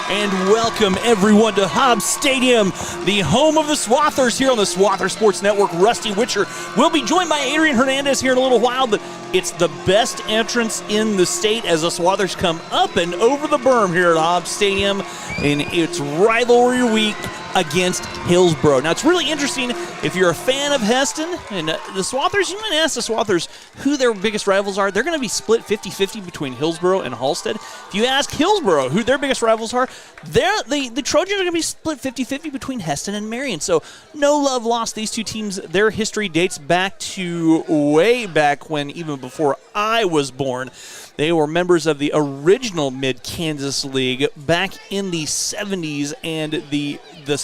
And welcome everyone to Hobbs Stadium, the home of the Swathers here on the Swather Sports Network. Rusty Witcher will be joined by Adrian Hernandez here in a little while, but it's the best entrance in the state as the Swathers come up and over the berm here at Hobbs Stadium, and it's rivalry week against Hillsboro. Now, it's really interesting if you're a fan of Heston and the Swathers. You might ask the Swathers who their biggest rivals are. They're going to be split 50-50 between Hillsboro and Halstead. If you ask Hillsboro who their biggest rivals are, the Trojans are going to be split 50-50 between Heston and Marion. So no love lost. These two teams, their history dates back to way back when, even before I was born. They were members of the original Mid-Kansas League back in the 70s and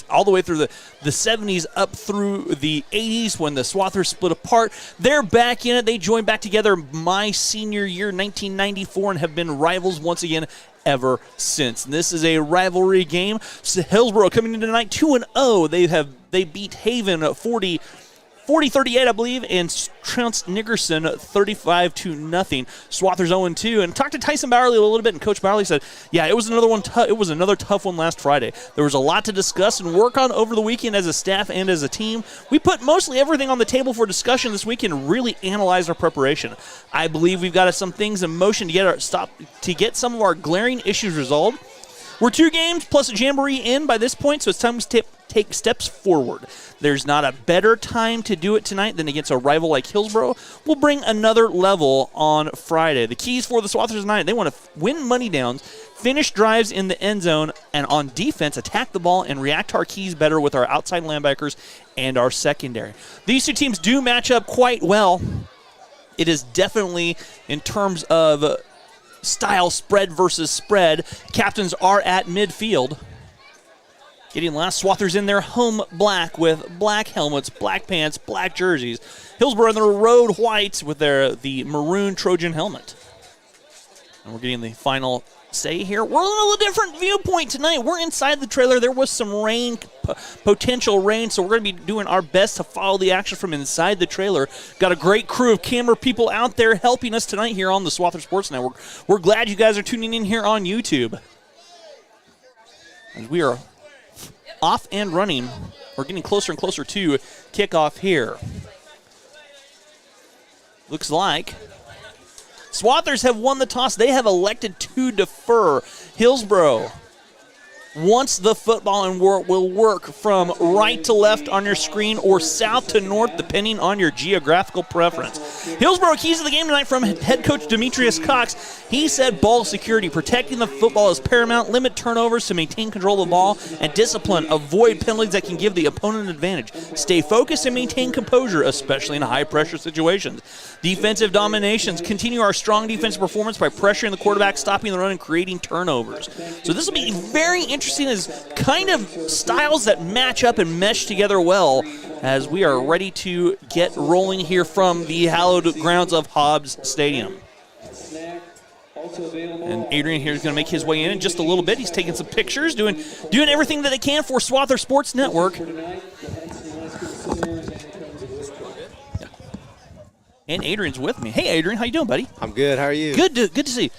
all the way through the 70s up through the 80s when the Swathers split apart. They're back in it. They joined back together my senior year, 1994, and have been rivals once again ever since. And this is a rivalry game. So Hillsboro coming in tonight 2-0. They beat Haven 40-38, I believe, and trounced Nickerson 35-0. Swathers 0-2. And talked to Tyson Bowerly a little bit, and Coach Bowerly said, yeah, it was another one. It was another tough one last Friday. There was a lot to discuss and work on over the weekend as a staff and as a team. We put mostly everything on the table for discussion this weekend and really analyzed our preparation. I believe we've got some things in motion to get some of our glaring issues resolved. We're 2 games plus a jamboree in by this point, so it's time to take steps forward. There's not a better time to do it tonight than against a rival like Hillsboro. We'll bring another level on Friday. The keys for the Swathers tonight, they want to win money downs, finish drives in the end zone, and on defense, attack the ball and react to our keys better with our outside linebackers and our secondary. These two teams do match up quite well. It is definitely, in terms of style, spread versus spread, captains are at midfield. Getting last, Swathers in their home black with black helmets, black pants, black jerseys. Hillsboro in their road whites with the maroon Trojan helmet. And we're getting the final say here. We're a little different viewpoint tonight. We're inside the trailer. There was some rain, potential rain, so we're going to be doing our best to follow the action from inside the trailer. Got a great crew of camera people out there helping us tonight here on the Swather Sports Network. We're glad you guys are tuning in here on YouTube. And we are off and running. We're getting closer and closer to kickoff here. Looks like Swathers have won the toss. They have elected to defer. Hillsboro wants the football and will work from right to left on your screen or south to north, depending on your geographical preference. Hillsboro keys to the game tonight from head coach Demetrius Cox. He said ball security, protecting the football is paramount, limit turnovers to maintain control of the ball, and discipline, avoid penalties that can give the opponent an advantage. Stay focused and maintain composure, especially in high-pressure situations. Defensive dominations, continue our strong defensive performance by pressuring the quarterback, stopping the run, and creating turnovers. So this will be very interesting as kind of styles that match up and mesh together well as we are ready to get rolling here from the hallowed grounds of Hobbs Stadium. And Adrian here is going to make his way in just a little bit. He's taking some pictures, doing everything that they can for Swather Sports Network. And Adrian's with me. Hey, Adrian, how you doing, buddy? I'm good. How are you? Good to see you.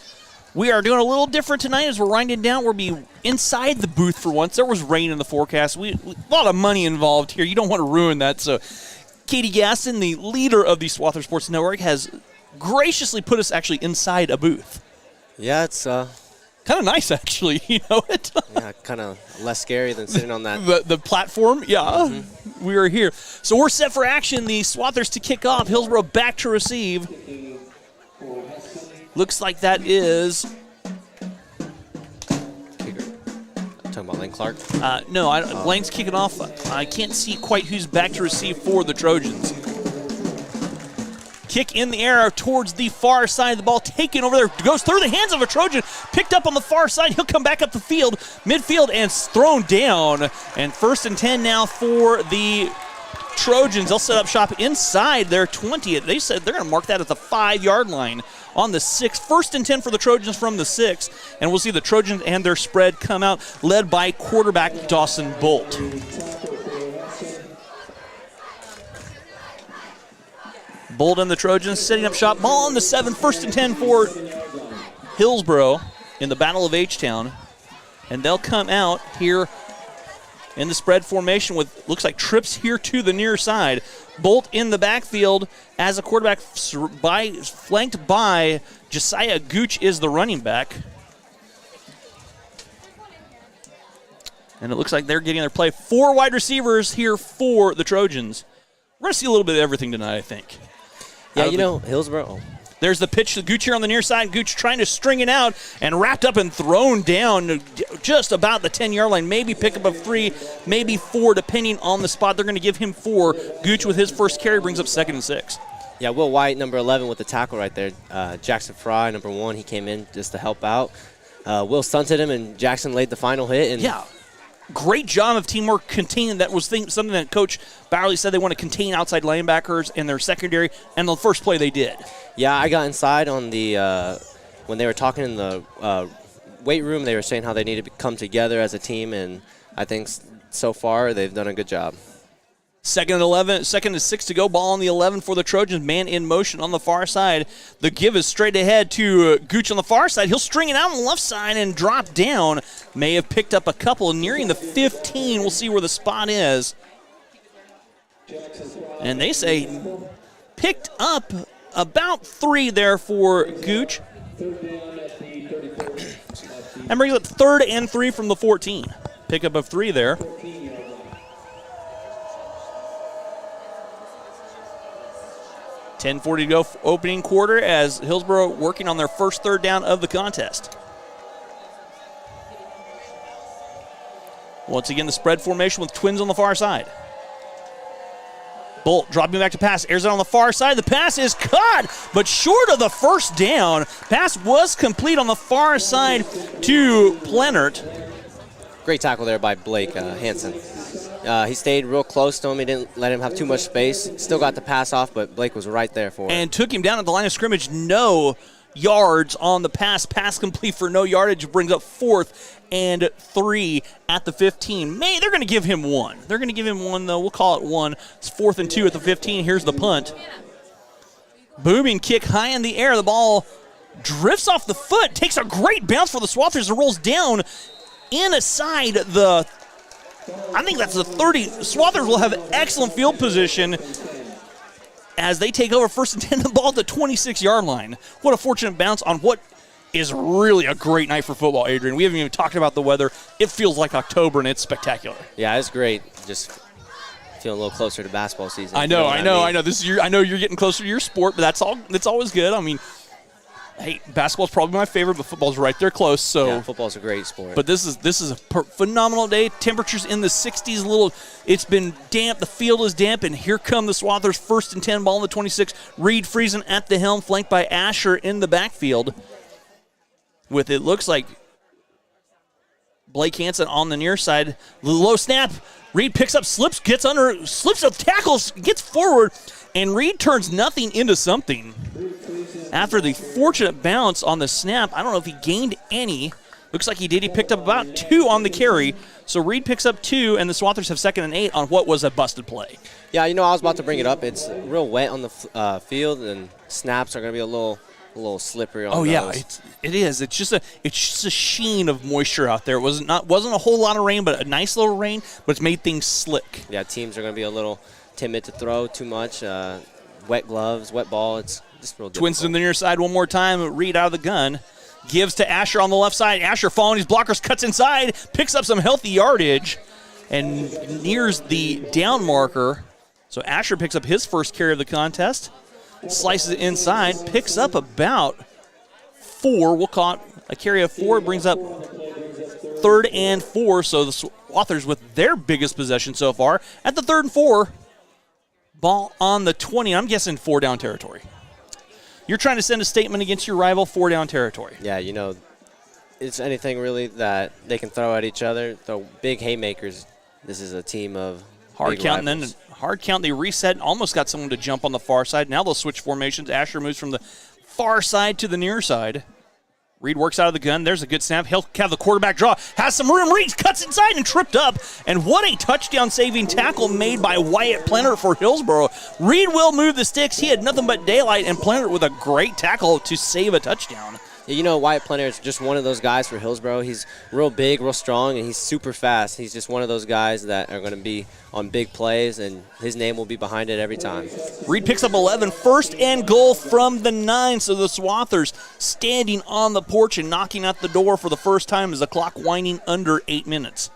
We are doing a little different tonight as we're winding down. We'll be inside the booth for once. There was rain in the forecast. A lot of money involved here. You don't want to ruin that. So Katie Gaston, the leader of the Swather Sports Network, has graciously put us actually inside a booth. Yeah, it's kind of nice, actually. You know it? Yeah, kind of less scary than sitting on that. The platform, yeah. Mm-hmm. We are here. So we're set for action. The Swathers to kick off. Hillsboro back to receive. Looks like that is Talking about Lane Clark? No, Lane's kicking off. I can't see quite who's back to receive for the Trojans. Kick in the air towards the far side of the ball. Taken over there. Goes through the hands of a Trojan. Picked up on the far side. He'll come back up the field. Midfield and thrown down. And 1st and 10 now for the Trojans. They'll set up shop inside their 20. They said they're going to mark that at the 5-yard line on the 6th. 1st and 10 for the Trojans from the 6th. And we'll see the Trojans and their spread come out, led by quarterback Dawson Bolt. Bolt and the Trojans setting up shop. Ball on the 7. 1st and 10 for Hillsboro in the Battle of H-Town. and they'll come out here in the spread formation with, looks like, trips here to the near side. Bolt in the backfield as a quarterback flanked by Josiah Gooch is the running back. And it looks like they're getting their play. 4 wide receivers here for the Trojans. We're going to see a little bit of everything tonight, I think. Yeah, Hillsboro. There's the pitch to Gooch here on the near side. Gooch trying to string it out and wrapped up and thrown down just about the 10-yard line. Maybe pick up a 3, maybe 4, depending on the spot. They're going to give him 4. Gooch with his first carry brings up 2nd and 6. Yeah, Will White, number 11, with the tackle right there. Jackson Fry, number 1, he came in just to help out. Will stunted him, and Jackson laid the final hit. And yeah. Great job of teamwork containing. That was something that Coach Bowerly said they want to contain outside linebackers in their secondary, and the first play they did. Yeah, I got inside on the when they were talking in the weight room. They were saying how they need to come together as a team, and I think so far they've done a good job. 2nd and 6 to go. Ball on the 11 for the Trojans. Man in motion on the far side. The give is straight ahead to Gooch on the far side. He'll string it out on the left side and drop down. May have picked up a couple nearing the 15. We'll see where the spot is. And they say picked up about 3 there for Gooch. And brings up 3rd and 3 from the 14. Pickup of 3 there. 10:40 to go, opening quarter, as Hillsboro working on their first 3rd down of the contest. Once again, the spread formation with twins on the far side. Bolt dropping back to pass. Airs it on the far side. The pass is caught, but short of the first down. Pass was complete on the far side to Plenert. Great tackle there by Blake Hansen. He stayed real close to him. He didn't let him have too much space. Still got the pass off, but Blake was right there for him. And took him down at the line of scrimmage. No yards on the pass. Pass complete for no yardage. Brings up 4th and 3 at the 15. They're going to give him 1. They're going to give him 1, though. We'll call it 1. It's 4th and 2 at the 15. Here's the punt. Booming kick high in the air. The ball drifts off the foot. Takes a great bounce for the Swathers and rolls down inside the, I think that's the 30. Swathers will have excellent field position as they take over 1st and 10, the ball at the 26-yard line. What a fortunate bounce on what is really a great night for football, Adrian. We haven't even talked about the weather. It feels like October, and it's spectacular. Yeah, it's great. Just feeling a little closer to basketball season. I know. This is I know you're getting closer to your sport, but that's always good. I mean, hey, basketball's probably my favorite, but football's right there close. So yeah, football's a great sport. But this is a phenomenal day. Temperatures in the 60s. It's been damp. The field is damp, and here come the Swathers. 1st and 10, ball in the 26. Reed Friesen at the helm, flanked by Asher in the backfield. With it looks like Blake Hansen on the near side. Low snap. Reed picks up, slips of tackles, gets forward, and Reed turns nothing into something. After the fortunate bounce on the snap, I don't know if he gained any. Looks like he did. He picked up about 2 on the carry. So Reed picks up 2, and the Swathers have 2nd and 8 on what was a busted play. Yeah, I was about to bring it up. It's real wet on the field, and snaps are going to be a little slippery on those. Yeah, it is. It's just a sheen of moisture out there. It wasn't a whole lot of rain, but a nice little rain, but it's made things slick. Yeah, teams are going to be a little timid to throw too much. Wet gloves, wet ball, it's just real difficult. Twins to the near side one more time. Reed out of the gun. Gives to Asher on the left side. Asher following his blockers, cuts inside, picks up some healthy yardage, and nears the down marker. So Asher picks up his first carry of the contest. Slices it inside, picks up about 4. We'll call it a carry of 4. Brings up 3rd and 4. So the Swathers with their biggest possession so far at the 3rd and 4. Ball on the 20. I'm guessing 4-down territory. You're trying to send a statement against your rival, 4-down territory. Yeah, it's anything really that they can throw at each other. Throw big haymakers. This is a team of hard count, and then hard count. They reset and almost got someone to jump on the far side. Now they'll switch formations. Asher moves from the far side to the near side. Reed works out of the gun. There's a good snap. He'll have the quarterback draw. Has some room. Reed cuts inside and tripped up. And what a touchdown-saving tackle made by Wyatt Plenert for Hillsboro. Reed will move the sticks. He had nothing but daylight, and Plenert with a great tackle to save a touchdown. You know, Wyatt Plenner is just one of those guys for Hillsboro. He's real big, real strong, and he's super fast. He's just one of those guys that are going to be on big plays, and his name will be behind it every time. Reed picks up 11, first and goal from the 9. So the Swathers standing on the porch and knocking at the door for the first time as the clock winding under 8 minutes.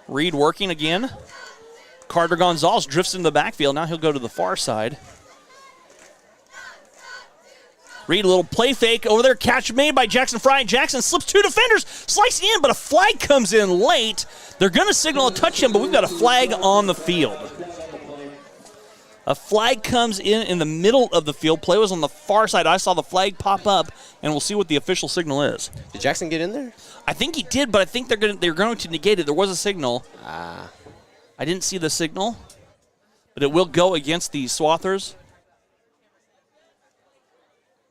Reed working again. Carter Gonzalez drifts into the backfield. Now he'll go to the far side. Reed, a little play fake over there. Catch made by Jackson Fry. Jackson slips 2 defenders, slicing in, but a flag comes in late. They're going to signal a touchdown, but we've got a flag on the field. A flag comes in the middle of the field. Play was on the far side. I saw the flag pop up, and we'll see what the official signal is. Did Jackson get in there? I think he did, but I think they're going to negate it. There was a signal. I didn't see the signal, but it will go against the Swathers.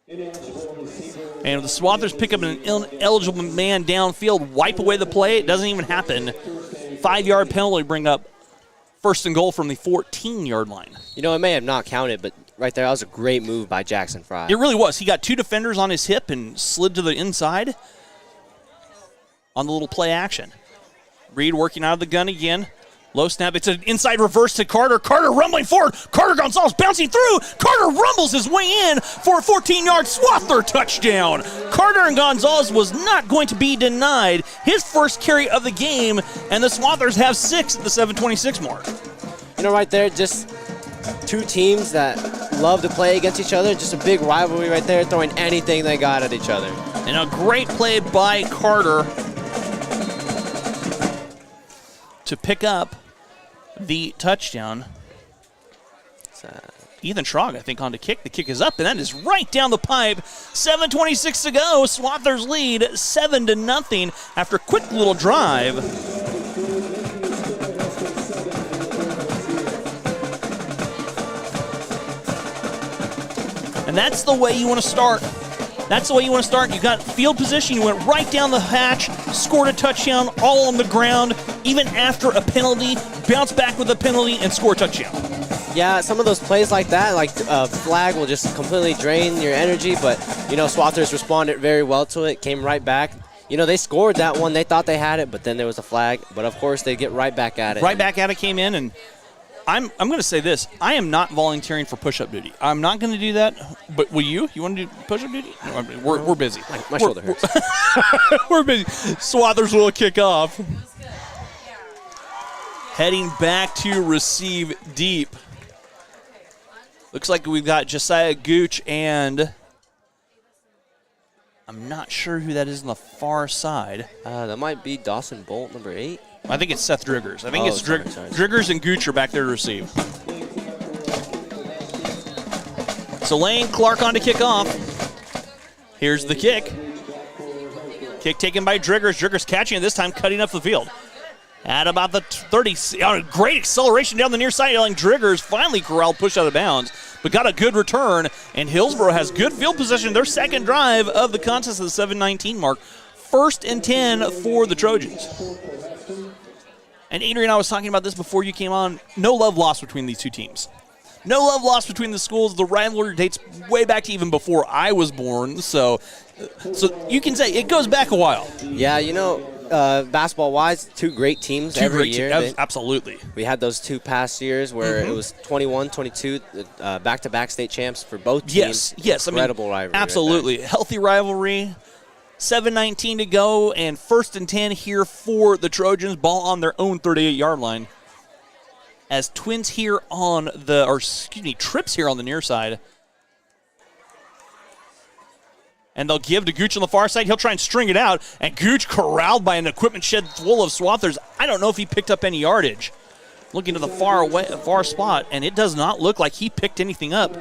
And the Swathers pick up an ineligible man downfield, wipe away the play. It doesn't even happen. 5-yard penalty bring up first and goal from the 14-yard line. You know, it may have not counted, but right there, that was a great move by Jackson Fry. It really was. He got 2 defenders on his hip and slid to the inside on the little play action. Reed working out of the gun again. Low snap. It's an inside reverse to Carter. Carter rumbling forward. Carter Gonzalez bouncing through. Carter rumbles his way in for a 14-yard Swather touchdown. Carter and Gonzalez was not going to be denied his first carry of the game, and the Swathers have 6 at the 7:26 mark. You know, right there, just 2 teams that love to play against each other. Just a big rivalry right there, throwing anything they got at each other. And a great play by Carter to pick up the touchdown. Ethan Schrog, I think, on to kick. The kick is up, and that is right down the pipe. 7:26 to go. Swathers lead 7-0 after a quick little drive. And that's the way you want to start. That's the way you want to start. You got field position. You went right down the hatch, scored a touchdown, all on the ground, even after a penalty, bounce back with a penalty, and score a touchdown. Yeah, some of those plays like that, like a flag will just completely drain your energy, but, you know, Swathers responded very well to it, came right back. You know, they scored that one. They thought they had it, but then there was a flag. But, of course, they get right back at it. Right back at it came in, and I'm going to say this. I am not volunteering for push-up duty. I'm not going to do that. But will you? You want to do push-up duty? No, I mean, we're busy. My shoulder hurts. We're busy. Swathers will kick off. Heading back to receive deep. Looks like we've got Josiah Gooch and I'm not sure who that is on the far side. That might be Dawson Bolt, number 8. I think it's Seth Driggers. I think it's Driggers and Gooch are back there to receive. So Lane Clark on to kick off. Here's the kick. Kick taken by Driggers. Driggers catching it this time, cutting up the field. At about the 30, great acceleration down the near side. Driggers finally corralled, pushed out of bounds, but got a good return. And Hillsboro has good field position. Their second drive of the contest at the 7:19 mark. 1st and 10 for the Trojans. And Adrian, I was talking about this before you came on. No love lost between these two teams. No love lost between the schools. The rivalry dates way back to even before I was born. So you can say it goes back a while. Yeah, you know, basketball-wise, 2 great teams every year. Absolutely. We had those 2 past years where it was 21, 22, back-to-back state champs for both teams. Yes. Incredible rivalry. Absolutely. Right, healthy rivalry. 7:19 to go, and 1st and 10 here for the Trojans. Ball on their own 38-yard line. As Trips here on the near side. And they'll give to Gooch on the far side. He'll try and string it out. And Gooch corralled by an equipment shed full of Swathers. I don't know if he picked up any yardage. Looking to the far spot, and it does not look like he picked anything up.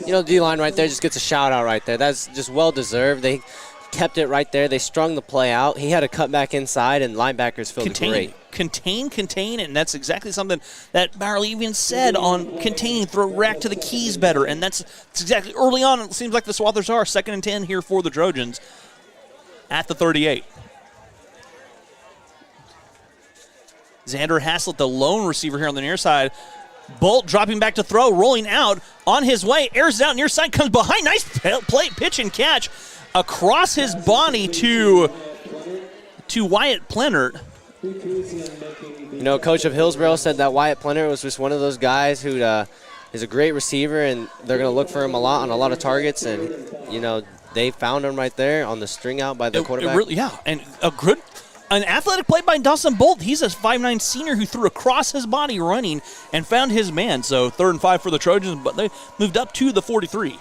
You know, D-line right there just gets a shout-out right there. That's just well-deserved. They kept it right there. They strung the play out. He had a cutback inside, and linebackers filled it great. Contain, and that's exactly something that Barlevian said on contain, throw rack to the keys better, and that's exactly early on. It seems like the Swathers are 2nd and 10 here for the Trojans at the 38. Xander Haslett, the lone receiver here on the near side. Bolt dropping back to throw, rolling out on his way, airs it out near side, comes behind, nice play, pitch and catch across his body to Wyatt Plenert. Coach of Hillsboro said that Wyatt Plenert was just one of those guys who is a great receiver, and they're going to look for him a lot on a lot of targets, and, they found him right there on the string out by the quarterback. And an athletic play by Dawson Bolt. He's a 5'9" senior who threw across his body running and found his man. So 3rd and 5 for the Trojans, but they moved up to the 43.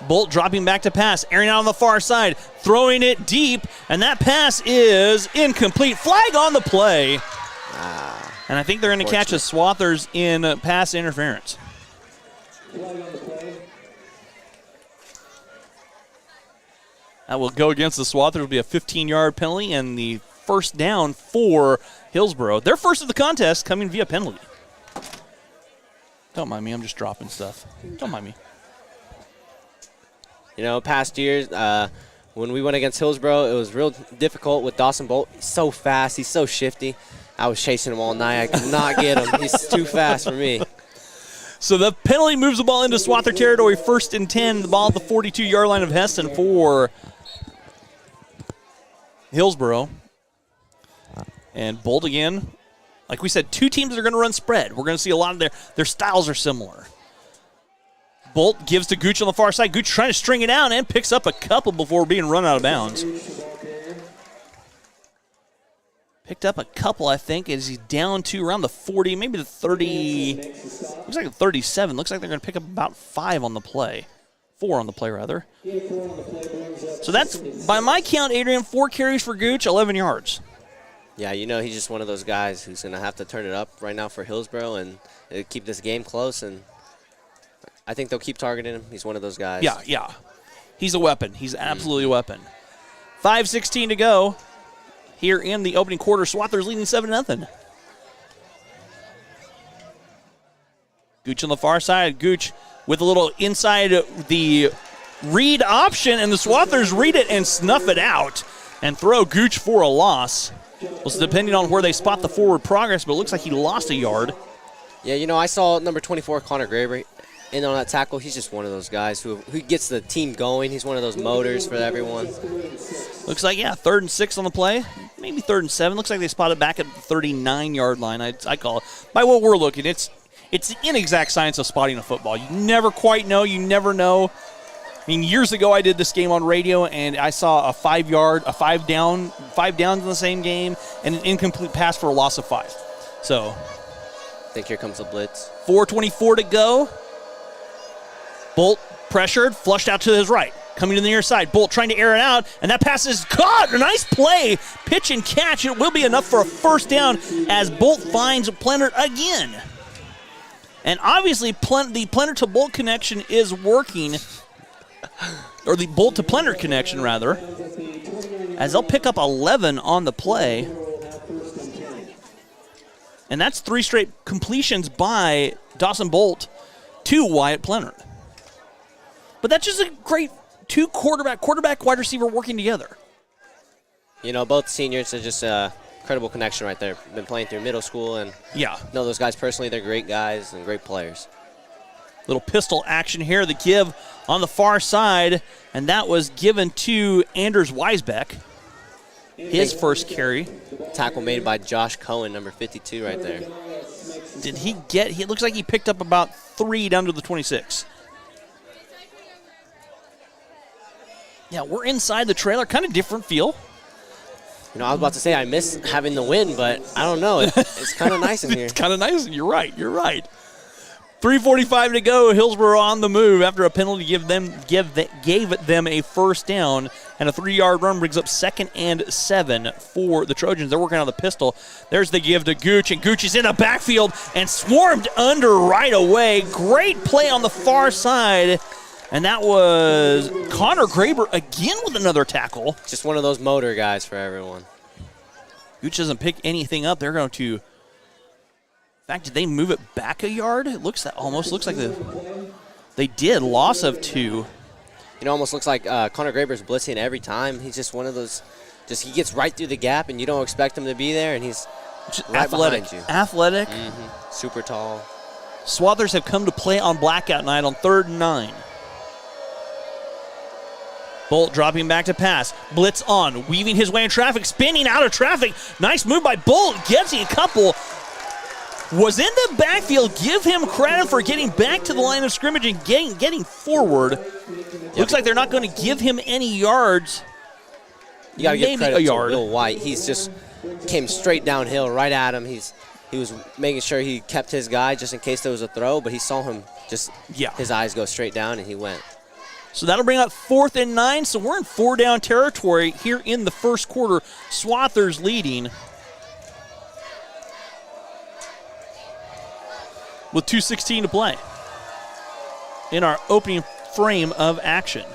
Bolt dropping back to pass, airing out on the far side, throwing it deep, and that pass is incomplete. Flag on the play. And I think they're going to catch a Swathers in pass interference. That will go against the Swathers. It will be a 15-yard penalty and the first down for Hillsboro. Their first of the contest coming via penalty. Don't mind me. I'm just dropping stuff. Don't mind me. Past years, when we went against Hillsboro, it was real difficult with Dawson Bolt. He's so fast. He's so shifty. I was chasing him all night. I could not get him. He's too fast for me. So the penalty moves the ball into Swather territory. 1st and 10. The ball at the 42-yard line of Heston for Hillsboro. And Bolt again. Like we said, 2 teams are going to run spread. We're going to see a lot of their styles are similar. Bolt gives to Gooch on the far side. Gooch trying to string it out and picks up a couple before being run out of bounds. Picked up a couple, I think, as he's down to around the 40, maybe the 30. Looks like the 37. Looks like they're going to pick up about 5 on the play. 4 on the play, rather. So that's, by my count, Adrian, 4 carries for Gooch, 11 yards. Yeah, he's just one of those guys who's going to have to turn it up right now for Hillsboro and keep this game close, and I think they'll keep targeting him. He's one of those guys. Yeah. He's a weapon. He's absolutely a weapon. 5:16 to go here in the opening quarter. Swathers leading 7-0. Gooch on the far side. Gooch with a little inside the read option, and the Swathers read it and snuff it out and throw Gooch for a loss. Well, depending on where they spot the forward progress, but it looks like he lost a yard. Yeah, I saw number 24, Connor Graber, in on that tackle. He's just one of those guys who gets the team going. He's one of those motors for everyone. Looks like, 3rd and 6 on the play. Maybe 3rd and 7. Looks like they spotted back at the 39-yard line. I call it. By what we're looking, it's the inexact science of spotting a football. You never quite know. You never know. I mean, years ago I did this game on radio, and I saw a 5 downs in the same game, and an incomplete pass for a loss of 5. So, I think here comes the blitz. 4:24 to go. Bolt pressured, flushed out to his right. Coming to the near side. Bolt trying to air it out, and that pass is caught. A nice play. Pitch and catch. It will be enough for a first down as Bolt finds Plenert again. And obviously, the Plenert to Bolt connection is working. Or the Bolt to Plenert connection, rather. As they'll pick up 11 on the play. And that's 3 straight completions by Dawson Bolt to Wyatt Plenert. But that's just a great 2 quarterback, wide receiver working together. Both seniors are just a credible connection right there. Been playing through middle school and know those guys personally. They're great guys and great players. Little pistol action here. The give on the far side, and that was given to Anders Weisbeck. His first carry. Tackle made by Josh Cohen, number 52 right there. Did he it looks like he picked up about 3 down to the 26. Yeah, we're inside the trailer. Kind of different feel. I was about to say I miss having the win, but I don't know. It's kind of nice in here. It's kind of nice. You're right. 3:45 to go. Hillsboro on the move after a penalty gave them a first down, and a 3-yard run brings up 2nd and 7 for the Trojans. They're working on the pistol. There's the give to Gooch, and Gooch is in the backfield and swarmed under right away. Great play on the far side. And that was Connor Graber again with another tackle. Just one of those motor guys for everyone. Gooch doesn't pick anything up. They're going to. In fact, did they move it back a yard? Almost looks like they did. Loss of 2. almost looks like Connor Graber's blitzing every time. He's just one of those, he gets right through the gap, and you don't expect him to be there, and he's just right athletic. behind you. Athletic. Super tall. Swathers have come to play on blackout night on 3rd and 9. Bolt dropping back to pass. Blitz on, weaving his way in traffic, spinning out of traffic. Nice move by Bolt, gets a couple. Was in the backfield. Give him credit for getting back to the line of scrimmage and getting forward. Looks like they're not going to give him any yards. You got to give credit a yard. to Will White. He's just came straight downhill right at him. He was making sure he kept his guy just in case there was a throw, but he saw him his eyes go straight down, and he went. So that'll bring up 4th and 9. So we're in 4-down territory here in the first quarter. Swathers leading with 2:16 to play in our opening frame of action.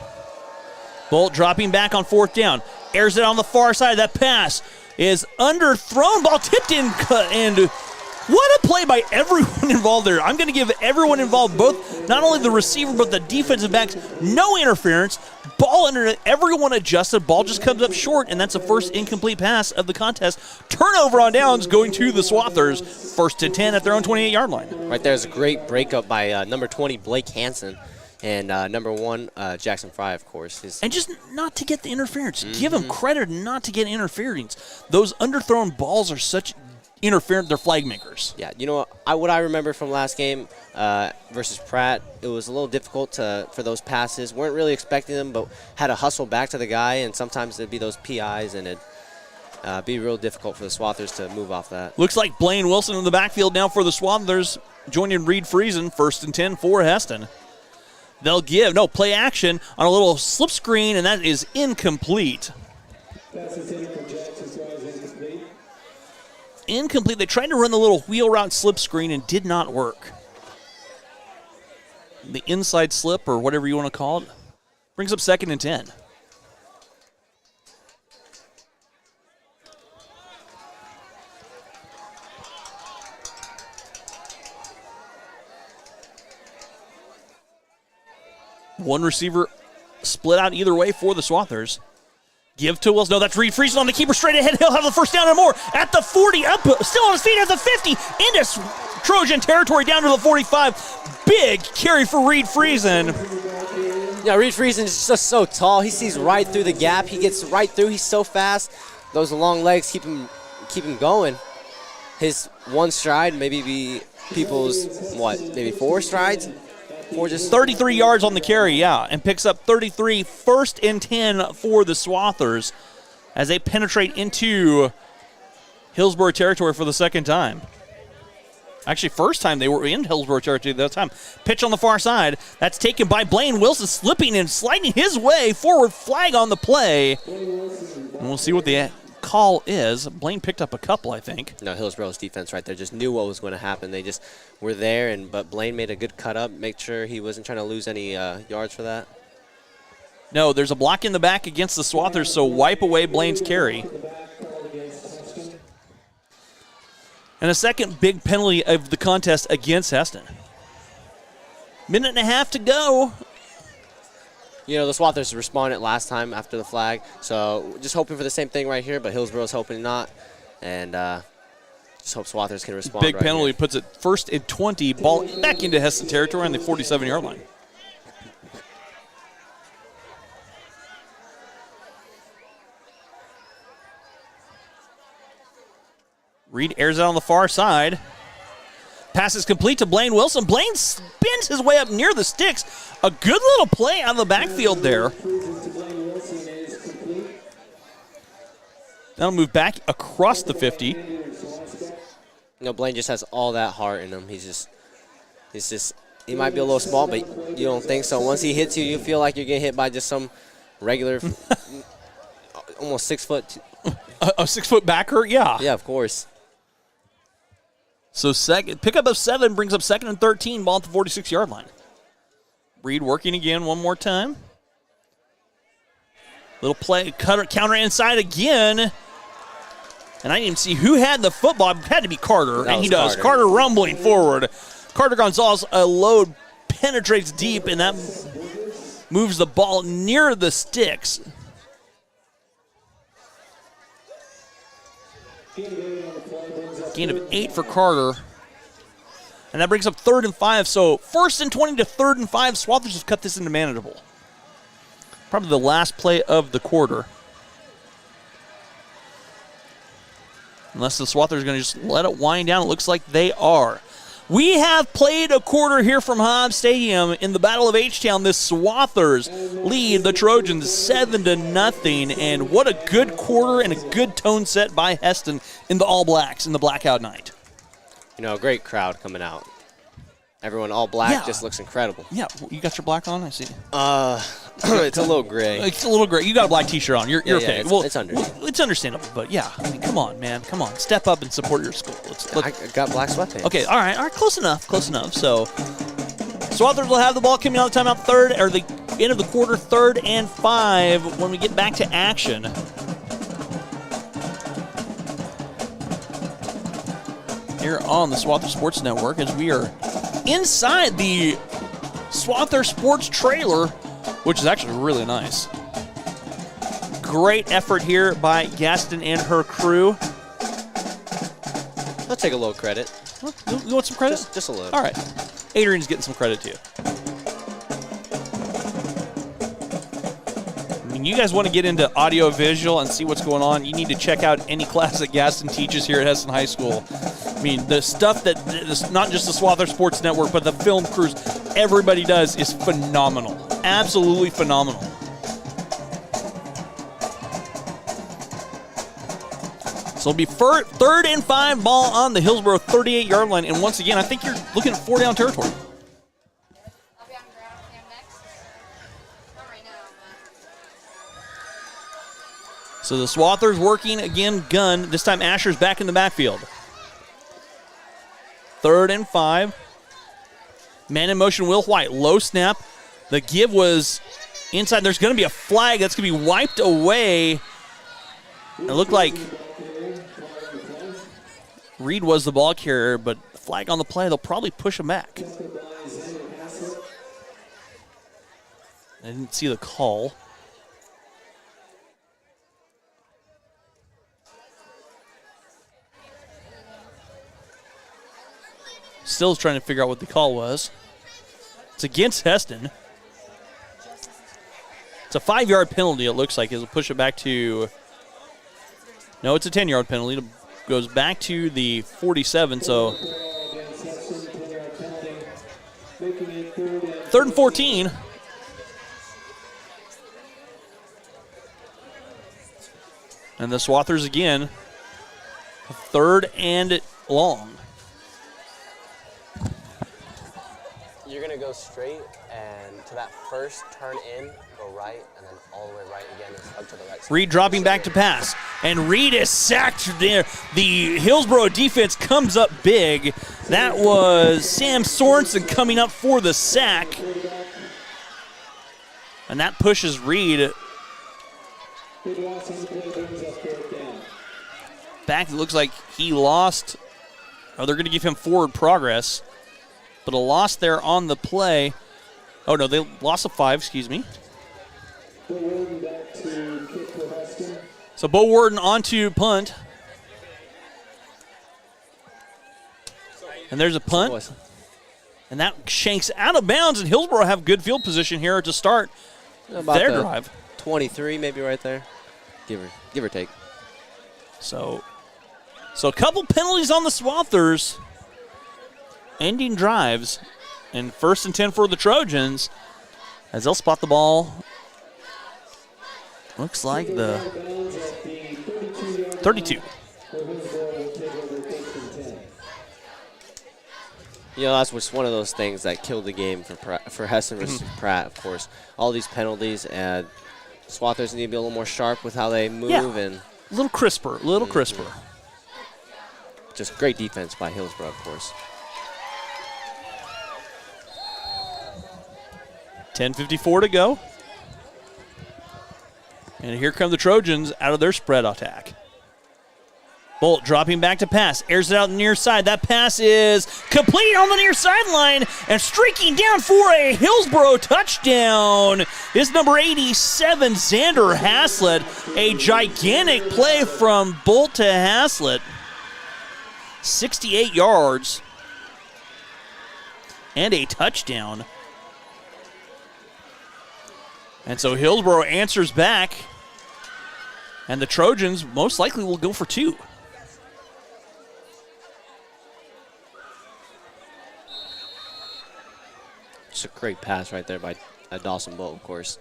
Bolt dropping back on 4th down. Airs it on the far side. That pass is underthrown. Ball tipped in, and what a play by everyone involved there. I'm going to give everyone involved, both not only the receiver but the defensive backs, no interference. Ball under it. Everyone adjusted. Ball just comes up short, and that's the first incomplete pass of the contest. Turnover on downs going to the Swathers. 1st and 10 at their own 28-yard line. Right there's a great breakup by number 20, Blake Hansen, and number 1, Jackson Fry, of course. And just not to get the interference. Give him credit not to get interference. Those underthrown balls are such interference. They're flag makers. Yeah, you know what I remember from last game versus Pratt, it was a little difficult for those passes. Weren't really expecting them, but had to hustle back to the guy, and sometimes it'd be those PIs, and it'd be real difficult for the Swathers to move off that. Looks like Blaine Wilson in the backfield now for the Swathers, joining Reed Friesen. 1st and 10 for Heston. They'll play action on a little slip screen, and that is incomplete. Incomplete. They tried to run the little wheel route slip screen and did not work. The inside slip, or whatever you want to call it, brings up 2nd and 10. One receiver split out either way for the Swathers. Give to Wilson. No, that's Reed Friesen on the keeper straight ahead. He'll have the first down and more. At the 40, up, still on his feet at the 50. Into Trojan territory down to the 45. Big carry for Reed Friesen. Yeah, Reed Friesen is just so tall. He sees right through the gap. He gets right through. He's so fast. Those long legs keep him going. His one stride maybe be people's, maybe 4 strides? 33 yards on the carry, and picks up 33. 1st and 10 for the Swathers as they penetrate into Hillsboro territory for the 2nd time. Actually, first time they were in Hillsboro territory that time. Pitch on the far side. That's taken by Blaine Wilson, slipping and sliding his way forward. Flag on the play. And we'll see what the call is. Blaine picked up a couple, I think. No, Hillsboro's defense right there just knew what was going to happen. They just were there, but Blaine made a good cut up, make sure he wasn't trying to lose any yards for that. No, there's a block in the back against the Swathers, so wipe away Blaine's carry. And a second big penalty of the contest against Heston. Minute and a half to go. The Swathers responded last time after the flag, so just hoping for the same thing right here, but Hillsboro's hoping not, and just hope Swathers can respond. Big right penalty here. puts it 1st and 20, ball back into Heston territory on the 47-yard line. Reed airs it on the far side. Pass is complete to Blaine Wilson. Blaine spins his way up near the sticks. A good little play out of the backfield there. That'll move back across the 50. Blaine just has all that heart in him. He might be a little small, but you don't think so. Once he hits you, you feel like you're getting hit by just some regular, almost 6 foot. A 6 foot backer? Yeah. Yeah, of course. So pickup of 7 brings up 2nd and 13, ball at the 46-yard line. Reed working again one more time. Little play, counter inside again. And I didn't even see who had the football. It had to be Carter, and he does. Carter rumbling forward. Carter Gonzalez, a load penetrates deep, and that moves the ball near the sticks. Gain of 8 for Carter. And that brings up 3rd and 5. So 1st and 20 to 3rd and 5. Swathers have cut this into manageable. Probably the last play of the quarter. Unless the Swathers are going to just let it wind down. It looks like they are. We have played a quarter here from Hobbs Stadium in the Battle of H-Town. This Swathers lead the Trojans 7-0. And what a good quarter and a good tone set by Heston in the All Blacks in the Blackout night. You know, a great crowd coming out. Everyone all black just looks incredible. Yeah, you got your black on, I see. It's a little gray. It's a little gray. You got a black T-shirt on. You're okay. It's understandable. It's understandable, but yeah. I mean, come on, man. Come on. Step up and support your school. I got black sweatpants. Okay, all right. Close enough. So, Swathers will have the ball coming out of the timeout the end of the quarter, 3rd and 5 when we get back to action. Here on the Swather Sports Network as we are inside the Swather Sports trailer, which is actually really nice. Great effort here by Gaston and her crew. I'll take a little credit. You want some credit? Just a little. All right. Adrian's getting some credit too. I mean, you guys want to get into audio visual and see what's going on, you need to check out any class that Gaston teaches here at Heston High School. I mean, the stuff that, not just the Swather Sports Network, but the film crews, everybody does is phenomenal. Absolutely phenomenal. So it'll be 3rd and 5, ball on the Hillsboro 38-yard line. And once again, I think you're looking at 4-down territory. So the Swathers working again, gun. This time Asher's back in the backfield. 3rd and 5. Man in motion, Will White. Low snap. The give was inside. There's going to be a flag that's going to be wiped away. It looked like Reed was the ball carrier, but flag on the play. They'll probably push him back. I didn't see the call. Still trying to figure out what the call was. It's against Heston. It's a 5-yard penalty, it looks like. It'll push it back to... No, it's a 10-yard penalty. It goes back to the 47, so... 3rd and 14. And the Swathers again. 3rd and long. You're going to go straight and to that first turn in, go right, and then all the way right again and hug to the right side. Reed dropping back to pass. And Reed is sacked there. The Hillsboro defense comes up big. That was Sam Sorensen coming up for the sack. And that pushes Reed back. It looks like he lost. Oh, they're going to give him forward progress. But a loss there on the play. Oh, no, they lost a 5, excuse me. So Bo Warden onto punt. And there's a punt. And that shanks out of bounds, and Hillsboro have good field position here to start their drive. 23 maybe right there, give or take. So a couple penalties on the Swathers, ending drives, and 1st and 10 for the Trojans as they'll spot the ball. Looks like the 32. You know, that's just one of those things that killed the game for Heston versus Pratt, of course. All these penalties, and Swathers need to be a little more sharp with how they move. And a little crisper, crisper. Just great defense by Hillsboro, of course. 10:54 to go. And here come the Trojans out of their spread attack. Bolt dropping back to pass, airs it out the near side. That pass is complete on the near sideline, and streaking down for a Hillsboro touchdown is number 87, Xander Haslett. A gigantic play from Bolt to Haslett. 68 yards and a touchdown. And so Hillsboro answers back, and the Trojans most likely will go for 2. It's a great pass right there by Dawson Bolt, of course.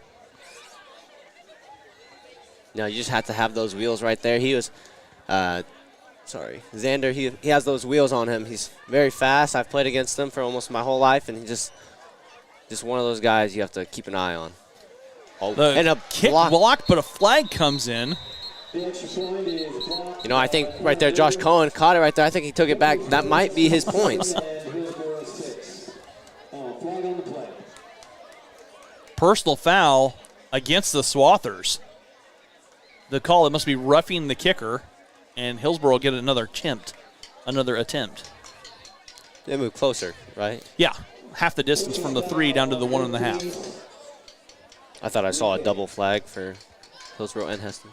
Now you just have to have those wheels right there. He was, Xander, he has those wheels on him. He's very fast. I've played against him for almost my whole life, and he just one of those guys you have to keep an eye on. Oh, and a kick block, but a flag comes in. You know, I think right there, Josh Cohen caught it right there. I think he took it back. That might be his points. Personal foul against the Swathers. The call, it must be roughing the kicker, and Hillsboro will get another attempt. They move closer, right? Yeah, half the distance from the 3 down to the 1.5. I thought I saw a double flag for Hillsboro and Heston.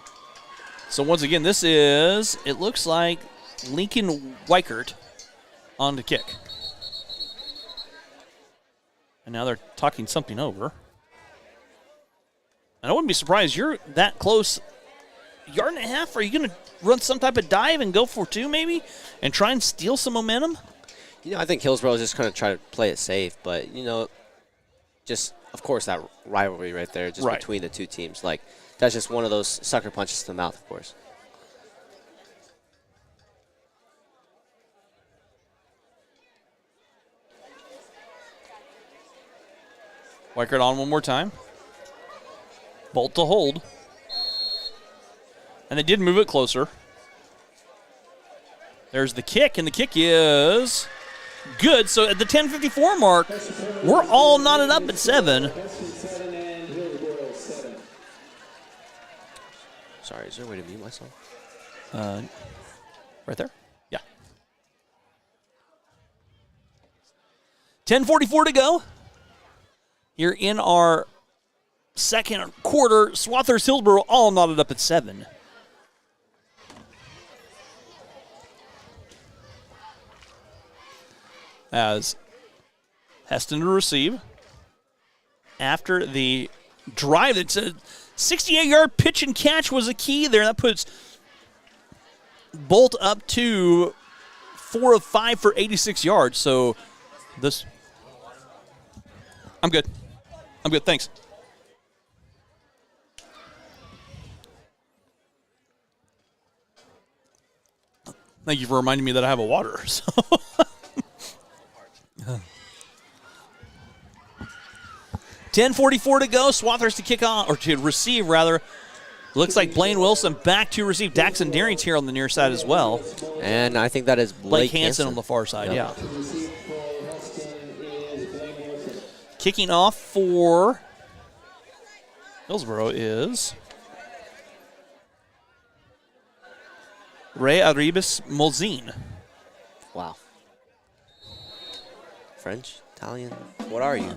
So once again, this is, it looks like Lincoln Weichert on the kick. And now they're talking something over. And I wouldn't be surprised, you're that close, 1.5 yards. Are you going to run some type of dive and go for 2 maybe and try and steal some momentum? You know, I think Hillsboro is just going to try to play it safe. But, you know, just, of course, that rivalry right there just between the two teams. Like, that's just one of those sucker punches to the mouth, of course. Weichert on one more time. Bolt to hold. And they did move it closer. There's the kick, and the kick is good. So at the 10:54 mark, we're all knotted up at 7. Sorry, is there a way to mute myself? Right there? Yeah. 10:44 to go. Here in our second quarter, Swathers Hillsboro all knotted up at 7. As Heston to receive. After the drive, it's a 68-yard pitch and catch was a key there. That puts Bolt up to 4 of 5 for 86 yards. So this, I'm good. Thanks. Thank you for reminding me that I have a water. So 10:44 to go. Swathers to kick on, or to receive, rather. Looks like Blaine Wilson back to receive. Daxon Deering's here on the near side as well. And I think that is Blake Hansen on the far side, yeah. Kicking off for Hillsboro is Ray Arribas Molzine. Wow. French? Italian? What are you?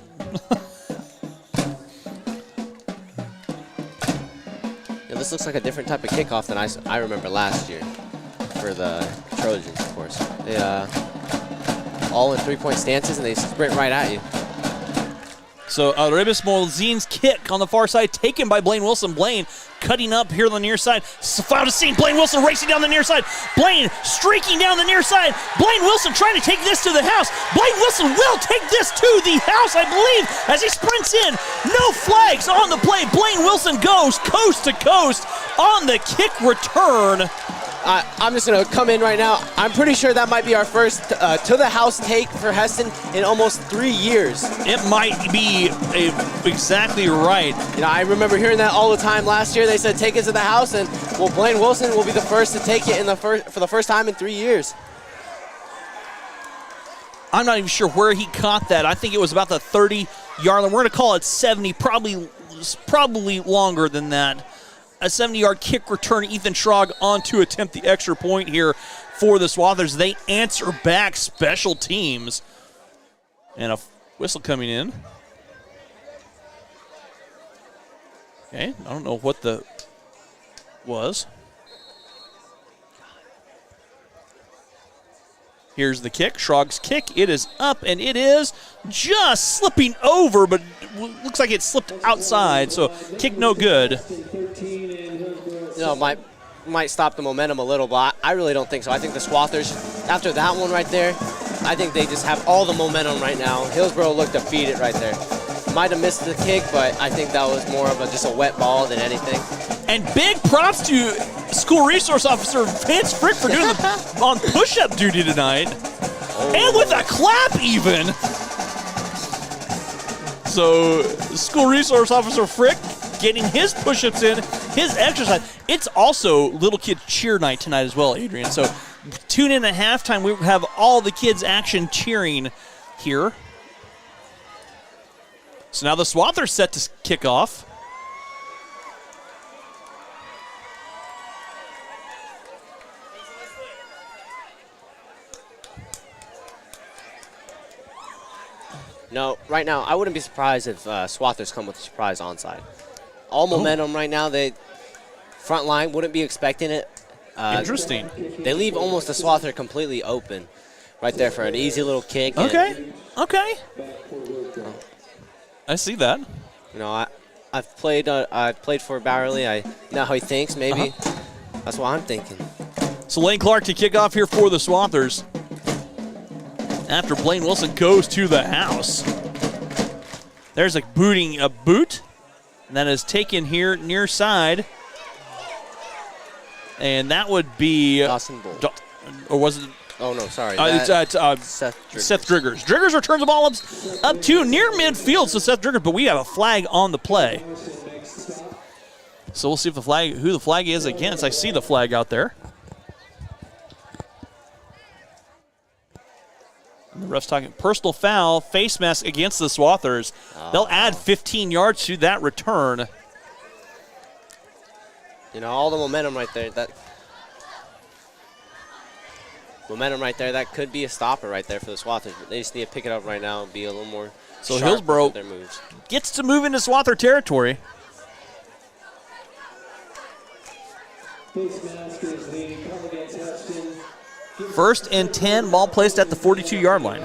Yeah, this looks like a different type of kickoff than I remember last year for the Trojans, of course. They all in three-point stances, and they sprint right at you. So Arribas Molzine's kick on the far side taken by Blaine Wilson. Blaine cutting up here on the near side. Found a scene. Blaine Wilson racing down the near side. Blaine streaking down the near side. Blaine Wilson trying to take this to the house. Blaine Wilson will take this to the house, I believe, as he sprints in. No flags on the play. Blaine Wilson goes coast to coast on the kick return. I'm just going to come in right now. I'm pretty sure that might be our first to-the-house take for Heston in almost 3 years. It might be exactly right. You know, I remember hearing that all the time last year. They said, take it to the house, and, well, Blaine Wilson will be the first to take it for the first time in 3 years. I'm not even sure where he caught that. I think it was about the 30-yard line. We're going to call it 70, probably longer than that. a 70-yard kick return. Ethan Schrog on to attempt the extra point here for the Swathers. They answer back, special teams. And a whistle coming in. Okay, I don't know what the was. Here's the kick, Schrog's kick. It is up, and it is just slipping over, but looks like it slipped outside, so kick no good. Might stop the momentum a little, but I really don't think so. I think the Swathers, after that one right there, I think they just have all the momentum right now. Hillsboro looked defeated right there. Might have missed the kick, but I think that was more of just a wet ball than anything. And big props to School Resource Officer Vance Frick for doing on push-up duty tonight. Oh. And with a clap even. So School Resource Officer Frick getting his push-ups in, his exercise. It's also little kid cheer night tonight as well, Adrian. So tune in at halftime. We have all the kids action cheering here. So now the Swathers set to kick off. No, right now, I wouldn't be surprised if Swathers come with a surprise onside. All momentum right now. They front line wouldn't be expecting it. Interesting. They leave almost the Swather completely open right there for an easy little kick. Okay. I see that. You know, I've played for Bowerly. I know how he thinks. Maybe that's what I'm thinking. So Lane Clark to kick off here for the Swathers. After Blaine Wilson goes to the house. There's a boot. And that is taken here near side. And that would be Dawson Bull. Or was it? Oh, no, sorry. Seth Driggers. Driggers returns the ball up to near midfield, so Seth Driggers, but we have a flag on the play. So we'll see if who the flag is against. I see the flag out there. And the ref's talking personal foul, face mask against the Swathers. They'll add 15 yards to that return. You know, all the momentum right there. That could be a stopper right there for the Swathers. They just need to pick it up right now and be a little more so sharp Hillsboro with their moves. Gets to move into Swather territory. Face mask is the come against Heston. 1st and 10, ball placed at the 42-yard line.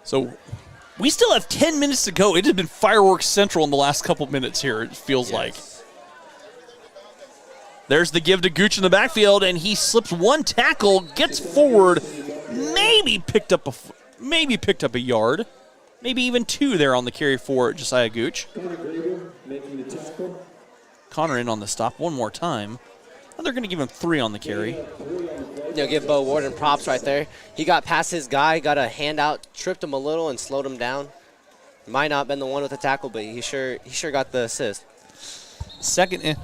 So we still have 10 minutes to go. It has been fireworks central in the last couple minutes here, it feels like. There's the give to Gooch in the backfield, and he slips one tackle, gets forward, maybe picked up a yard, maybe even 2 there on the carry for Josiah Gooch. Connor in on the stop one more time. And they're going to give him 3 on the carry. You know, give Bo Warden props right there. He got past his guy, got a handout, tripped him a little, and slowed him down. Might not have been the one with the tackle, but he sure got the assist. Second and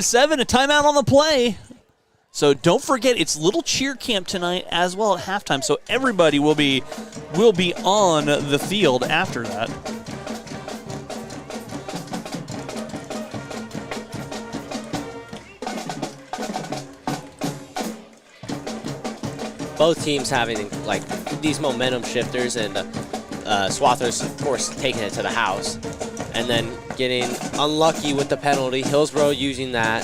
7, a timeout on the play. So don't forget, it's Little Cheer Camp tonight as well at halftime. So everybody will be on the field after that. Both teams having like these momentum shifters, and Swathers, of course, taking it to the house, and then getting unlucky with the penalty. Hillsboro using that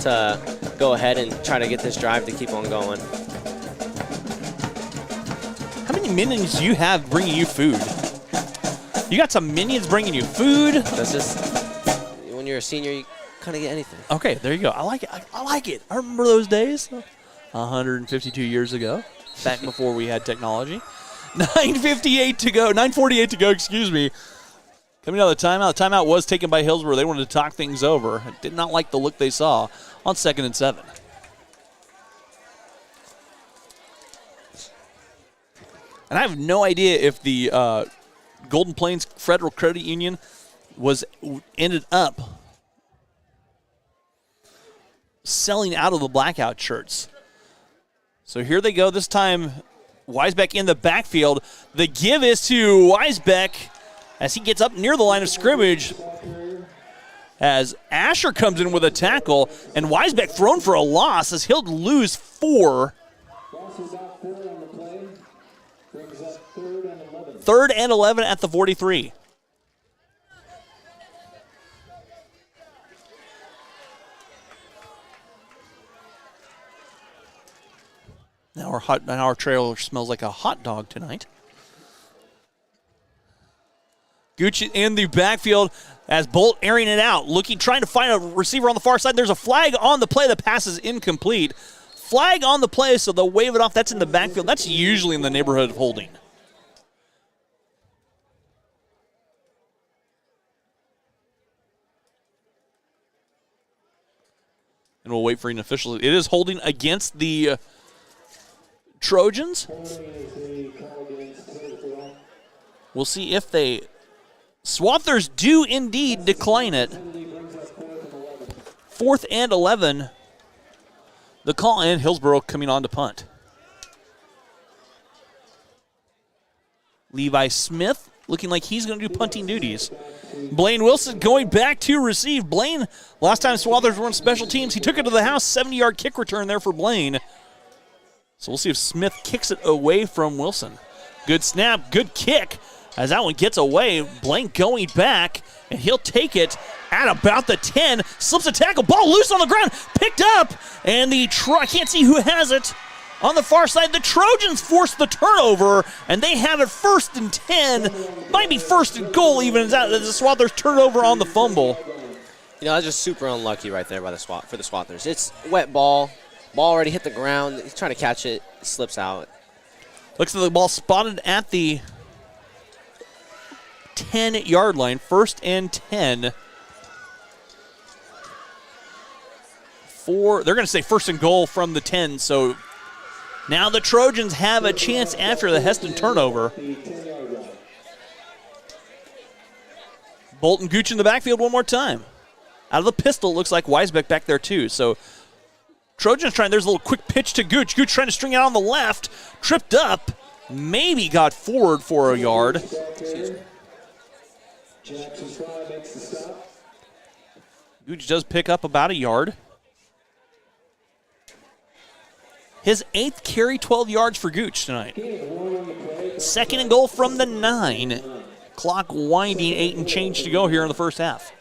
to go ahead and try to get this drive to keep on going. How many minions do you have bringing you food? You got some minions bringing you food? That's just, when you're a senior, you kind of get anything. Okay, there you go. I like it. I like it. I remember those days 152 years ago, back before we had technology. 9:48 to go, 9:48 to go, excuse me. Coming out of the timeout. The timeout was taken by Hillsboro. They wanted to talk things over. Did not like the look they saw on 2nd and 7. And I have no idea if the Golden Plains Federal Credit Union ended up selling out of the blackout shirts. So here they go. This time, Weisbeck in the backfield. The give is to Weisbeck as he gets up near the line of scrimmage. As Asher comes in with a tackle, and Weisbeck thrown for a loss as he'll lose 4. Third and 11 at the 43. Now our trailer smells like a hot dog tonight. Gooch in the backfield as Bolt airing it out, trying to find a receiver on the far side. There's a flag on the play. The pass is incomplete. Flag on the play, so they'll wave it off. That's in the backfield. That's usually in the neighborhood of holding. And we'll wait for an official. It is holding against the Trojans. We'll see if they... Swathers do indeed decline it. 4th and 11. The call in, Hillsboro coming on to punt. Levi Smith looking like he's going to do punting duties. Blaine Wilson going back to receive. Blaine, last time Swathers were on special teams, he took it to the house. 70-yard kick return there for Blaine. So we'll see if Smith kicks it away from Wilson. Good snap, good kick. As that one gets away, Blaine going back, and he'll take it at about the 10. Slips a tackle, ball loose on the ground, picked up, and I can't see who has it. On the far side, the Trojans force the turnover, and they have it 1st and 10. Might be 1st and goal even as the Swathers turn over on the fumble. You know, that's just super unlucky right there by for the Swathers. It's wet ball. Ball already hit the ground. He's trying to catch it. Slips out. Looks like the ball spotted at the 10-yard line. 1st and 10. They're going to say 1st and goal from the 10, so now the Trojans have a chance after the Heston turnover. Bolton Gooch in the backfield one more time. Out of the pistol, looks like Weisbeck back there too. So Trojans trying, there's a little quick pitch to Gooch. Gooch trying to string it out on the left. Tripped up. Maybe got forward for a yard. Gooch does pick up about a yard. His 8th carry, 12 yards for Gooch tonight. 2nd and goal from the 9. Clock winding, 8 and change to go here in the first half.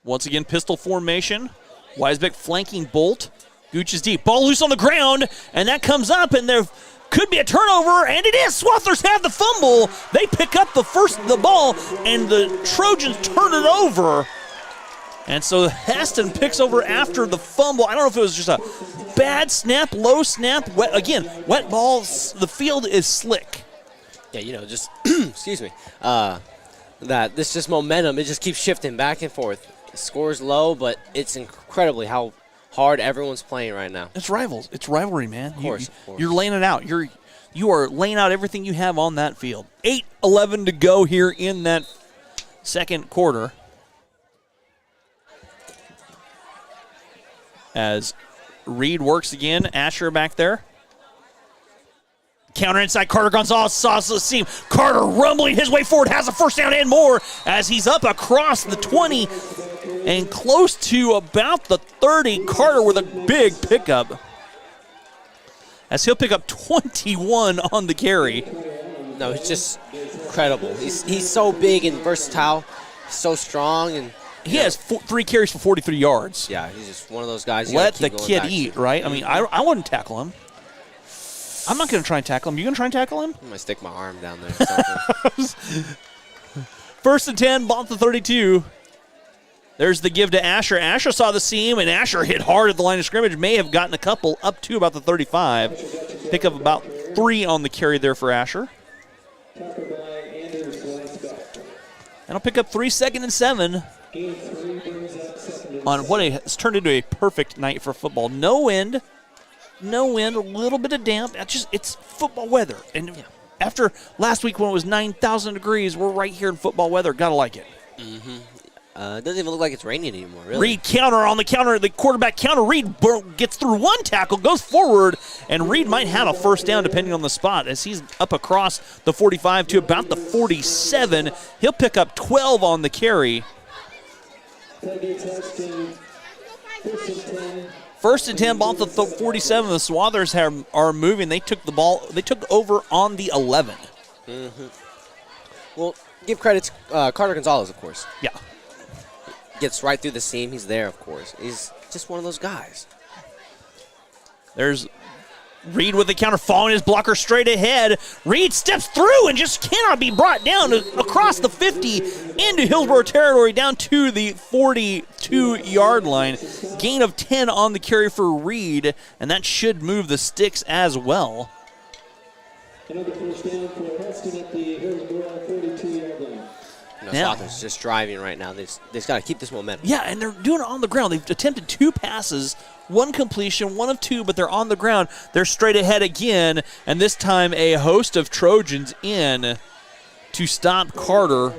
Once again, pistol formation. Weisbeck flanking Bolt. Gooch is deep. Ball loose on the ground, and that comes up, and there could be a turnover, and it is. Swathers have the fumble. They pick up the ball, and the Trojans turn it over. And so Heston picks over after the fumble. I don't know if it was just a bad snap, low snap. Wet balls. The field is slick. Yeah, you know, just, excuse me, this just momentum. It just keeps shifting back and forth. The score's low, but it's incredibly how hard everyone's playing right now. It's rivals. It's rivalry, man. Of course. You're laying it out. You are laying out everything you have on that field. 8:11 to go here in that second quarter. As Reed works again, Asher back there. Counter inside, Carter Gonzalez saws the seam. Carter rumbling his way forward, has a first down and more as he's up across the 20 and close to about the 30. Carter with a big pickup as he'll pick up 21 on the carry. No, it's just incredible. He's so big and versatile, so strong, and he has 3 carries for 43 yards. Yeah, he's just one of those guys. Let the kid eat, right? I mean, I wouldn't tackle him. I'm not going to try and tackle him. You going to try and tackle him? I'm going to stick my arm down there. 1st and 10, ball at the 32. There's the give to Asher. Asher saw the seam, and Asher hit hard at the line of scrimmage. May have gotten a couple up to about the 35. Pick up about 3 on the carry there for Asher. And I'll pick up 3, 2nd and 7. on what has turned into a perfect night for football. No wind, a little bit of damp. It's football weather. And after last week when it was 9,000 degrees, we're right here in football weather. Gotta like it. Mm-hmm. It doesn't even look like it's raining anymore, really. Reed on the counter, the quarterback counter. Reed gets through one tackle, goes forward, and Reed might have a first down depending on the spot as he's up across the 45 to about the 47. He'll pick up 12 on the carry. First and 10, ball at the 47. The Swathers are moving. They took the ball. They took over on the 11. Mm-hmm. Well, give credit to Carter Gonzalez, of course. Yeah. Gets right through the seam. He's there, of course. He's just one of those guys. There's Reed with the counter, following his blocker straight ahead. Reed steps through and just cannot be brought down across the 50 into Hillsboro territory down to the 42-yard line. Gain of 10 on the carry for Reed, and that should move the sticks as well. Another first down for Heston at the Hillsboro 42-yard line. Swathers just driving right now. They just got to keep this momentum. Yeah, and they're doing it on the ground. They've attempted 2 passes, 1 completion, 1 of 2, but they're on the ground. They're straight ahead again, and this time a host of Trojans in to stop Carter.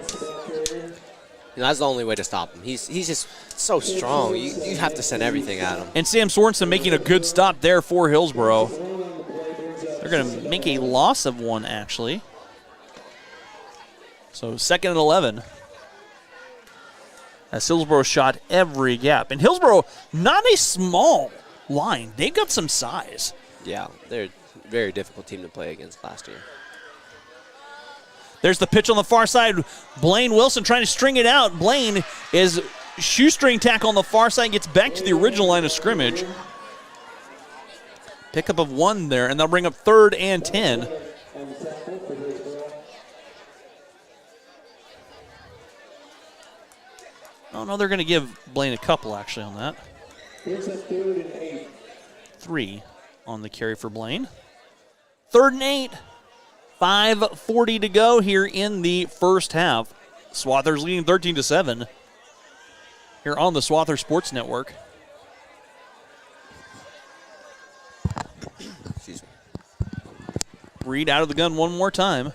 That's the only way to stop him. He's just so strong. You have to send everything at him. And Sam Sorensen making a good stop there for Hillsboro. They're going to make a loss of 1, actually. So 2nd and 11. As Hillsboro shot every gap. And Hillsboro, not a small line. They got some size. Yeah, they're a very difficult team to play against last year. There's the pitch on the far side. Blaine Wilson trying to string it out. Blaine is shoestring tackle on the far side, gets back to the original line of scrimmage. Pickup of 1 there, and they'll bring up 3rd and 10. Oh, no, they're going to give Blaine a couple, actually, on that. Here's a 3rd and 8. 3 on the carry for Blaine. 3rd and 8. 5:40 to go here in the first half. Swathers leading 13-7 here on the Swather Sports Network. Reed out of the gun one more time.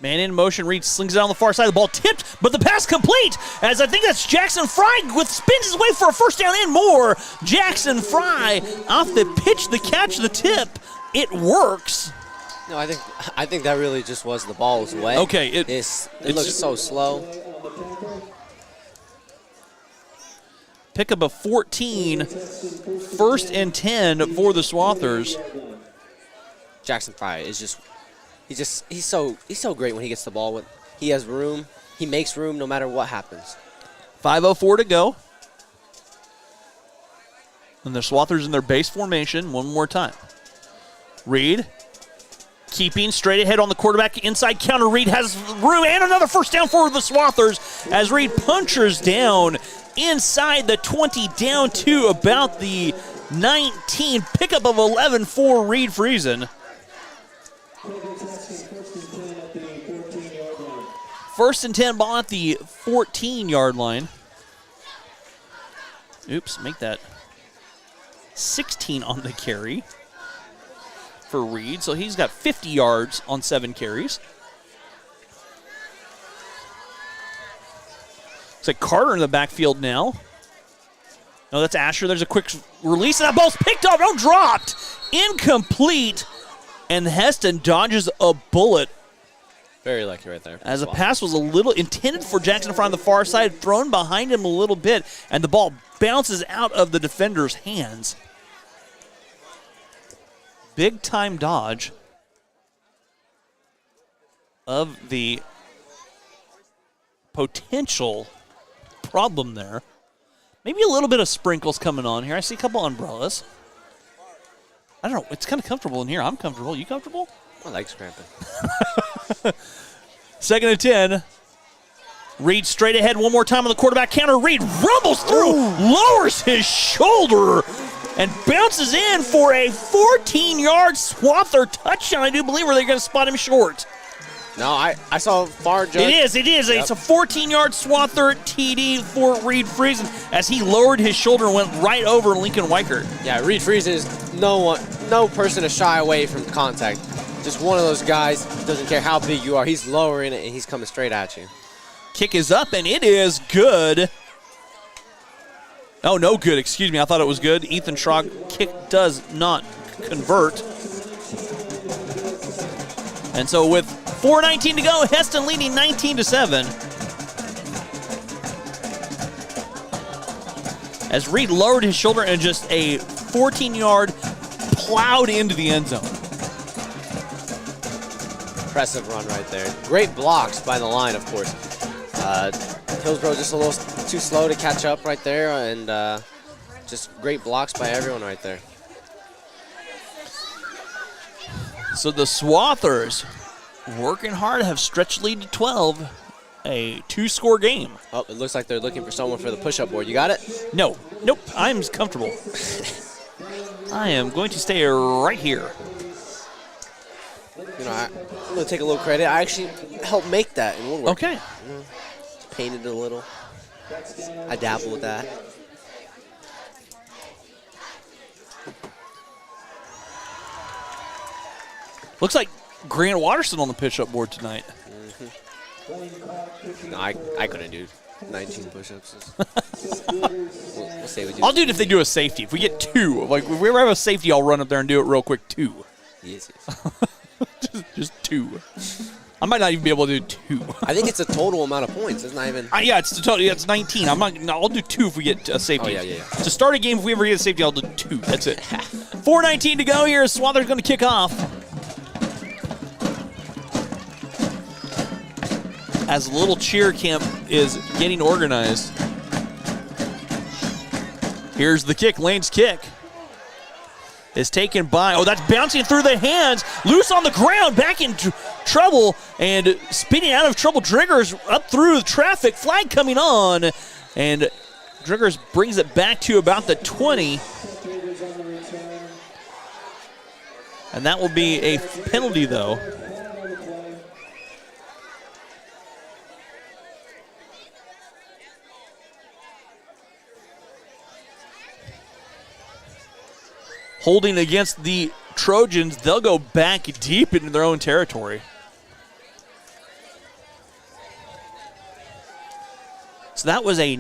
Man in motion, Reed slings it on the far side. The ball tipped, but the pass complete. As I think that's Jackson Fry spins his way for a first down and more. Jackson Fry off the pitch, the catch, the tip. It works. No, I think that really just was the ball's way. Okay, it looks so slow. Pickup of 14. 1st and 10 for the Swathers. Jackson Fry is he's so great when he gets the ball. He has room. He makes room no matter what happens. 5:04 to go. And the Swathers in their base formation one more time. Reed keeping straight ahead on the quarterback inside counter. Reed has room and another first down for the Swathers as Reed punches down inside the 20 down to about the 19. Pickup of 11 for Reed Friesen. First and 10, ball at the 14-yard line. Oops, make that 16 on the carry for Reed. So he's got 50 yards on 7 carries. Looks like Carter in the backfield now. No, that's Asher. There's a quick release, and that ball's picked up. No, dropped. Incomplete. And Heston dodges a bullet. Very lucky right there. As a pass was a little intended for Jackson Fry on the far side, thrown behind him a little bit, and the ball bounces out of the defender's hands. Big time dodge of the potential problem there. Maybe a little bit of sprinkles coming on here. I see a couple umbrellas. I don't know. It's kind of comfortable in here. I'm comfortable. You comfortable? My leg's cramping. 2nd and 10. Reed straight ahead one more time on the quarterback counter. Reed rumbles through, lowers his shoulder, and bounces in for a 14-yard Swather touchdown. I do believe they're going to spot him short. No, I saw far judge. It is. Yep. It's a 14-yard Swather TD for Reed Friesen as he lowered his shoulder and went right over Lincoln Weichert. Yeah, Reed Friesen is no person to shy away from contact. Just one of those guys, doesn't care how big you are. He's lowering it, and he's coming straight at you. Kick is up, and it is good. Oh, no good. Excuse me. I thought it was good. Ethan Schrog kick does not convert. And so with 4:19 to go, Heston leading 19-7. As Reed lowered his shoulder and just a 14-yard plowed into the end zone. Impressive run right there. Great blocks by the line, of course. Hillsboro just a little too slow to catch up right there, and just great blocks by everyone right there. So the Swathers, working hard, have stretched lead to 12. A 2-score game. Oh, it looks like they're looking for someone for the push-up board. You got it? No. Nope. I'm comfortable. I am going to stay right here. You know, I'm going to take a little credit. I actually helped make that in woodwork. Okay. Painted it a little. I dabble with that. Looks like Grant Watterson on the pitch-up board tonight. No, I couldn't do 19 push-ups. we'll say we do. I'll do it if they do a safety. If we get 2, like if we ever have a safety, I'll run up there and do it real quick. 2. Yes. just 2. I might not even be able to do 2. I think it's a total amount of points. It's not even. Yeah, it's the total. Yeah, it's 19. I'll do 2 if we get a safety. Oh, yeah. To start a game, if we ever get a safety, I'll do 2. That's it. 4:19 to go here. Swather's going to kick off. As a little cheer camp is getting organized. Here's the kick. Lane's kick is taken by, that's bouncing through the hands. Loose on the ground, back in trouble, and spinning out of trouble. Driggers up through the traffic. Flag coming on, and Driggers brings it back to about the 20. And that will be a penalty, though. Holding against the Trojans, they'll go back deep into their own territory. So that was the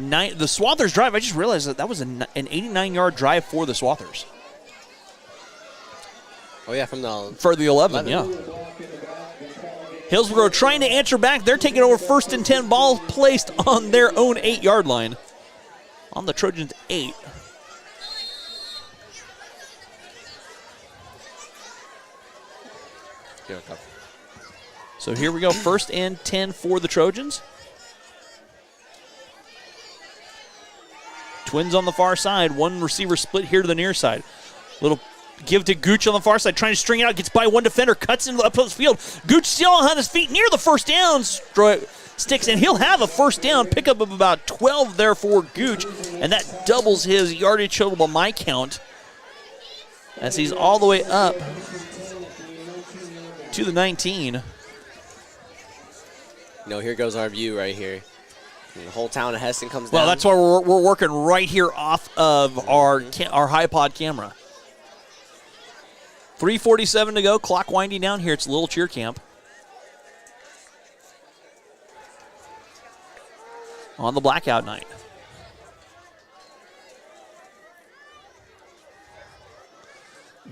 Swathers drive. I just realized that was an 89-yard drive for the Swathers. Oh, yeah, for the 11, yeah. Hillsboro trying to answer back. They're taking over 1st and 10, ball placed on their own 8-yard line. On the Trojans' 8. So here we go, 1st and 10 for the Trojans. Twins on the far side, one receiver split here to the near side. Little give to Gooch on the far side, trying to string it out, gets by one defender, cuts into the uphill field. Gooch still on his feet near the first down, sticks, and he'll have a first down, pickup of about 12 there for Gooch, and that doubles his yardage total by my count as he's all the way up to the 19. Here goes our view right here. And the whole town of Heston comes down. Well, that's why we're working right here off of our high-pod camera. 3:47 to go, clock winding down here. It's a little cheer camp. On the blackout night.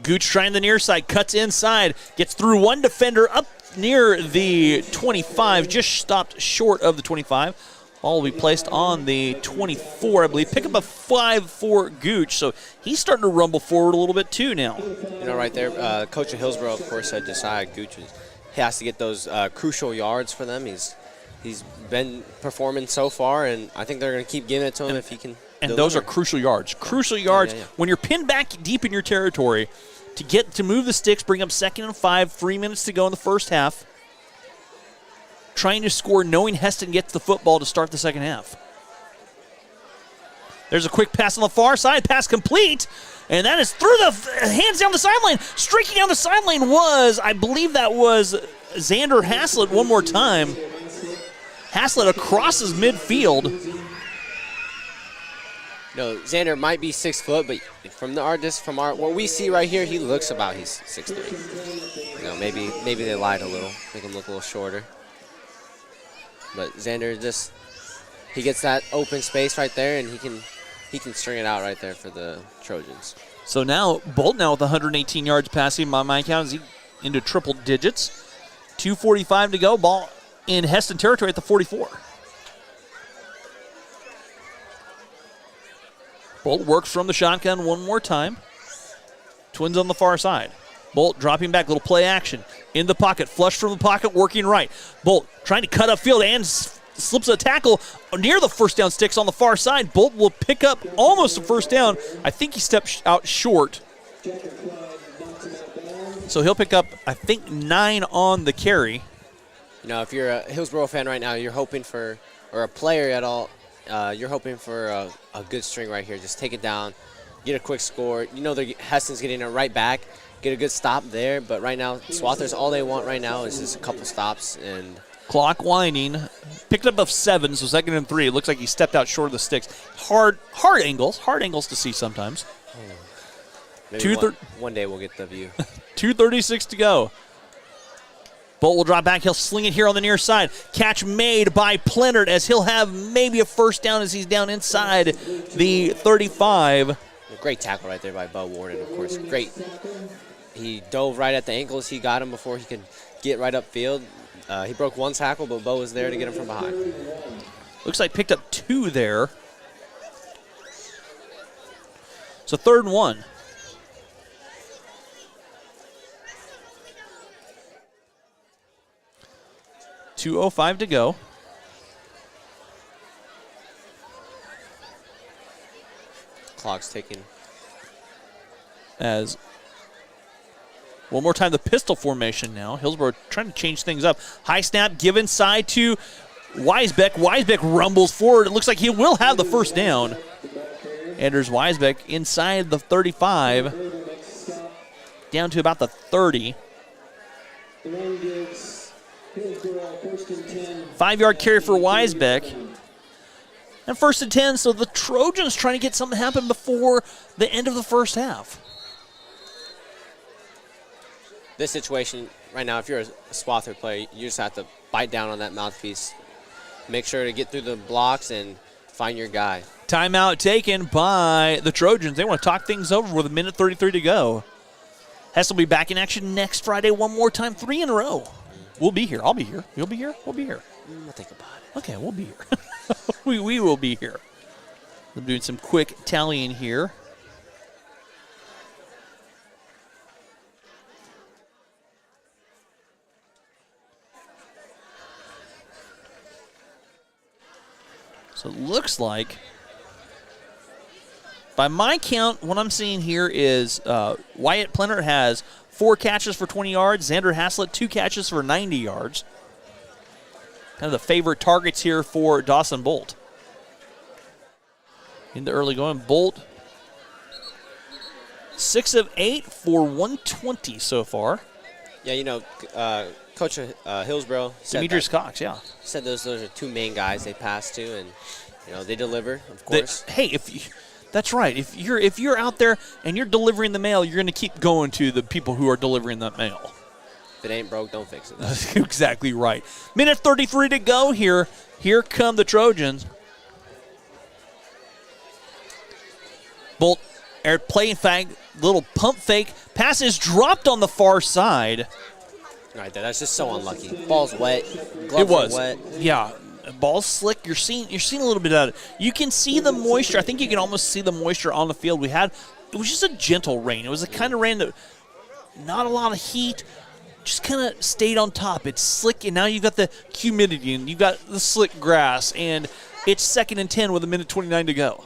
Gooch trying the near side, cuts inside, gets through one defender up near the 25, just stopped short of the 25. Ball will be placed on the 24, I believe. Pick up a 5 for Gooch, so he's starting to rumble forward a little bit too now. Right there, Coach of Hillsboro, of course, had decided Gooch has to get those crucial yards for them. He's been performing so far, and I think they're going to keep giving it to him if he can. And those are crucial yards. Crucial yards when you're pinned back deep in your territory to move the sticks, bring up 2nd and 5, 3 minutes to go in the first half. Trying to score, knowing Heston gets the football to start the second half. There's a quick pass on the far side, pass complete, and that is through the hands down the sideline. Streaking down the sideline I believe that was Xander Haslett one more time. Haslett across his midfield. No, Xander might be 6 foot, but from what we see right here, he looks about he's 6'3". You know, maybe they lied a little, make him look a little shorter. But Xander he gets that open space right there, and he can string it out right there for the Trojans. So now Bolt with 118 yards passing. My count is into triple digits. 2:45 to go. Ball in Heston territory at the 44. Bolt works from the shotgun one more time. Twins on the far side. Bolt dropping back, little play action. In the pocket, flush from the pocket, working right. Bolt trying to cut upfield and slips a tackle near the first down sticks on the far side. Bolt will pick up almost a first down. I think he stepped out short. So he'll pick up, I think, 9 on the carry. You know, if you're a Hillsboro fan right now, you're hoping for, or a player at all, you're hoping for a good string right here. Just take it down, get a quick score. You know, Heston's getting it right back, get a good stop there. But right now, Swathers, all they want right now is just a couple stops. And clock winding. Picked up a 7, so 2nd and 3. It looks like he stepped out short of the sticks. Hard angles to see sometimes. maybe one day we'll get the view. 2:36 to go. Bolt will drop back. He'll sling it here on the near side. Catch made by Plennert as he'll have maybe a first down as he's down inside the 35. Great tackle right there by Bo Warden, of course. Great. He dove right at the ankles. He got him before he could get right upfield. He broke one tackle, but Bo was there to get him from behind. Looks like picked up 2 there. So 3rd and 1. .205 to go. Clock's ticking. As one more time, the pistol formation now. Hillsboro trying to change things up. High snap given side to Weisbeck. Weisbeck rumbles forward. It looks like he will have the first down. Anders Weisbeck inside the 35. Down to about the 30. 5-yard carry for Weisbeck. And 1st and 10, so the Trojans trying to get something to happen before the end of the first half. This situation right now, if you're a Swather player, you just have to bite down on that mouthpiece. Make sure to get through the blocks and find your guy. Timeout taken by the Trojans. They want to talk things over with 1:33 to go. Hess will be back in action next Friday one more time, 3 in a row. We'll be here. I'll be here. You'll be here? We'll be here. I'll think about it. Okay, we'll be here. we will be here. I'm doing some quick tallying here. So it looks like, by my count, what I'm seeing here is Wyatt Plennert has 4 catches for 20 yards. Xander Haslett, 2 catches for 90 yards. Kind of the favorite targets here for Dawson Bolt. In the early going, Bolt 6 of 8 for 120 so far. Yeah, you know, Coach Hillsboro said Demetrius Cox, yeah. Said those are 2 main guys they pass to, and you know they deliver, of course. That's right. If you're out there and you're delivering the mail, you're going to keep going to the people who are delivering that mail. If it ain't broke, don't fix it. That's exactly right. Minute 33 to go here. Here come the Trojans. Bolt, air play fake, little pump fake. Pass is dropped on the far side. Right there, that's just so unlucky. Ball's wet. Gloves are wet. Yeah. Ball's slick. You're seeing a little bit of it. You can see the moisture. I think you can almost see the moisture on the field. It was just a gentle rain. It was a kind of rain that not a lot of heat, just kind of stayed on top. It's slick, and now you've got the humidity, and you've got the slick grass, and it's 2nd and 10 with 1:29 to go.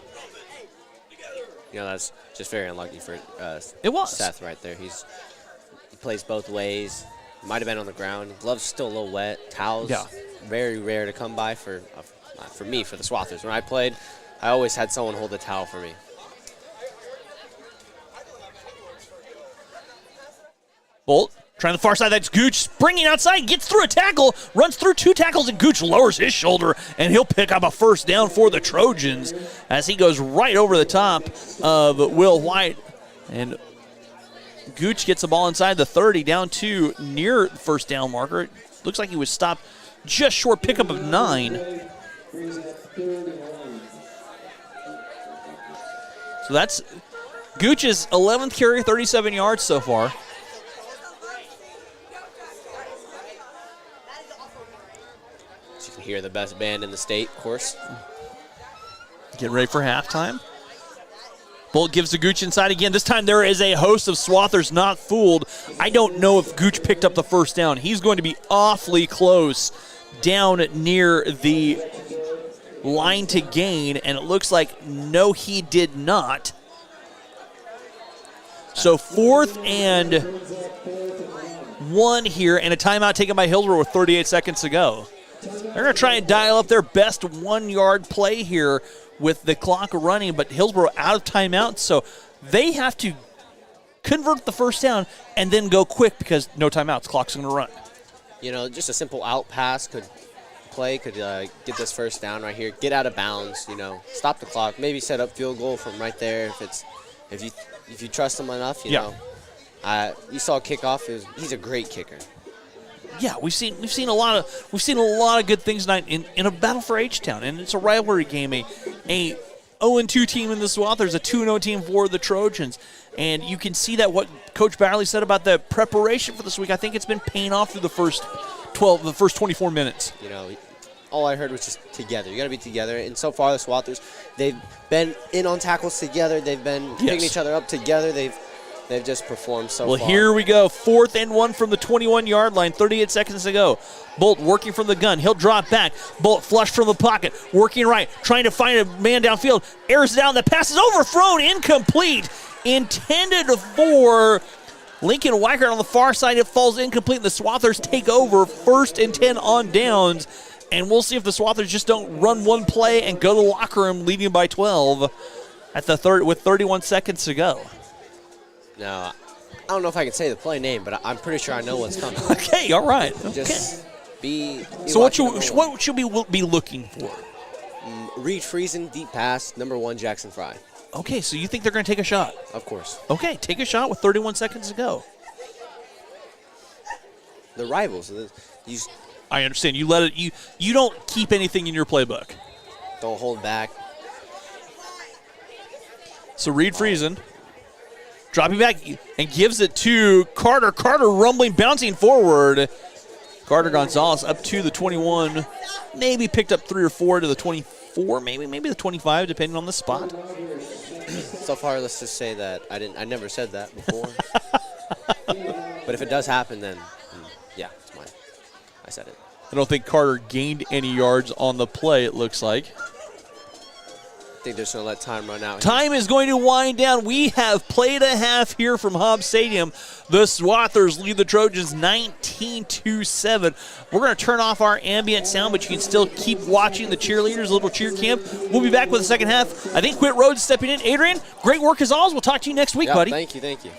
You know, that's just very unlucky for Seth right there. He plays both ways. Might have been on the ground. Gloves still a little wet. Towels, very rare to come by for me, for the Swathers. When I played, I always had someone hold the towel for me. Bolt Trying the far side, that's Gooch springing outside, gets through a tackle, runs through 2 tackles, and Gooch lowers his shoulder, and he'll pick up a first down for the Trojans as he goes right over the top of Will White. And Gooch gets the ball inside the 30, down to near first down marker. Looks like he was stopped just short, pickup of 9. So that's Gooch's 11th carry, 37 yards so far. You can hear the best band in the state, of course. Getting ready for halftime. Bolt gives to Gooch inside again. This time there is a host of Swathers not fooled. I don't know if Gooch picked up the first down. He's going to be awfully close down near the line to gain, and it looks like no, he did not. So 4th and 1 here, and a timeout taken by Hillsboro with 38 seconds to go. They're going to try and dial up their best 1-yard play here with the clock running, but Hillsboro out of timeout, so they have to convert the first down and then go quick because no timeouts, clock's going to run. You know, just a simple out pass could get this first down right here, get out of bounds, you know, stop the clock, maybe set up field goal from right there if you trust him enough, you know. You saw kickoff, he's a great kicker. Yeah, we've seen a lot of good things tonight in a battle for H-Town, and it's a rivalry game. A 0-2 team in the Swathers, a 2-0 team for the Trojans, and you can see that what Coach Barley said about the preparation for this week. I think it's been paying off through the first 24 minutes. You know, all I heard was just together. You got to be together, and so far the Swathers, they've been in on tackles together. They've been picking each other up together. They've just performed so far. Well, here we go. 4th and 1 from the 21-yard line, 38 seconds to go. Bolt working from the gun. He'll drop back. Bolt flush from the pocket, working right, trying to find a man downfield. Airs down. The pass is overthrown, incomplete. Intended for Lincoln Weichert on the far side. It falls incomplete, and the Swathers take over 1st and 10 on downs. And we'll see if the Swathers just don't run one play and go to the locker room leading by 12 at the third with 31 seconds to go. Now, I don't know if I can say the play name, but I'm pretty sure I know what's coming. Okay, all right. Just be so what should we be looking for? Reed Friesen, deep pass, number 1, Jackson Fry. Okay, so you think they're going to take a shot? Of course. Okay, take a shot with 31 seconds to go. The rivals. I understand. You let it. You don't keep anything in your playbook. Don't hold back. So Reed Friesen dropping back and gives it to Carter. Carter rumbling, bouncing forward. Carter Gonzalez up to the 21. Maybe picked up 3 or 4 to the 24. Maybe the 25, depending on the spot. So far, let's just say that I never said that before. But if it does happen, then yeah, it's mine. I said it. I don't think Carter gained any yards on the play, it looks like. I think they're just going to let time run out. Time is going to wind down. We have played a half here from Hobbs Stadium. The Swathers lead the Trojans 19-7. We're going to turn off our ambient sound, but you can still keep watching the cheerleaders, little cheer camp. We'll be back with the second half. I think Quint Rhodes stepping in. Adrian, great work as always. We'll talk to you next week, buddy. Thank you.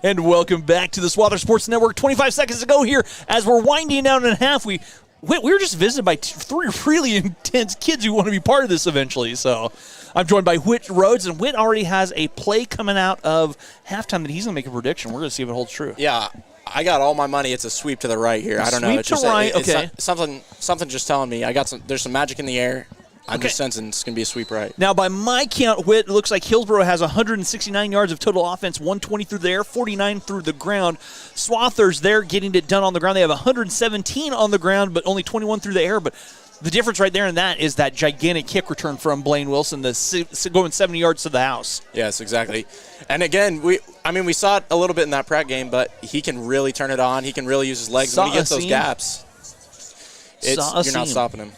And welcome back to the Swather Sports Network. 25 seconds to go here as we're winding down in half. We were just visited by three really intense kids who want to be part of this eventually. So I'm joined by Whit Rhodes, and Whit already has a play coming out of halftime that he's going to make a prediction. We're going to see if it holds true. Yeah, I got all my money. It's a sweep to the right here. I don't know. Sweep to right, okay. Something just telling me there's some magic in the air. I'm just sensing it's going to be a sweep right. Now, by my count, Whit, it looks like Hillsboro has 169 yards of total offense, 120 through the air, 49 through the ground. Swathers, they're getting it done on the ground. They have 117 on the ground, but only 21 through the air. But the difference right there in that is that gigantic kick return from Blaine Wilson, going 70 yards to the house. Yes, exactly. And again, we saw it a little bit in that Pratt game, but he can really turn it on. He can really use his legs when he gets those gaps. You're not stopping him.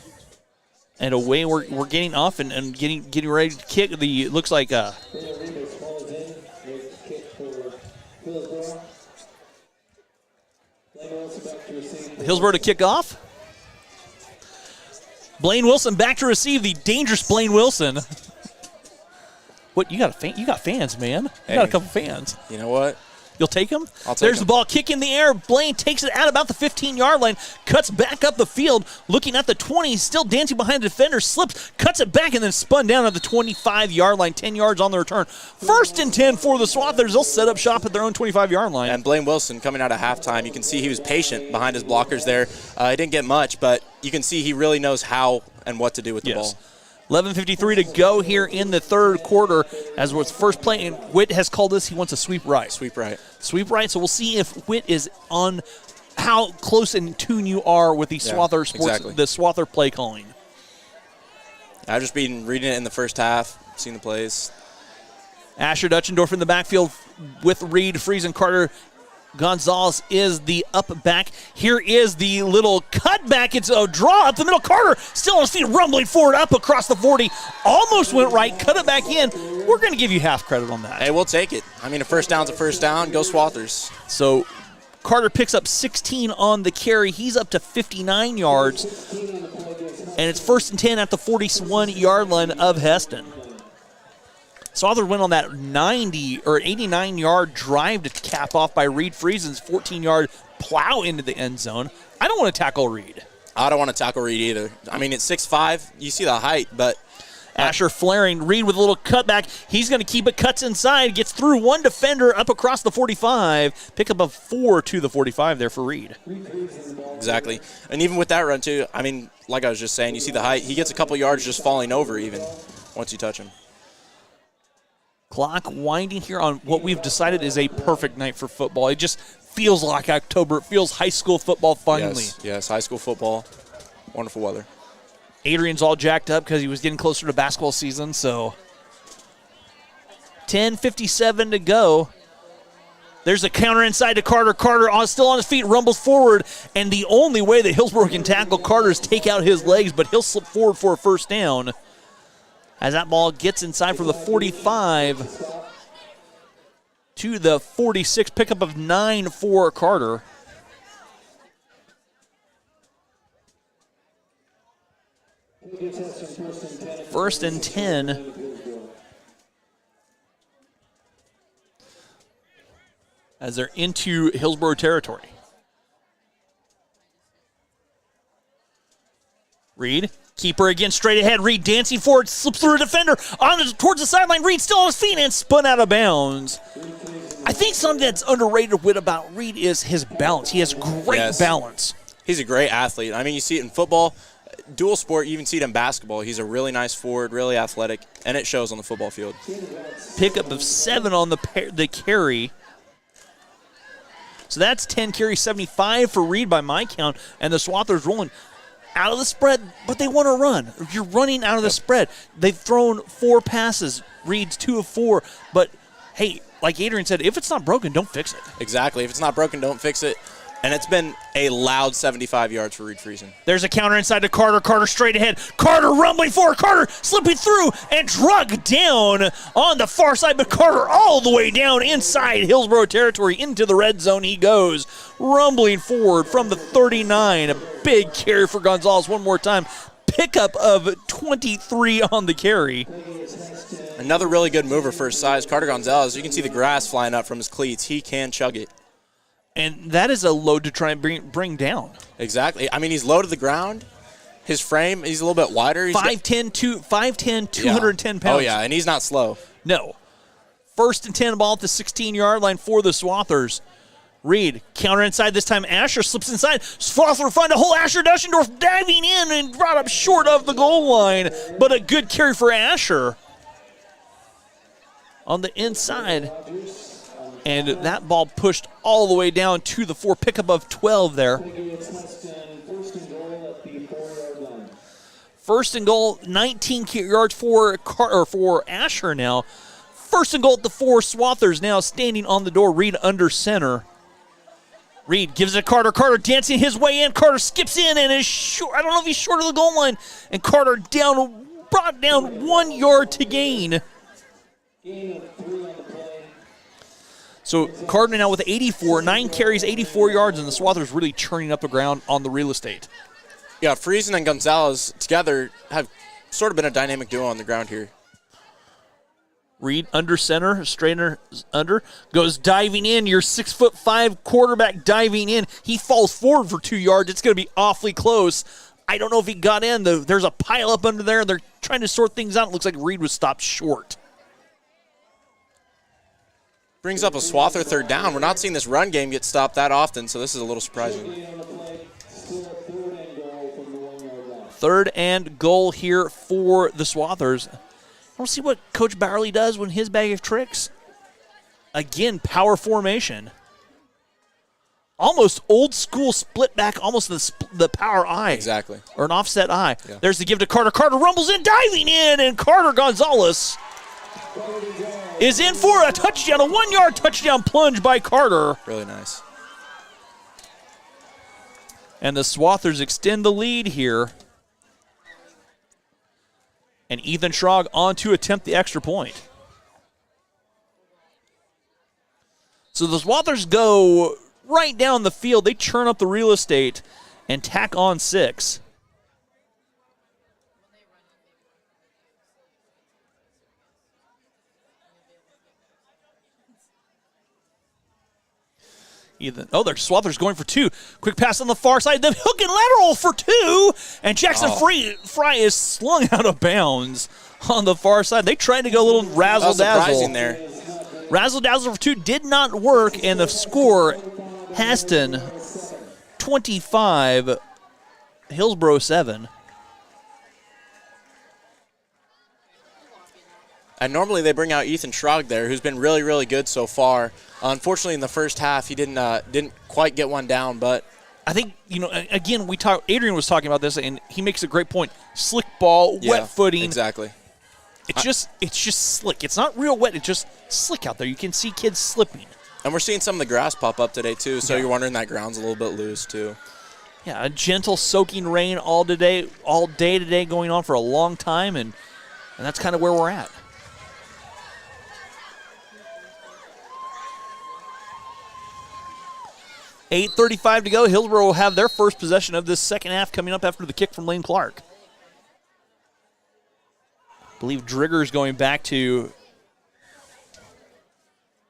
And away we're getting off and getting ready to kick. It looks like Hillsboro to kick off. Blaine Wilson back to receive, the dangerous Blaine Wilson. What, you got fans, man. You got a couple fans. You know what? You'll take him? I'll take There's him. The ball, kick in the air. Blaine takes it at about the 15-yard line, cuts back up the field, looking at the 20, still dancing behind the defender, slips, cuts it back, and then spun down at the 25-yard line, 10 yards on the return. 1st and 10 for the Swathers. They'll set up shop at their own 25-yard line. And Blaine Wilson coming out of halftime, you can see he was patient behind his blockers there. He didn't get much, but you can see he really knows how and what to do with the ball. 11:53 to go here in the third quarter as was first play. And Whit has called this, he wants a sweep right. Sweep right. Sweep right. So we'll see if Whit is on how close in tune you are with the Swather Sports, the Swather play calling. I've just been reading it in the first half, seen the plays. Asher Dutchendorf in the backfield with Reed, Friesen, Carter. Gonzalez is the up back. Here is the little cutback. It's a draw up the middle. Carter still on his feet, rumbling forward up across the 40. Almost went right, cut it back in. We're going to give you half credit on that. Hey, we'll take it. I mean, a first down's a first down. Go Swathers. So Carter picks up 16 on the carry. He's up to 59 yards. And it's 1st and 10 at the 41-yard line of Heston. Swather went on that 90 or 89-yard drive to cap off by Reed Friesen's 14-yard plow into the end zone. I don't want to tackle Reed. I don't want to tackle Reed either. I mean, it's 6'5". You see the height, but Asher flaring. Reed with a little cutback. He's going to keep it. Cuts inside. Gets through one defender up across the 45. Pick up a 4 to the 45 there for Reed. Exactly. And even with that run, too, I mean, like I was just saying, you see the height. He gets a couple yards just falling over even once you touch him. Clock winding here on what we've decided is a perfect night for football. It just feels like October. It feels high school football finally. Yes, high school football. Wonderful weather. Adrian's all jacked up because he was getting closer to basketball season, so 10:57 to go. There's a counter inside to Carter. Carter still on his feet, rumbles forward, and the only way that Hillsboro can tackle Carter is take out his legs, but he'll slip forward for a first down. As that ball gets inside from the 45 to the 46, pickup of 9 for Carter. First and 10. As they're into Hillsboro territory. Reed. Keeper again straight ahead. Reed dancing forward, slips through a defender towards the sideline. Reed still on his feet and spun out of bounds. I think something that's underrated about Reed is his balance. He has great balance. He's a great athlete. I mean, you see it in football, dual sport. You even see it in basketball. He's a really nice forward, really athletic, and it shows on the football field. Pickup of 7 on the carry. So that's 10 carries, 75 for Reed by my count, and the Swathers rolling out of the spread, but they want to run. You're running out of the spread. They've thrown 4 passes. Reed's 2 of 4. But, hey, like Adrian said, if it's not broken, don't fix it. Exactly. If it's not broken, don't fix it. And it's been a loud 75 yards for Reed Friesen. There's a counter inside to Carter. Carter straight ahead. Carter rumbling forward. Carter slipping through and drug down on the far side. But Carter all the way down inside Hillsboro territory. Into the red zone he goes. Rumbling forward from the 39. A big carry for Gonzalez one more time. pickup of 23 on the carry. Another really good mover for his size, Carter Gonzalez. You can see the grass flying up from his cleats. He can chug it. And that is a load to try and bring down. Exactly. I mean, he's low to the ground. His frame, he's a little bit wider. 5'10", 210 pounds. Oh, yeah, and he's not slow. No. 1st and 10 ball at the 16-yard line for the Swathers. Reed, counter inside this time. Asher slips inside. Swather find a hole. Asher Duschendorf diving in and brought up short of the goal line. But a good carry for Asher on the inside. And that ball pushed all the way down to the 4, pickup of 12 there. 1st and goal, 19 yards for Asher now. 1st and goal at the 4, Swathers now standing on the door. Reed under center. Reed gives it to Carter. Carter dancing his way in. Carter skips in and is short. I don't know if he's short of the goal line. And Carter brought down 1 yard to gain. So Carter now with 84, 9 carries, 84 yards, and the Swathers really churning up the ground on the real estate. Yeah, Friesen and Gonzalez together have sort of been a dynamic duo on the ground here. Reed under center, straightener under, goes diving in. Your 6'5" quarterback diving in. He falls forward for 2 yards. It's going to be awfully close. I don't know if he got in. There's a pile up under there. They're trying to sort things out. It looks like Reed was stopped short. Brings up a Swather 3rd down. We're not seeing this run game get stopped that often, so this is a little surprising. 3rd and goal here for the Swathers. I don't see what Coach Bowerly does when his bag of tricks. Again, power formation. Almost old school split back, almost the power I. Exactly. Or an offset I. Yeah. There's the give to Carter. Carter rumbles in, diving in, and Carter Gonzalez is in for a touchdown, a 1 yard touchdown plunge by Carter. Really nice. And the Swathers extend the lead here. And Ethan Schrog on to attempt the extra point. So the Swathers go right down the field. They churn up the real estate and tack on 6. Ethan. Oh, there's Swathers going for 2. Quick pass on the far side. The hook and lateral for 2. And Jackson Fry is slung out of bounds on the far side. They tried to go a little razzle-dazzle. Surprising there. Razzle-dazzle for 2 did not work. And the score, Heston 25, Hillsboro 7. And normally they bring out Ethan Schrog there, who's been really, really good so far. Unfortunately, in the first half, he didn't quite get one down. But I think, again, Adrian was talking about this, and he makes a great point. Slick ball, wet footing. Exactly. It's just slick. It's not real wet. It's just slick out there. You can see kids slipping. And we're seeing some of the grass pop up today, too, so you're wondering that ground's a little bit loose, too. Yeah, a gentle soaking rain all day today going on for a long time, and that's kind of where we're at. .8:35 to go. Hillsboro will have their first possession of this second half coming up after the kick from Lane Clark. I believe Drigger's going back to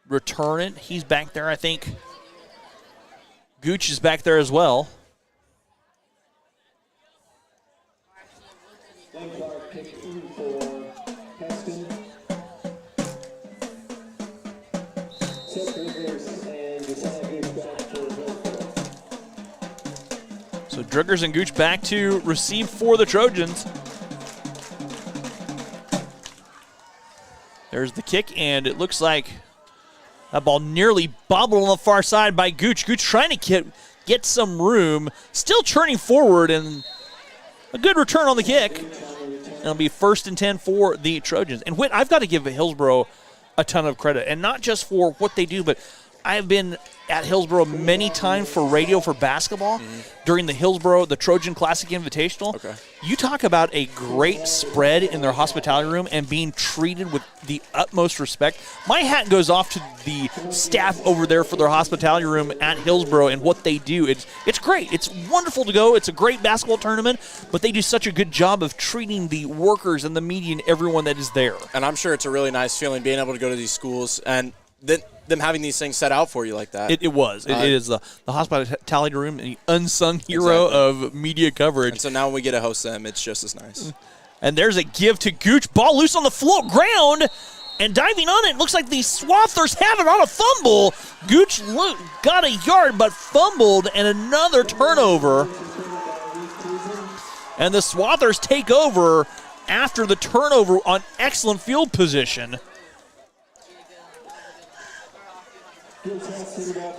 return it. He's back there, I think. Gooch is back there as well. Lane Clark kicked in for Heston. So Driggers and Gooch back to receive for the Trojans. There's the kick, and it looks like that ball nearly bobbled on the far side by Gooch. Gooch trying to get some room, still churning forward, and a good return on the kick. It'll be 1st and 10 for the Trojans. And Whit, I've got to give Hillsboro a ton of credit, and not just for what they do, but I've been at Hillsboro many times for radio for basketball during the Trojan Classic Invitational. Okay. You talk about a great spread in their hospitality room and being treated with the utmost respect. My hat goes off to the staff over there for their hospitality room at Hillsboro and what they do. It's great. It's wonderful to go. It's a great basketball tournament, but they do such a good job of treating the workers and the media and everyone that is there. And I'm sure it's a really nice feeling being able to go to these schools and them having these things set out for you like that. It is the hospitality room, the unsung hero of media coverage. And so now when we get to host them, it's just as nice. And there's a give to Gooch. Ball loose on the floor ground. And diving on it, looks like the Swathers have it on a fumble. Gooch got a yard but fumbled, and another turnover. And the Swathers take over after the turnover on excellent field position. I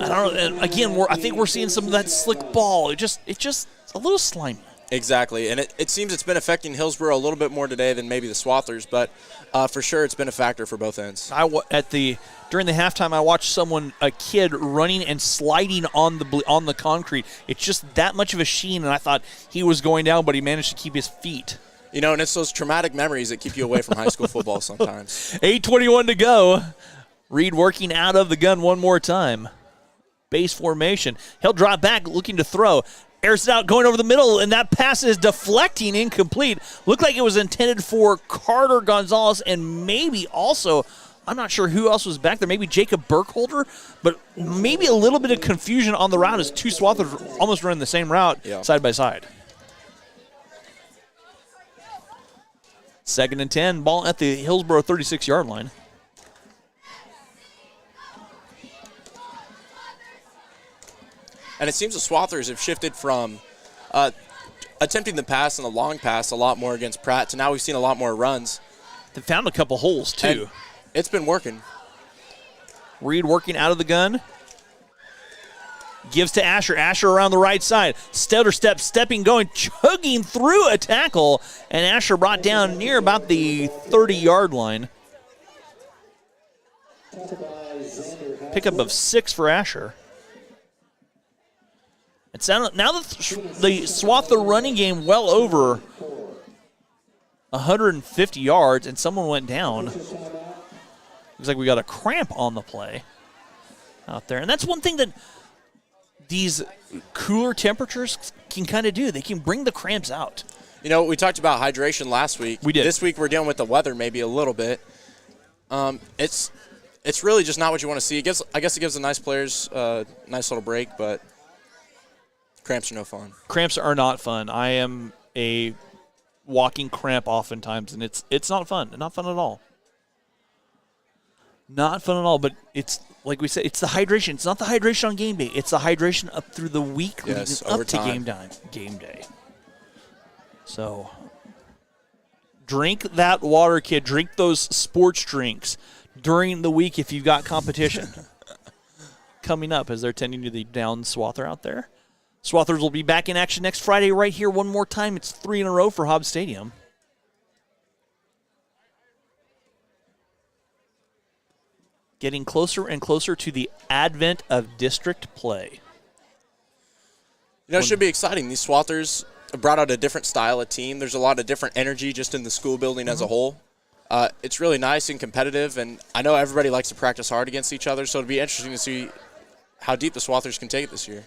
don't know. And again, I think we're seeing some of that slick ball. It's just a little slimy. Exactly, and it seems it's been affecting Hillsboro a little bit more today than maybe the Swathers, but for sure it's been a factor for both ends. During the halftime, I watched a kid running and sliding on the concrete. It's just that much of a sheen, and I thought he was going down, but he managed to keep his feet. You know, and it's those traumatic memories that keep you away from high school football sometimes. 8:21 to go. Reed working out of the gun one more time. Base formation. He'll drop back, looking to throw. Airs it out, going over the middle, and that pass is deflecting, incomplete. Looked like it was intended for Carter Gonzalez and maybe also, I'm not sure who else was back there, maybe Jacob Burkholder, but maybe a little bit of confusion on the route as two Swathers almost running the same route side by side. 2nd and 10, ball at the Hillsboro 36-yard line. And it seems the Swathers have shifted from attempting the pass and the long pass a lot more against Pratt to now we've seen a lot more runs. They found a couple holes, too. And it's been working. Reed working out of the gun. Gives to Asher. Asher around the right side. Stutter stepping, going, chugging through a tackle. And Asher brought down near about the 30-yard line. Pickup of 6 for Asher. Now the Swather running game well over 150 yards, and someone went down. Looks like we got a cramp on the play out there. And that's one thing that these cooler temperatures can kind of do. They can bring the cramps out. You know, we talked about hydration last week. We did. This week we're dealing with the weather maybe a little bit. It's really just not what you want to see. I guess it gives the nice players a nice little break, but cramps are no fun. Cramps are not fun. I am a walking cramp oftentimes, and it's not fun. Not fun at all. Not fun at all, but it's, like we said, it's the hydration. It's not the hydration on game day. It's the hydration up through the week leading up to game day. So drink that water, kid. Drink those sports drinks during the week if you've got competition. Coming up as they're tending to the down Swather out there. Swathers will be back in action next Friday right here one more time. It's 3 in a row for Hobbs Stadium. Getting closer and closer to the advent of district play. You know, it should be exciting. These Swathers brought out a different style of team. There's a lot of different energy just in the school building as a whole. It's really nice and competitive, and I know everybody likes to practice hard against each other, so it'll be interesting to see how deep the Swathers can take it this year.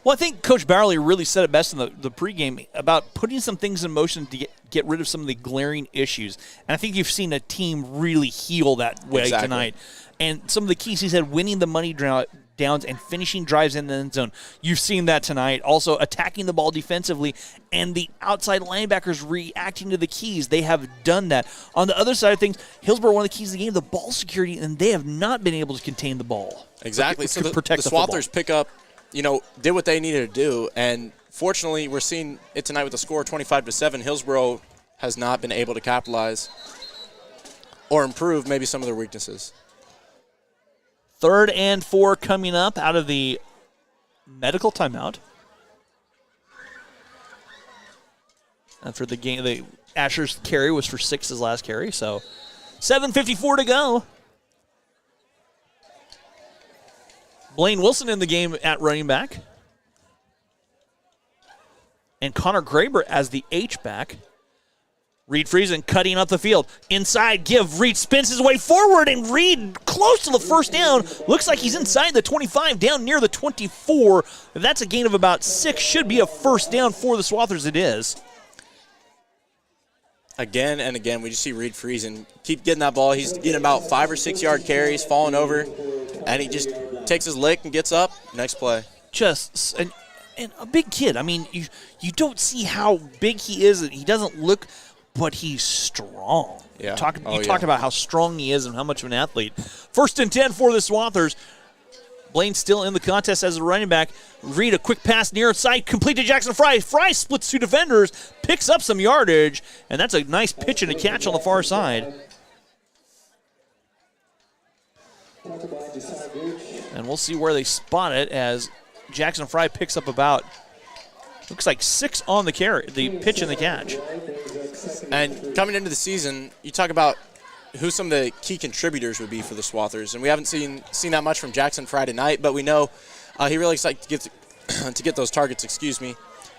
Well, I think Coach Bowerly really said it best in the pregame about putting some things in motion to get rid of some of the glaring issues. And I think you've seen a team really heal that way tonight. And some of the keys, he said, winning the money downs and finishing drives in the end zone. You've seen that tonight. Also attacking the ball defensively and the outside linebackers reacting to the keys. They have done that. On the other side of things, Hillsboro, one of the keys of the game, the ball security, and they have not been able to contain the ball. Exactly. So the Swathers pick up, did what they needed to do, and fortunately we're seeing it tonight with the score 25-7. Hillsboro has not been able to capitalize or improve maybe some of their weaknesses. 3rd and 4 coming up out of the medical timeout. After the game, Asher's carry was for 6 his last carry, so 7:54 to go. Blaine Wilson in the game at running back. And Connor Graber as the H-back. Reed Friesen cutting up the field. Inside, give. Reed spins his way forward, and Reed close to the first down. Looks like he's inside the 25, down near the 24. If that's a gain of about 6, should be a first down for the Swathers. It is. Again and again, we just see Reed Friesen keep getting that ball. He's getting about 5 or 6 yard carries, falling over, and he just takes his lick and gets up. Next play. Just and a big kid. I mean, you don't see how big he is. He doesn't look, but he's strong. Yeah. You talked about how strong he is and how much of an athlete. 1st and 10 for the Swathers. Blaine still in the contest as a running back. Reed, a quick pass near side, complete to Jackson Fry. Fry splits 2 defenders, picks up some yardage, and that's a nice pitch and a catch on the far side. And we'll see where they spot it as Jackson Fry picks up about, looks like 6 on the carry, the pitch and the catch. And coming into the season, you talk about who some of the key contributors would be for the Swathers, and we haven't seen that much from Jackson Friday night, but we know he really likes to get those targets.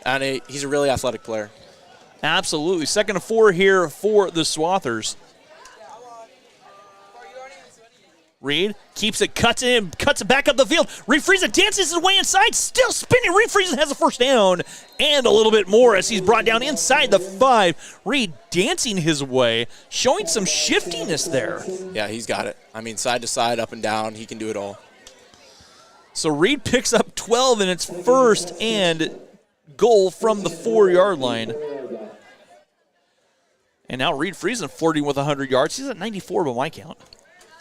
And he's a really athletic player. Absolutely. 2nd and 4 here for the Swathers. Reed keeps it, cuts it back up the field. Reed Friesen dances his way inside, still spinning. Reed Friesen has a first down and a little bit more as he's brought down inside the 5. Reed dancing his way, showing some shiftiness there. Yeah, he's got it. I mean, side to side, up and down, he can do it all. So Reed picks up 12, and it's 1st and goal from the 4-yard line. And now Reed Friesen flirting with 100 yards. He's at 94 by my count.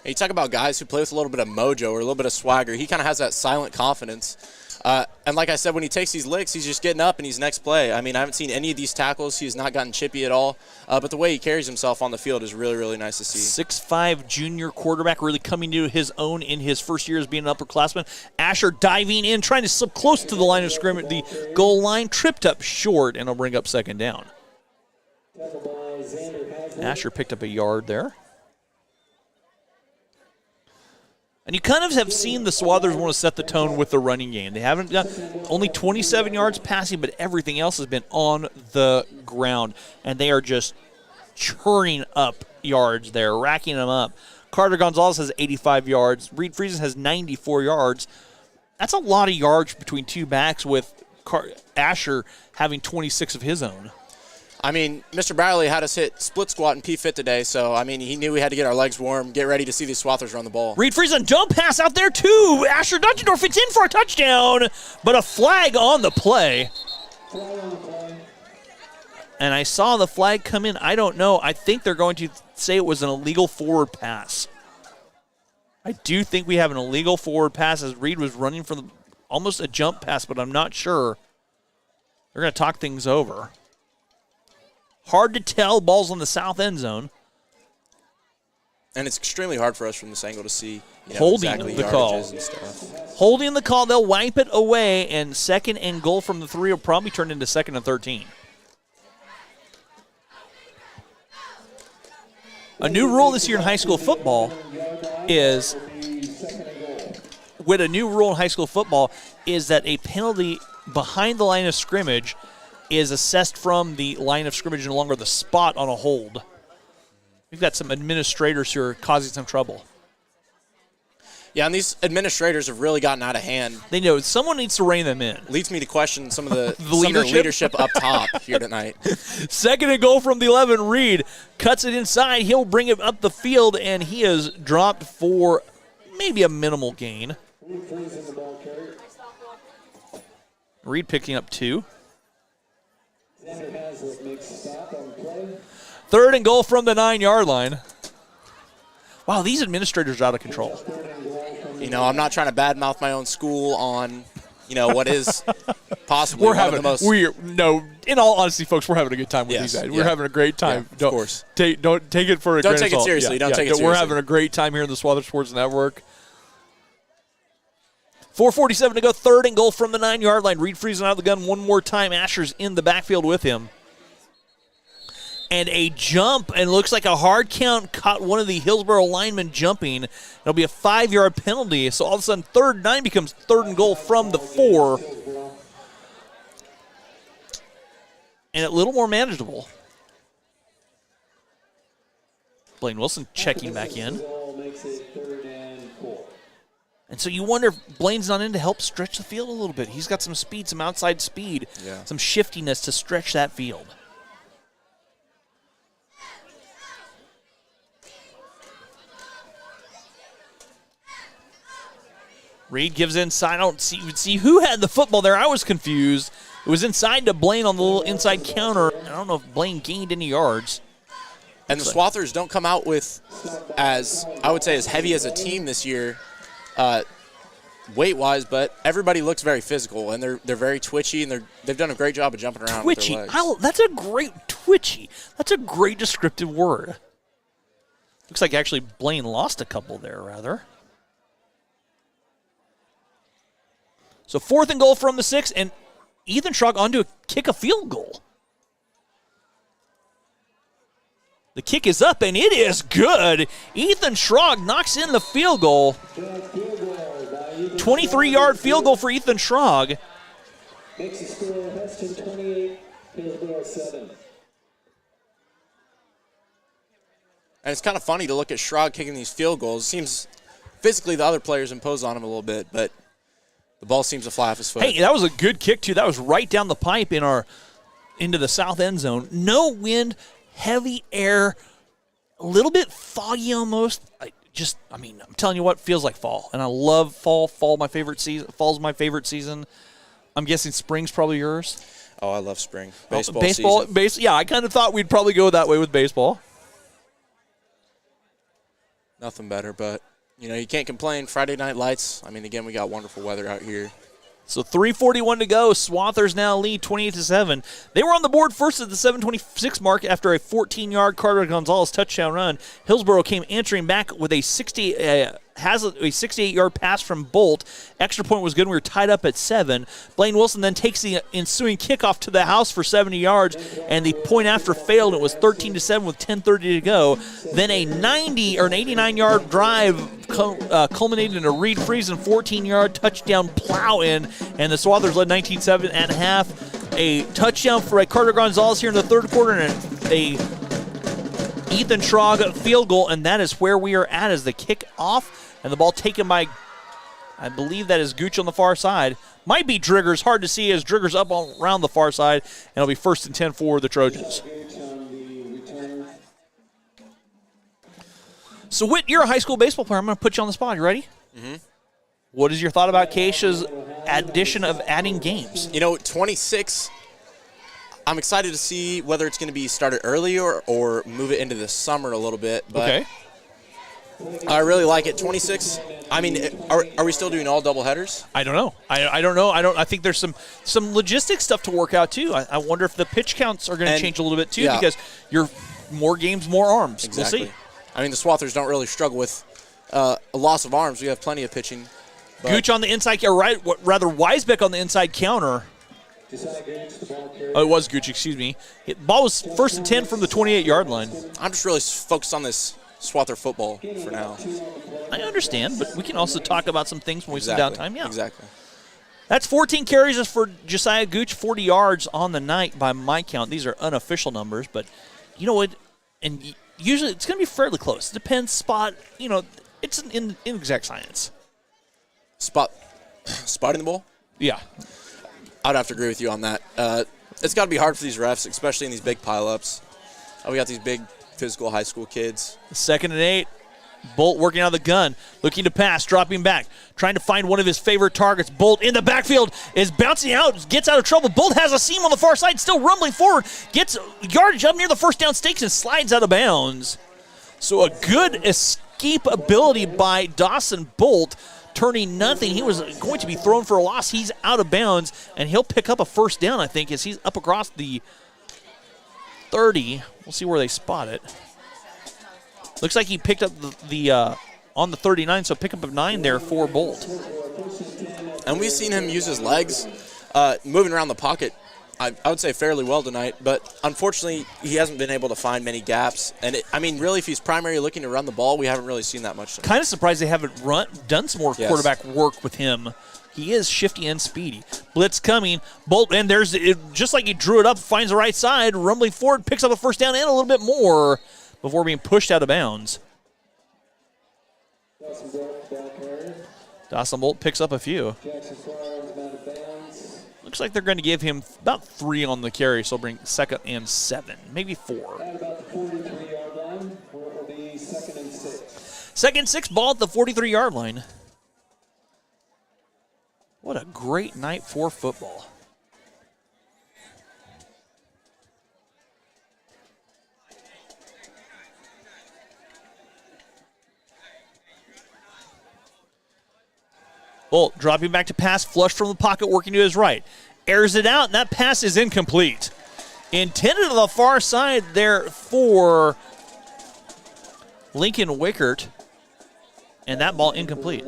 You talk about guys who play with a little bit of mojo or a little bit of swagger. He kind of has that silent confidence. And like I said, when he takes these licks, he's just getting up and he's next play. I mean, I haven't seen any of these tackles. He has not gotten chippy at all. But the way he carries himself on the field is really, really nice to see. 6'5" junior quarterback really coming to his own in his first year as being an upperclassman. Asher diving in, trying to slip close to the line of scrimmage, the goal line, tripped up short, and will bring up 2nd down. Asher picked up a yard there. And you kind of have seen the Swathers want to set the tone with the running game. They haven't got only 27 yards passing, but everything else has been on the ground. And they are just churning up yards there, racking them up. Carter Gonzalez has 85 yards. Reed Friesen has 94 yards. That's a lot of yards between 2 backs with Asher having 26 of his own. I mean, Mr. Bradley had us hit split squat and P-fit today, so, I mean, he knew we had to get our legs warm, get ready to see these Swathers run the ball. Reed Friesen, don't pass out there, too. Asher Dutchendorf, it's in for a touchdown, but a flag on the play. And I saw the flag come in. I don't know. I think they're going to say it was an illegal forward pass. I do think we have an illegal forward pass as Reed was running for almost a jump pass, but I'm not sure. They're going to talk things over. Hard to tell. Ball's on the south end zone. And it's extremely hard for us from this angle to see holding exactly the call. And stuff. Holding the call. They'll wipe it away, and 2nd and goal from the 3 will probably turn into 2nd and 13. A new rule this year in high school football is that a penalty behind the line of scrimmage is assessed from the line of scrimmage, no longer the spot on a hold. We've got some administrators who are causing some trouble. Yeah, and these administrators have really gotten out of hand. They know someone needs to rein them in. Leads me to question some of the, the leadership up top here tonight. 2nd and goal from the 11. Reed cuts it inside. He'll bring it up the field, and he is dropped for maybe a minimal gain. Reed picking up 2. 3rd and goal from the 9-yard line. Wow, these administrators are out of control. You know, I'm not trying to badmouth my own school on, what is possibly one of the most. In all honesty, folks, we're having a good time with these guys. We're having a great time. Yeah, of course. Don't take it for a grain of salt. Don't take it seriously. Don't take it seriously. We're having a great time here in the Swather Sports Network. 4:47 to go, 3rd and goal from the 9-yard line. Reed Friesen out of the gun one more time. Asher's in the backfield with him. and a jump, and looks like a hard count caught one of the Hillsboro linemen jumping. It'll be a 5-yard penalty. So all of a sudden, 3rd and 9 becomes 3rd and goal from the 4. And a little more manageable. Blaine Wilson checking back in. And so you wonder if Blaine's not in to help stretch the field a little bit. He's got some speed, some outside speed, some shiftiness to stretch that field. Reed gives inside. I don't see who had the football there. I was confused. It was inside to Blaine on the little inside counter. I don't know if Blaine gained any yards. And the Swathers don't come out with as heavy as a team this year, weight-wise, but everybody looks very physical, and they're very twitchy, and they've done a great job of jumping around with their legs. That's a great twitchy. That's a great descriptive word. Looks like actually Blaine lost a couple there, rather. So 4th and goal from the 6, and Ethan Schrog on to kick a field goal. The kick is up, and it is good. Ethan Schrog knocks in the field goal. 23-yard field goal for Ethan Schrog. Makes the score Heston 28, Hillsboro 7. And it's kind of funny to look at Schrog kicking these field goals. It seems physically the other players impose on him a little bit, but the ball seems to fly off his foot. Hey, that was a good kick, too. That was right down the pipe into the south end zone. No wind. Heavy air, a little bit foggy almost. I'm telling you what, feels like fall. And I love fall. Fall's my favorite season. I'm guessing spring's probably yours. Oh, I love spring. Baseball season. Yeah, I kind of thought we'd probably go that way with baseball. Nothing better, but, you can't complain. Friday night lights. Again, we got wonderful weather out here. So 3:41 to go. Swathers now lead 28-7. They were on the board first at the 7:26 mark after a 14-yard Carter Gonzalez touchdown run. Hillsboro came answering back with a 68-yard pass from Bolt. Extra point was good. We were tied up at 7. Blaine Wilson then takes the ensuing kickoff to the house for 70 yards, and the point after failed. It was 13-7 with 10:30 to go. Then a 89-yard drive culminated in a Reed Friesen 14-yard touchdown plow in, and the Swathers led 19-7 at half. A touchdown for Carter Gonzalez here in the 3rd quarter, and a Ethan Schrog field goal, and that is where we are at as the kick off, and the ball taken by, I believe that is Gooch on the far side. Might be Driggers, hard to see as Driggers up around the far side, and it'll be 1st and 10 for the Trojans. So, Whit, you're a high school baseball player. I'm going to put you on the spot. You ready? Mm-hmm. What is your thought about Keisha's addition of adding games? 26, I'm excited to see whether it's going to be started early or move it into the summer a little bit. But okay. I really like it. 26, are we still doing all doubleheaders? I don't know. I don't know. I think there's some logistics stuff to work out, too. I wonder if the pitch counts are going to change a little bit, too, because you're more games, more arms. Exactly. We'll see. The Swathers don't really struggle with a loss of arms. We have plenty of pitching. Gooch on the inside, rather Weisbeck on the inside counter. Oh, it was Gooch, excuse me. Ball was 1st and 10 from the 28-yard line. I'm just really focused on this Swather football for now. I understand, but we can also talk about some things when we sit down time. Yeah, exactly. That's 14 carries for Josiah Gooch, 40 yards on the night by my count. These are unofficial numbers, but you know what? And usually it's going to be fairly close. Depends spot. It's an inexact science. Spotting the ball? Yeah. I'd have to agree with you on that. It's got to be hard for these refs, especially in these big pileups. We got these big physical high school kids. 2nd and 8. Bolt working out of the gun, looking to pass, dropping back, trying to find one of his favorite targets. Bolt in the backfield is bouncing out, gets out of trouble. Bolt has a seam on the far side, still rumbling forward, gets yardage up near the 1st down stakes and slides out of bounds. So a good escape ability by Dawson Bolt, turning nothing. He was going to be thrown for a loss. He's out of bounds, and he'll pick up a 1st down, I think, as he's up across the 30. We'll see where they spot it. Looks like he picked up the on the 39, so pickup of 9 there for Bolt. And we've seen him use his legs, moving around the pocket I would say fairly well tonight, but unfortunately he hasn't been able to find many gaps. And really, if he's primarily looking to run the ball, we haven't really seen that much tonight. Kind of surprised they haven't done some more quarterback work with him. He is shifty and speedy. Blitz coming. Bolt, and there's it, just like he drew it up, finds the right side, rumbling forward, picks up a first down and a little bit more before being pushed out of bounds. Dawson Bolt picks up a few. Looks like they're going to give him about 3 on the carry, so he'll bring 2nd and 7, maybe 4. At about the 43-yard line, where it will be 2nd and 6. 2nd and 6, ball at the 43-yard line. What a great night for football. Bolt dropping back to pass, flush from the pocket, working to his right. Airs it out, and that pass is incomplete. Intended to the far side there for Lincoln Wickert, and that ball incomplete.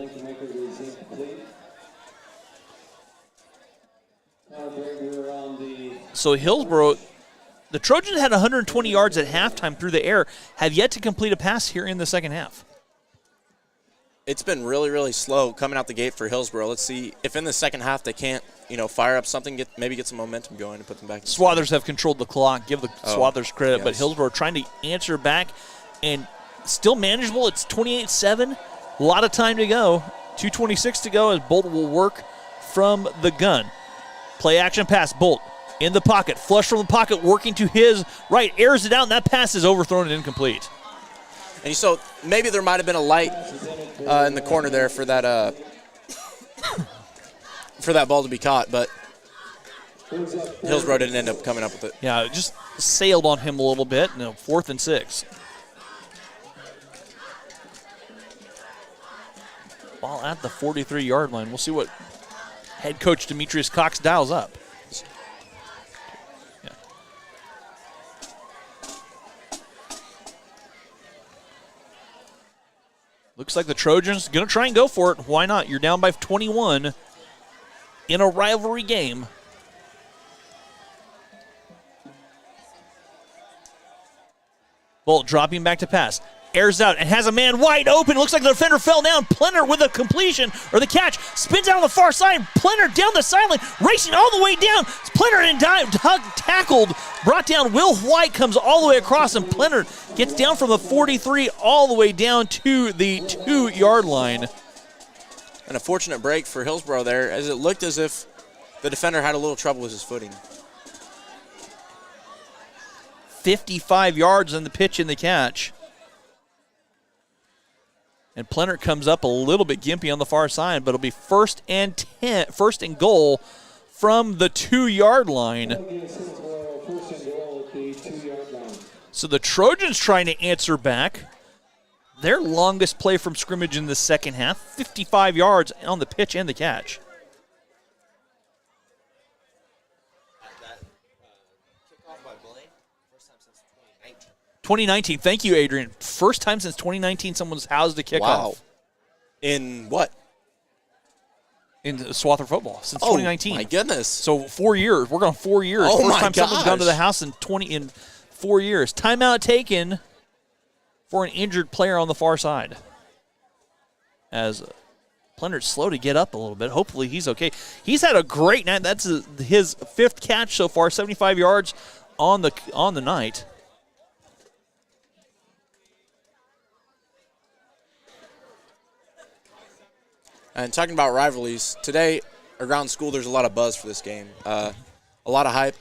So Hillsboro, the Trojans had 120 yards at halftime through the air, have yet to complete a pass here in the second half. It's been really, really slow coming out the gate for Hillsboro. Let's see if in the second half they can't, fire up something, maybe get some momentum going and put them back. Swathers have controlled the clock. Give the Swathers credit, but Hillsboro trying to answer back and still manageable. It's 28-7. A lot of time to go. 2:26 to go as Bolt will work from the gun. Play action pass. Bolt in the pocket. Flush from the pocket, working to his right. Airs it out, and that pass is overthrown and incomplete. And so maybe there might have been a light in the corner there for that for that ball to be caught, but Hillsboro didn't end up coming up with it. Yeah, it just sailed on him a little bit. 4th and 6. Ball at the 43-yard line. We'll see what head coach Demetrius Cox dials up. Looks like the Trojans going to try and go for it. Why not? You're down by 21 in a rivalry game. Bolt dropping back to pass. Airs out and has a man wide open. Looks like the defender fell down. Plenner with a completion or the catch. Spins out on the far side. Plenner down the sideline. Racing all the way down. Plenner and tackled. Brought down. Will White comes all the way across, and Plenner gets down from the 43 all the way down to the 2-yard line. And a fortunate break for Hillsboro there, as it looked as if the defender had a little trouble with his footing. 55 yards on the pitch and the catch. And Plenner comes up a little bit gimpy on the far side, but it'll be 1st and goal from the 2-yard line. So the Trojans trying to answer back. Their longest play from scrimmage in the second half, 55 yards on the pitch and the catch. 2019. Thank you, Adrian. First time since 2019 someone's housed a kickoff. Wow. In what? In Swather football since 2019. Oh, my goodness. So 4 years. We're going 4 years. Oh, First my time someone's gone to the gosh. house in 4 years. Timeout taken for an injured player on the far side. As Plenner's slow to get up a little bit. Hopefully he's okay. He's had a great night. That's his 5th catch so far, 75 yards on the night. And talking about rivalries, today around school there's a lot of buzz for this game. A lot of hype.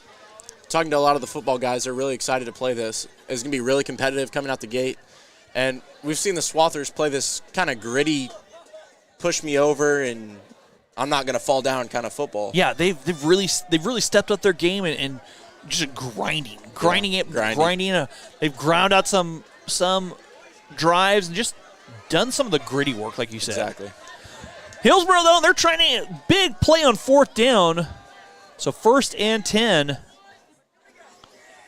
Talking to a lot of the football guys, they're really excited to play this. It's going to be really competitive coming out the gate. And we've seen the Swathers play this kind of gritty, push me over and I'm not going to fall down kind of football. Yeah, they've really stepped up their game and just grinding. They've ground out some drives and just done some of the gritty work, like you said. Exactly. Hillsboro, though, they're trying to big play on 4th down. So 1st and 10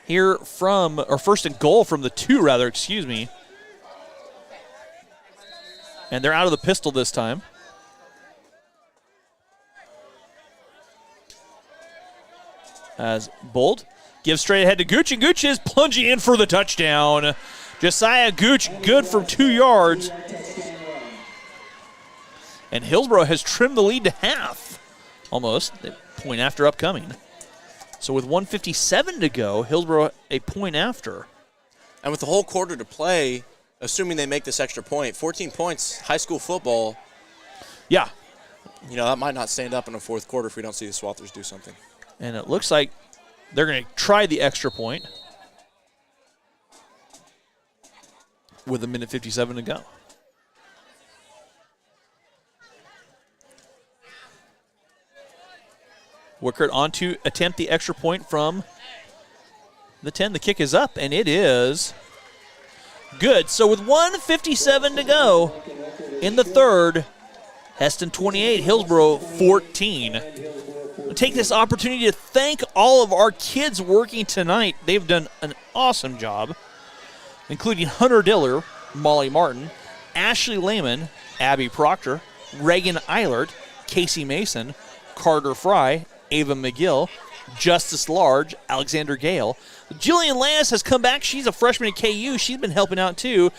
here from, or 1st and goal from the 2, rather, excuse me. And they're out of the pistol this time. As Bolt gives straight ahead to Gooch, and Gooch is plunging in for the touchdown. Josiah Gooch good for 2 yards. And Hillsboro has trimmed the lead to half, almost. The point after upcoming. So with 1:57 to go, Hillsboro a point after. And with the whole quarter to play, assuming they make this extra point, 14 points, high school football. Yeah. You know, that might not stand up in the fourth quarter if we don't see the Swathers do something. And it looks like they're going to try the extra point with 1:57 to go. Wickert on to attempt the extra point from the 10. The kick is up, and it is good. So with 1:57 to go in the third, Heston 28, Hillsboro 14. I'll take this opportunity to thank all of our kids working tonight. They've done an awesome job, including Hunter Diller, Molly Martin, Ashley Lehman, Abby Proctor, Reagan Eilert, Casey Mason, Carter Fry, Ava McGill, Justice Large, Alexander Gale. Jillian Lance has come back. She's a freshman at KU. She's been helping out too.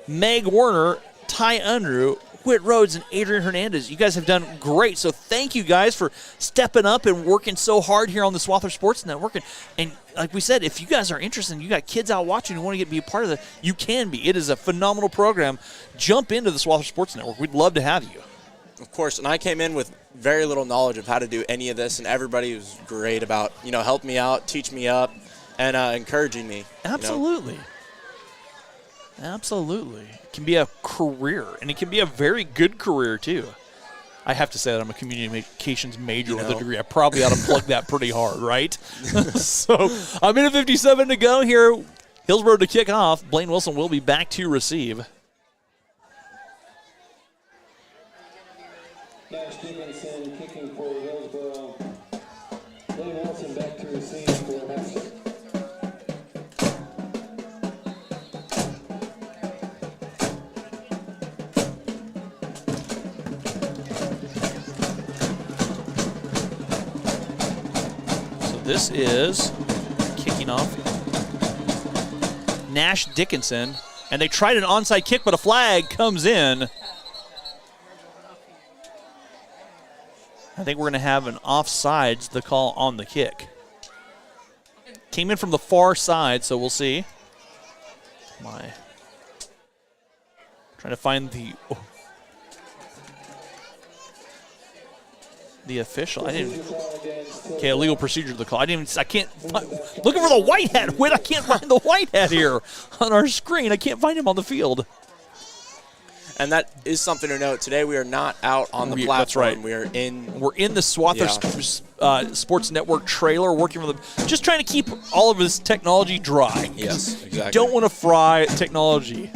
Meg Werner, Ty Unruh, Whit Rhodes, and Adrian Hernandez. You guys have done great. So thank you guys for stepping up and working so hard here on the Swather Sports Network. And like we said, if you guys are interested and you got kids out watching and want to be a part of it, you can be. It is a phenomenal program. Jump into the Swather Sports Network. We'd love to have you. Of course, and I came in with very little knowledge of how to do any of this, and everybody was great about, helping me out, teach me up, and encouraging me. Absolutely. Absolutely. It can be a career, and it can be a very good career, too. I have to say that I'm a communications major with a degree. I probably ought to plug that pretty hard, right? So, a minute 57 to go here. Hillsboro to kick off. Blaine Wilson will be back to receive. Nash Dickinson kicking for Hillsboro. Blaine Wilson back to receive for Heston. So this is kicking off Nash Dickinson. And they tried an onside kick, but a flag comes in. I think we're going to have an offsides, the call on the kick. Came in from the far side, so we'll see. Trying to find the official. Okay, illegal procedure of the call. Looking for the white hat. Wait, I can't find the white hat here on our screen. I can't find him on the field. And that is something to note. Today we are not out on the platform. That's right. We're in the Swather Sports Network trailer, working with just trying to keep all of this technology dry. Yes, exactly. You don't want to fry technology.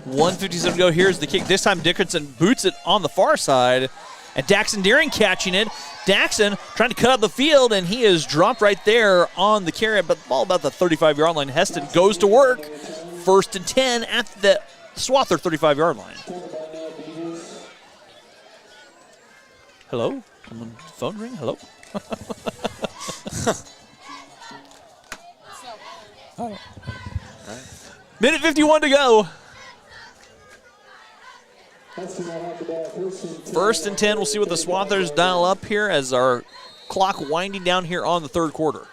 $1:57 to go. Here's the kick. This time Dickinson boots it on the far side, and Daxon Deering catching it. Daxon trying to cut out the field, and he is dropped right there on the carry, but the ball about the 35-yard line. Heston goes to work. 1st and 10 at the Swather 35-yard line. Hello? Someone phone ring? Hello? Oh. Minute 51 to go. 1st and 10. We'll see what the Swathers dial up here as our clock winding down here on the third quarter.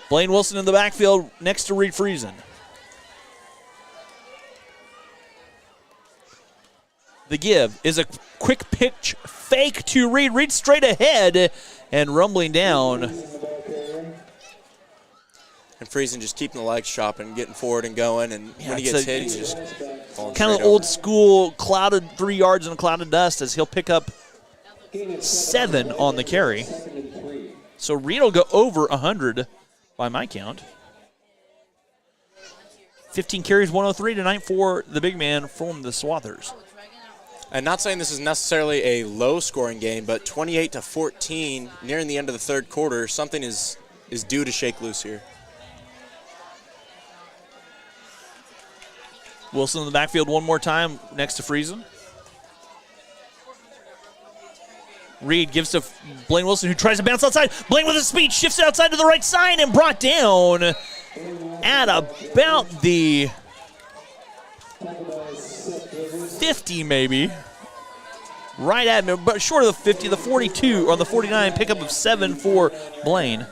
Blaine Wilson in the backfield next to Reed Friesen. The give is a quick pitch fake to Reed. Reed straight ahead and rumbling down. And Friesen just keeping the legs chopping, getting forward and going, and when he gets hit, he's just falling kind of old school clouded 3 yards in a cloud of dust as he'll pick up 7 on the carry. So Reed will go over 100 by my count. 15 carries, 103 tonight for the big man from the Swathers. And not saying this is necessarily a low-scoring game, but 28-14 nearing the end of the third quarter, something is due to shake loose here. Wilson in the backfield one more time next to Friesen. Reed gives to Blaine Wilson, who tries to bounce outside. Blaine with his speed shifts it outside to the right side and brought down at about the 50 maybe. Right at me, but short of the 50, the 42 or the 49, pickup of 7 for Blaine.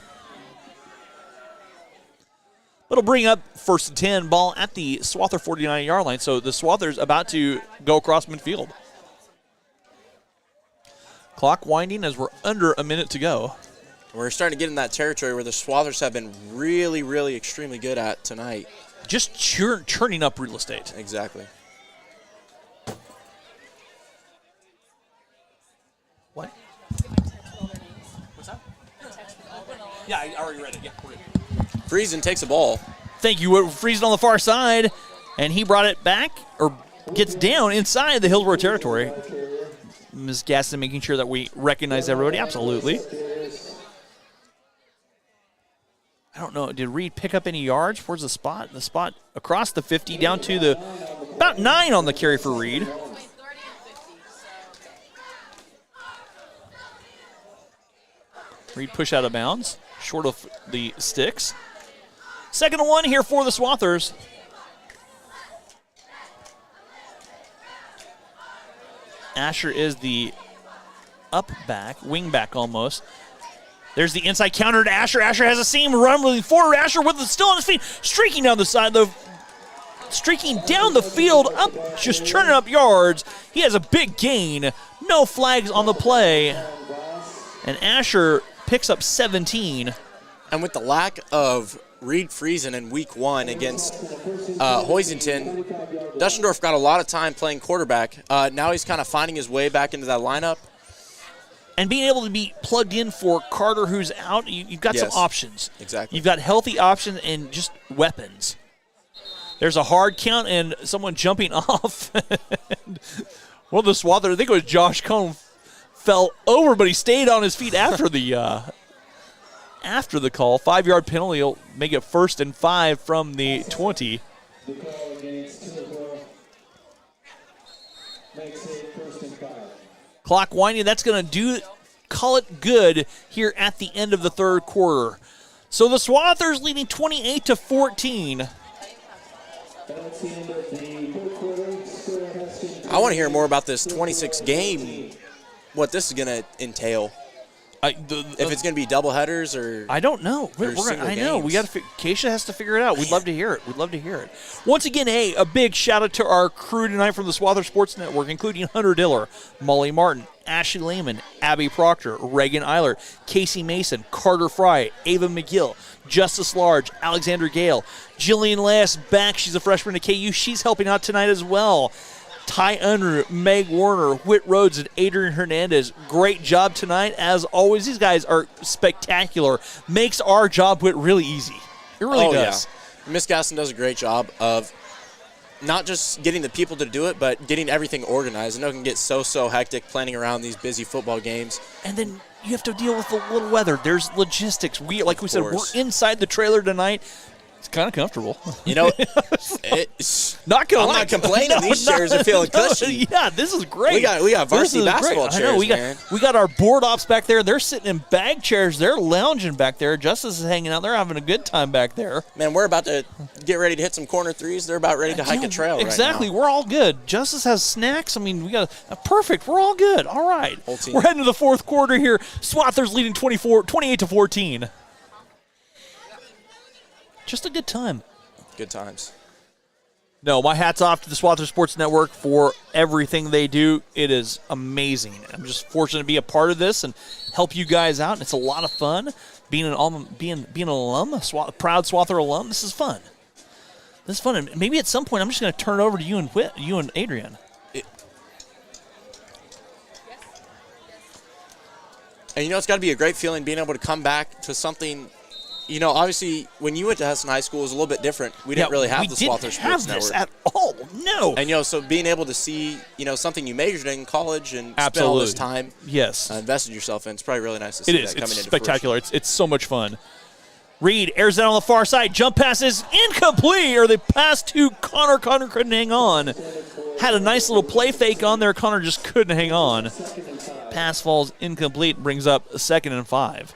It'll bring up first and 10, ball at the Swather 49-yard line. So the Swathers about to go across midfield. Clock winding as we're under a minute to go. We're starting to get in that territory where the Swathers have been really, really extremely good at tonight. Just churning up real estate. Exactly. What? What's that? Yeah, I already read it. Yeah, we're good. Friesen takes the ball. Thank you. We're Friesen on the far side, and he brought it back, or gets down inside the Hillsboro territory. Ms. Gaston making sure that we recognize everybody. Absolutely. I don't know. Did Reed pick up any yards? Where's the spot? The spot across the 50 down to the about 9 on the carry for Reed. Reed push out of bounds, short of the sticks. 2nd and 1 here for the Swathers. Asher is the up back, wing back almost. There's the inside counter to Asher. Asher has a seam rumbling forward. Asher with it still on his feet, streaking down the field, up, just churning up yards. He has a big gain. No flags on the play. And Asher picks up 17. And with the lack of Reed Friesen in week 1 against Hoisington, Duschendorf got a lot of time playing quarterback. Now he's kind of finding his way back into that lineup. And being able to be plugged in for Carter, who's out, you've got some options. Exactly. You've got healthy options and just weapons. There's a hard count and someone jumping off. Well, the Swather, I think it was Josh Cohn, fell over, but he stayed on his feet after the call. 5-yard penalty will make it 1st and 5 from the 20. Clock winding. That's going to call it good here at the end of the 3rd quarter. So the Swathers leading 28-14. I want to hear more about this 26 game, what this is going to entail. If it's going to be double headers or I don't know. I know. We got to. Keisha has to figure it out. We'd love to hear it. Once again, a big shout out to our crew tonight from the Swather Sports Network, including Hunter Diller, Molly Martin, Ashley Lehman, Abby Proctor, Reagan Eiler, Casey Mason, Carter Fry, Ava McGill, Justice Large, Alexander Gale, Jillian Lass back. She's a freshman at KU. She's helping out tonight as well. Ty Unruh, Meg Warner, Whit Rhodes, and Adrian Hernandez. Great job tonight. As always, these guys are spectacular. Makes our job, Whit, really easy. It really does. Yeah. Miss Gaston does a great job of not just getting the people to do it, but getting everything organized. I know it can get so hectic planning around these busy football games. And then you have to deal with the little weather. There's logistics. Like we said, we're inside the trailer tonight. It's kind of comfortable. You know, it's not gonna I'm not complaining. These chairs are feeling cushy. Yeah, this is great. We got varsity basketball chairs. I know, we got our board ops back there. They're sitting in bag chairs. They're lounging back there. Justice is hanging out. They're having a good time back there. Man, we're about to get ready to hit some corner threes. They're about ready to hike a trail. Exactly. Right now. We're all good. Justice has snacks. I mean, we got perfect. We're all good. All right. We're heading to the 4th quarter here. Swathers leading 28-14. Just a good time. Good times. No, my hat's off to the Swather Sports Network for everything they do. It is amazing. I'm just fortunate to be a part of this and help you guys out. And it's a lot of fun being an alum, being an alum, a proud Swather alum. This is fun. This is fun. And maybe at some point I'm just going to turn it over to you and Adrian. And you know, it's got to be a great feeling being able to come back to something. You know, obviously, when you went to Heston High School, it was a little bit different. We didn't really have the Swather Sports Network. We didn't have this at all. No. And, you know, so being able to see, you know, something you majored in college and spend all this time invested yourself in, it's probably really nice to see that coming into spectacular. fruition. It's so much fun. Reed airs it on the far side. Jump pass is incomplete, or the pass to Connor. Connor couldn't hang on. Had a nice little play fake on there. Connor just couldn't hang on. Pass falls incomplete, brings up a 2nd and 5.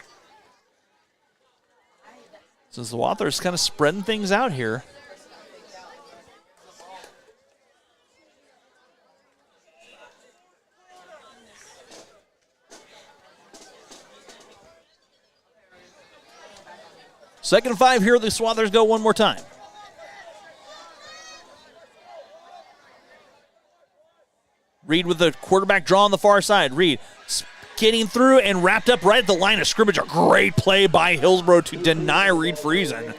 So the Swathers kind of spreading things out here. Second and 5 here. The Swathers go one more time. Reed with the quarterback draw on the far side. Reed getting through and wrapped up right at the line of scrimmage. A great play by Hillsboro to deny Reed Friesen.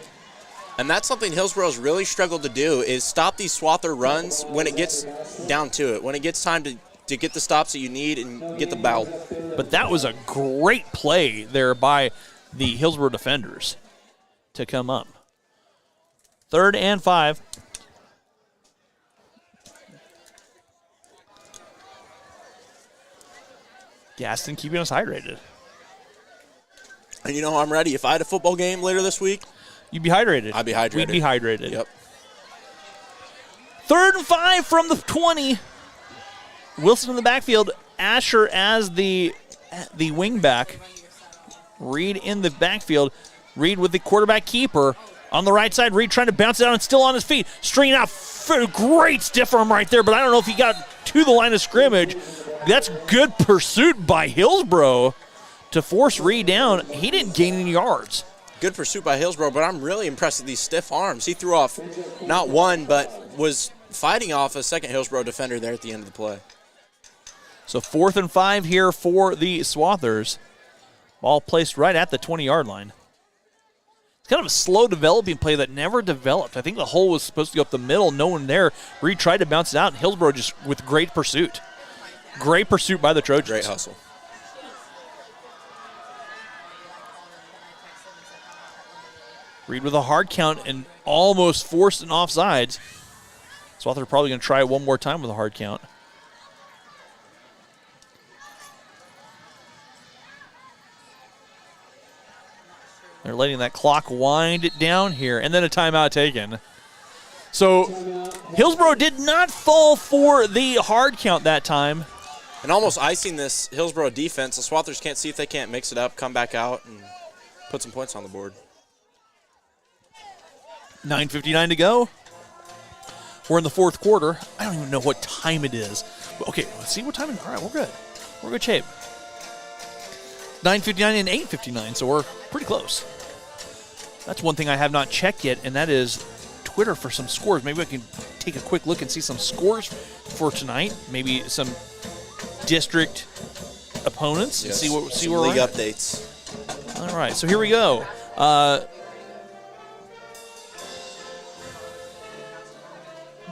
And that's something Hillsboro's really struggled to do, is stop these Swather runs when it gets down to it, when it gets time to get the stops that you need and get the ball. But that was a great play there by the Hillsboro defenders to come up. 3rd and 5. Gaston keeping us hydrated. And you know, I'm ready. If I had a football game later this week, you'd be hydrated. I'd be hydrated. We'd be hydrated. Yep. 3rd and 5 from the 20. Wilson in the backfield. Asher as the wing back. Reed in the backfield. Reed with the quarterback keeper. On the right side, Reed trying to bounce it out and still on his feet. Stringing out. Great stiff arm right there, but I don't know if he got to the line of scrimmage. That's good pursuit by Hillsboro to force Reed down. He didn't gain any yards. Good pursuit by Hillsboro, but I'm really impressed with these stiff arms. He threw off not one, but was fighting off a second Hillsboro defender there at the end of the play. So 4th and 5 here for the Swathers. Ball placed right at the 20-yard line. It's kind of a slow developing play that never developed. I think the hole was supposed to go up the middle. No one there. Reed tried to bounce it out, and Hillsboro just with great pursuit. Great pursuit by the Trojans. Great hustle. Reed with a hard count and almost forced an offsides. Swather probably going to try it one more time with a hard count. They're letting that clock wind it down here, and then a timeout taken. So Hillsboro did not fall for the hard count that time. And almost icing this Hillsboro defense. The Swathers can't see if they can't mix it up, come back out, and put some points on the board. 9:59 to go. We're in the 4th quarter. I don't even know what time it is. Okay, let's see what time it is. All right, we're good. We're in good shape. 9:59 and 8:59, so we're pretty close. That's one thing I have not checked yet, and that is Twitter for some scores. Maybe I can take a quick look and see some scores for tonight. Maybe some district opponents. Yes. See where league we're at. updates. All right, so here we go.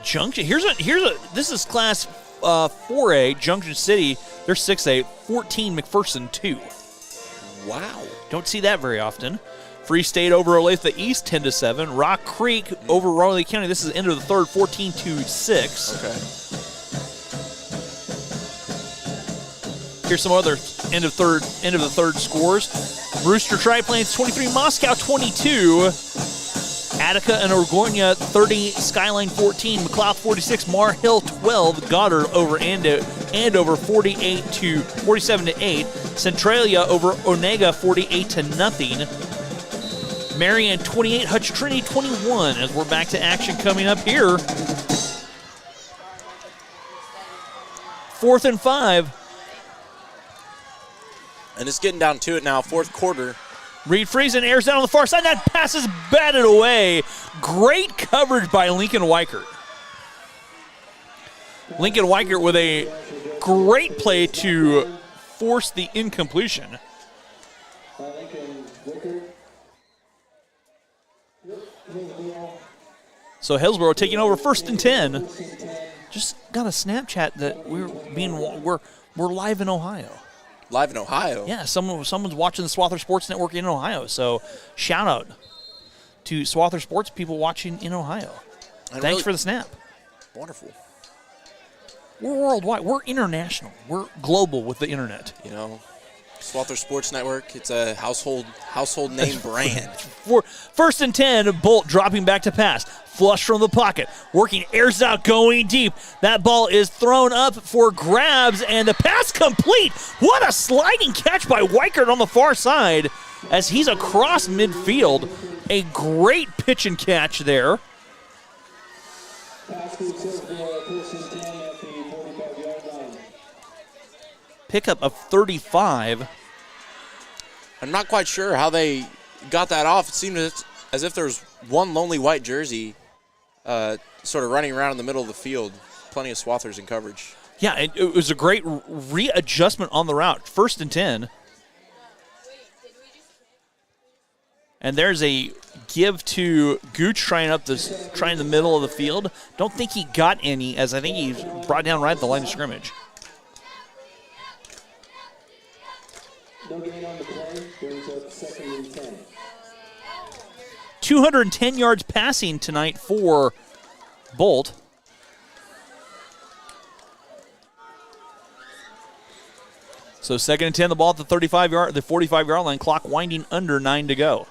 Junction. This is Class 4A. Junction City. They're 6A. 14. McPherson 2. Wow. Don't see that very often. Free State over Olathe East 10-7. Rock Creek over Raleigh County. This is end of the 3rd, 14-6. Okay. Here's some other end of the third scores. Brewster Tri-Plains 23, Moscow 22. Attica and Orgonia 30, Skyline 14, McLeod 46, Mar Hill 12, Goddard over Andover 47-8. Centralia over Onega 48-0. Marion 28, Hutch Trinity 21. As we're back to action coming up here. 4th and 5. And it's getting down to it now, 4th quarter. Reed Friesen airs down on the far side. That pass is batted away. Great coverage by Lincoln Weichert. Lincoln Weichert with a great play to force the incompletion. So Hillsboro taking over 1st and 10. Just got a Snapchat that we're live in Ohio. Live in Ohio? Yeah, someone's watching the Swather Sports Network in Ohio. So shout out to Swather Sports people watching in Ohio. Thanks for the snap. Wonderful. We're worldwide. We're international. We're global with the internet. You know, Swather Sports Network. It's a household name brand. For first and 10, Bolt dropping back to pass. Flush from the pocket. Working, airs out, going deep. That ball is thrown up for grabs, and the pass complete. What a sliding catch by Weichert on the far side as he's across midfield. A great pitch and catch there. Pickup of 35. I'm not quite sure how they got that off. It seemed as if there was one lonely white jersey sort of running around in the middle of the field. Plenty of Swathers in coverage. Yeah, it was a great readjustment on the route. First and 10. And there's a give to Gooch trying the middle of the field. Don't think he got any, as I think he brought down right at the line of scrimmage. No gain on the play, brings up 2nd and 10. 210 yards passing tonight for Bolt. So 2nd and 10, the ball at the 45-yard line, clock winding under 9 to go.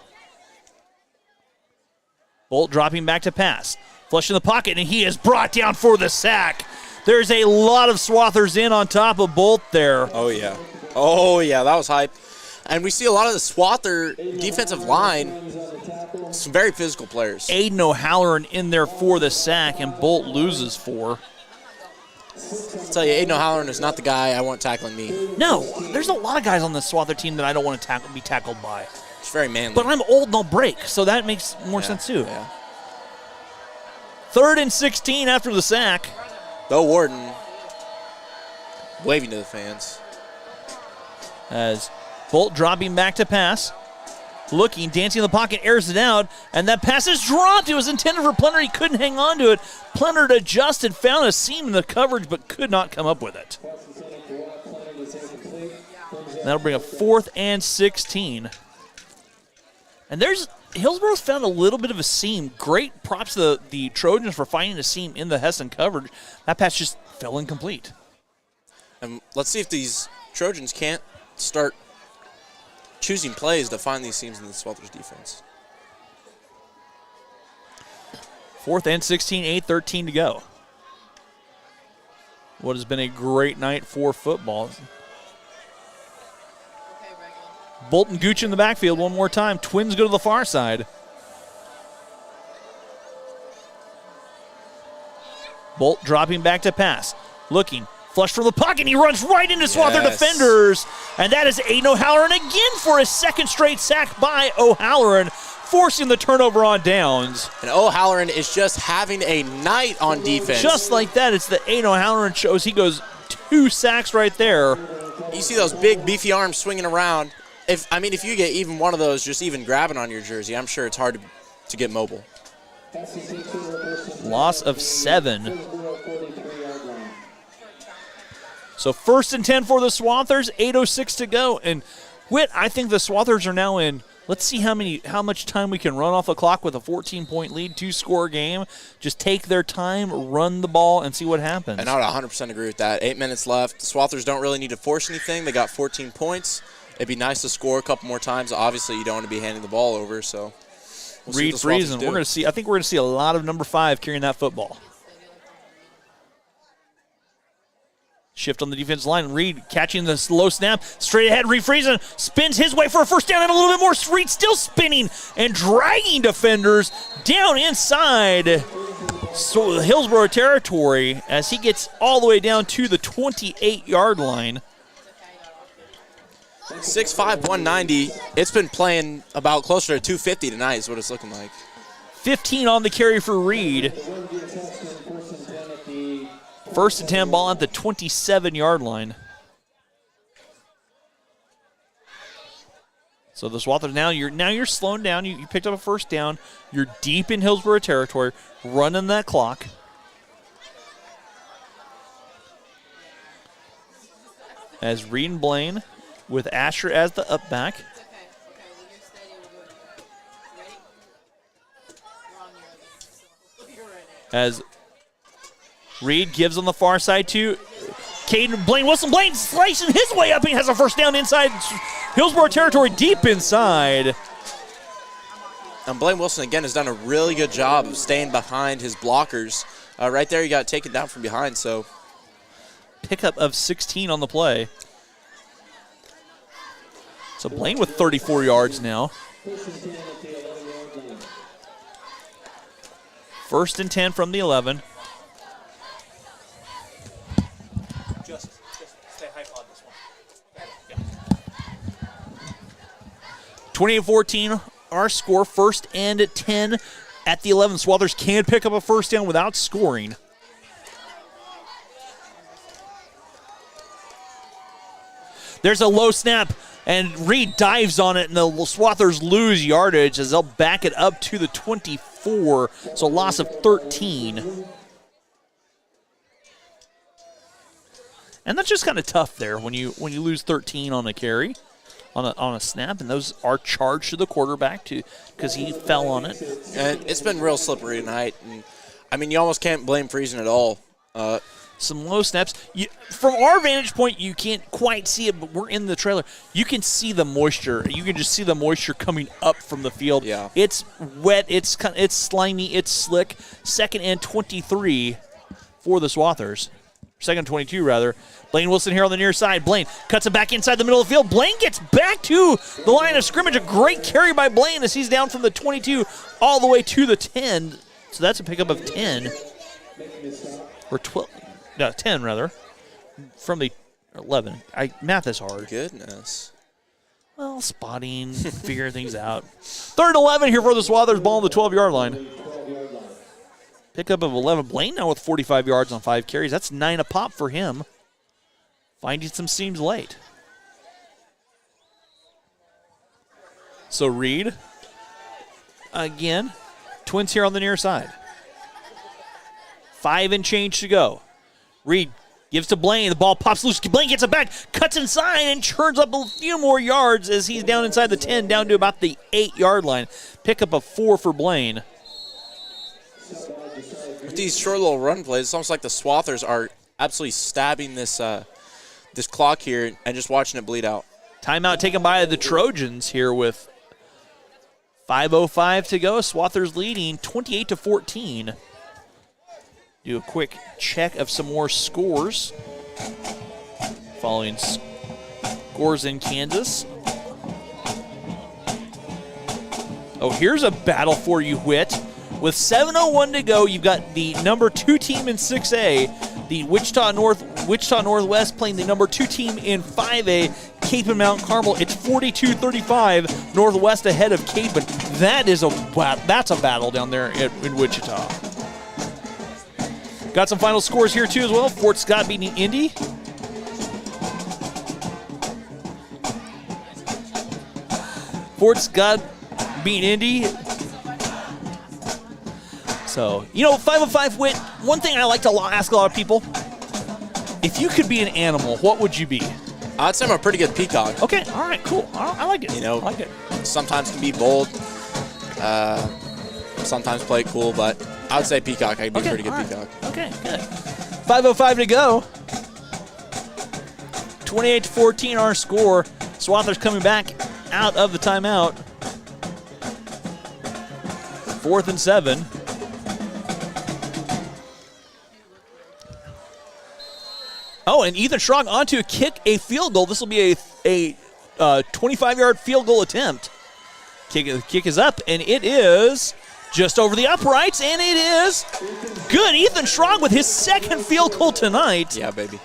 Bolt dropping back to pass. Flush in the pocket, and he is brought down for the sack. There's a lot of Swathers in on top of Bolt there. Oh, yeah. Oh, yeah, that was hype. And we see a lot of the Swather defensive line, some very physical players. Aiden O'Halloran in there for the sack, and Bolt loses 4. I'll tell you, Aiden O'Halloran is not the guy I want tackling me. No, there's a lot of guys on the Swather team that I don't want to be tackled by. It's very manly. But I'm old and I'll break, so that makes more sense too. Yeah. 3rd and 16 after the sack. Bo Warden waving to the fans. As Bolt dropping back to pass. Looking, dancing in the pocket, airs it out, and that pass is dropped. It was intended for Plenard. He couldn't hang on to it. Plenard adjusted, found a seam in the coverage, but could not come up with it. That'll bring up 4th and 16. And Hillsboro's found a little bit of a seam. Great props to the Trojans for finding a seam in the Heston coverage. That pass just fell incomplete. And let's see if these Trojans can't start choosing plays to find these seams in the Swathers defense. 4th and 16, 8:13 to go. What has been a great night for football. Bolt and Gooch in the backfield one more time. Twins go to the far side. Bolt dropping back to pass. Looking. Flush from the pocket. He runs right into Swather defenders. And that is Aiden O'Halloran again for his 2nd straight sack by O'Halloran, forcing the turnover on downs. And O'Halloran is just having a night on defense. Just like that, it's the Aiden O'Halloran shows. He goes 2 sacks right there. You see those big, beefy arms swinging around. If you get even one of those just even grabbing on your jersey, I'm sure it's hard to get mobile. Loss of 7. So 1st and 10 for the Swathers, 8:06 to go. And Whit, I think the Swathers are now in. Let's see how much time we can run off the clock with a 14-point lead, 2-score game. Just take their time, run the ball, and see what happens. And I would 100% agree with that. 8 minutes left. The Swathers don't really need to force anything. They got 14 points. It'd be nice to score a couple more times. Obviously, you don't want to be handing the ball over. So we'll Reed Friesen, I think we're going to see a lot of number 5 carrying that football. Shift on the defensive line. Reed catching the slow snap. Straight ahead, Reed Friesen spins his way for a first down and a little bit more. Reed still spinning and dragging defenders down inside so Hillsboro territory as he gets all the way down to the 28-yard line. 6'5", 190. It's been playing about closer to 250 tonight is what it's looking like. 15 on the carry for Reed. 1st and 10 ball at the 27-yard line. So the Swathers now you're slowing down. You picked up a first down. You're deep in Hillsboro territory, running that clock. As Reed and Blaine with Asher as the up back. As Reed gives on the far side to Caden Blaine Wilson. Blaine slicing his way up. He has a first down inside Hillsboro territory, deep inside. And Blaine Wilson, again, has done a really good job of staying behind his blockers. Right there, he got taken down from behind, so. Pickup of 16 on the play. So Blaine with 34 yards now. First and 10 from the 11. Just stay high on this one. 28-14, our score. First and 10 at the 11. Swathers can pick up a first down without scoring. There's a low snap, and Reed dives on it, and the Swathers lose yardage as they'll back it up to the 24, so a loss of 13. And that's just kind of tough there when you lose 13 on a carry, on a snap, and those are charged to the quarterback because he fell on it. And it's been real slippery tonight, and I mean, you almost can't blame Friesen at all. Some low snaps. From our vantage point, you can't quite see it, but we're in the trailer. You can see the moisture. You can just see the moisture coming up from the field. Yeah. It's wet. It's slimy. It's slick. Second and 23 for the Swathers. Second and 22, rather. Blaine Wilson here on the near side. Blaine cuts it back inside the middle of the field. Blaine gets back to the line of scrimmage. A great carry by Blaine as he's down from the 22 all the way to the 10. So that's a pickup of 10. Or 12. No, 10 rather, from the 11. Math is hard. Goodness. Well, spotting, figuring things out. Third and 11 here for the Swathers, ball on the 12-yard line. Pickup of 11. Blaine now with 45 yards on 5 carries. That's 9 a pop for him. Finding some seams late. So Reed, again, Twins here on the near side. 5 and change to go. Reed gives to Blaine. The ball pops loose. Blaine gets it back, cuts inside, and churns up a few more yards as he's down inside the 10, down to about the 8-yard line. Pickup of 4 for Blaine. With these short little run plays, it's almost like the Swathers are absolutely stabbing this this clock here and just watching it bleed out. Timeout taken by the Trojans here with 5:05 to go. Swathers leading 28-14. Do a quick check of some more scores. Following scores in Kansas. Oh, here's a battle for you, Whit. With 7:01 to go, you've got the number 2 team in 6A, the Wichita Northwest playing the number 2 team in 5A, Cape and Mount Carmel. It's 42-35, Northwest ahead of Cape. That's a battle down there in Wichita. Got some final scores here, too, as well. Fort Scott beating Indy. Fort Scott beating Indy. So, 505 Whit, one thing I like to ask a lot of people, if you could be an animal, what would you be? I'd say I'm a pretty good peacock. Okay, all right, cool. I like it. I like it. Sometimes can be bold. Sometimes play it cool, but I would say peacock. I'd be a pretty good peacock. Okay, good. 5:05 to go. 28-14 our score. Swathers coming back out of the timeout. 4th and 7. Oh, and Ethan Strong on to kick a field goal. This will be a 25-yard field goal attempt. Kick is up, and it is just over the uprights, and it is good. Ethan Strong with his second field goal tonight. Yeah, baby.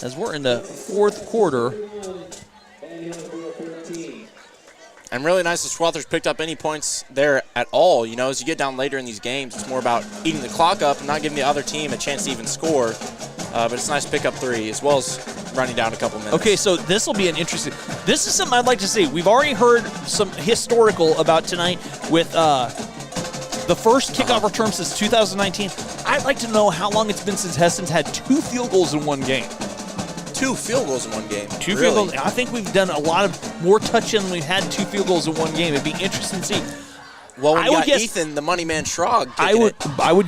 As we're in the 4th quarter. And really nice that Swathers picked up any points there at all. As you get down later in these games, it's more about eating the clock up and not giving the other team a chance to even score. But it's nice to pick up 3, as well as running down a couple minutes. Okay, so this will be an interesting. This is something I'd like to see. We've already heard some historical about tonight with the first kickoff return since 2019. I'd like to know how long it's been since Heston's had 2 field goals in one game. 2 field goals in one game. 2 field goals. I think we've done a lot of more touchdown than we've had 2 field goals in one game. It'd be interesting to see. Well, when you got Ethan, the money man Schrog, I would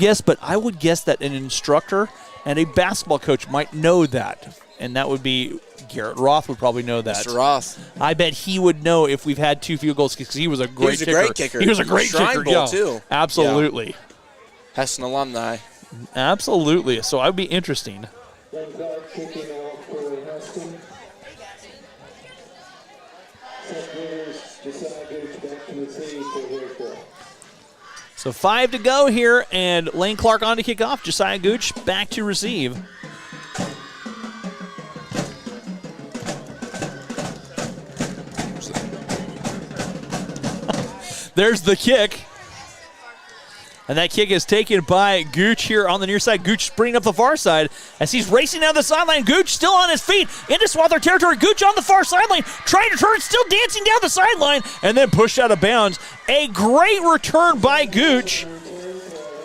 guess that an instructor And a basketball coach might know that, and that would be Garrett Roth would probably know that. Mr. Roth. I bet he would know if we've had 2 field goals because he was a great kicker. He was a great Shrine kicker. Bowl, too. Absolutely. Yeah. Heston alumni. Absolutely. So I'd be interesting. Then Clark kicking off for Heston. Seth Rivers, Josiah Gooch back to receive for Hillsboro. So 5 to go here, and Lane Clark on to kick off. Josiah Gooch back to receive. There's the kick. And that kick is taken by Gooch here on the near side. Gooch sprinting up the far side as he's racing down the sideline. Gooch still on his feet into Swather territory. Gooch on the far sideline, trying to turn, still dancing down the sideline, and then pushed out of bounds. A great return by Gooch.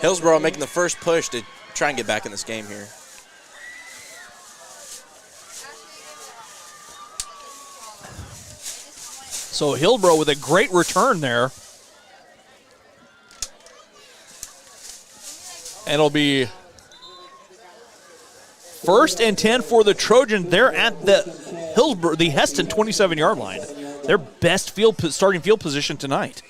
Hillsboro making the first push to try and get back in this game here. So Hillsboro with a great return there. And it'll be 1st and 10 for the Trojans. They're at the the Heston 27-yard line. Their best starting field position tonight.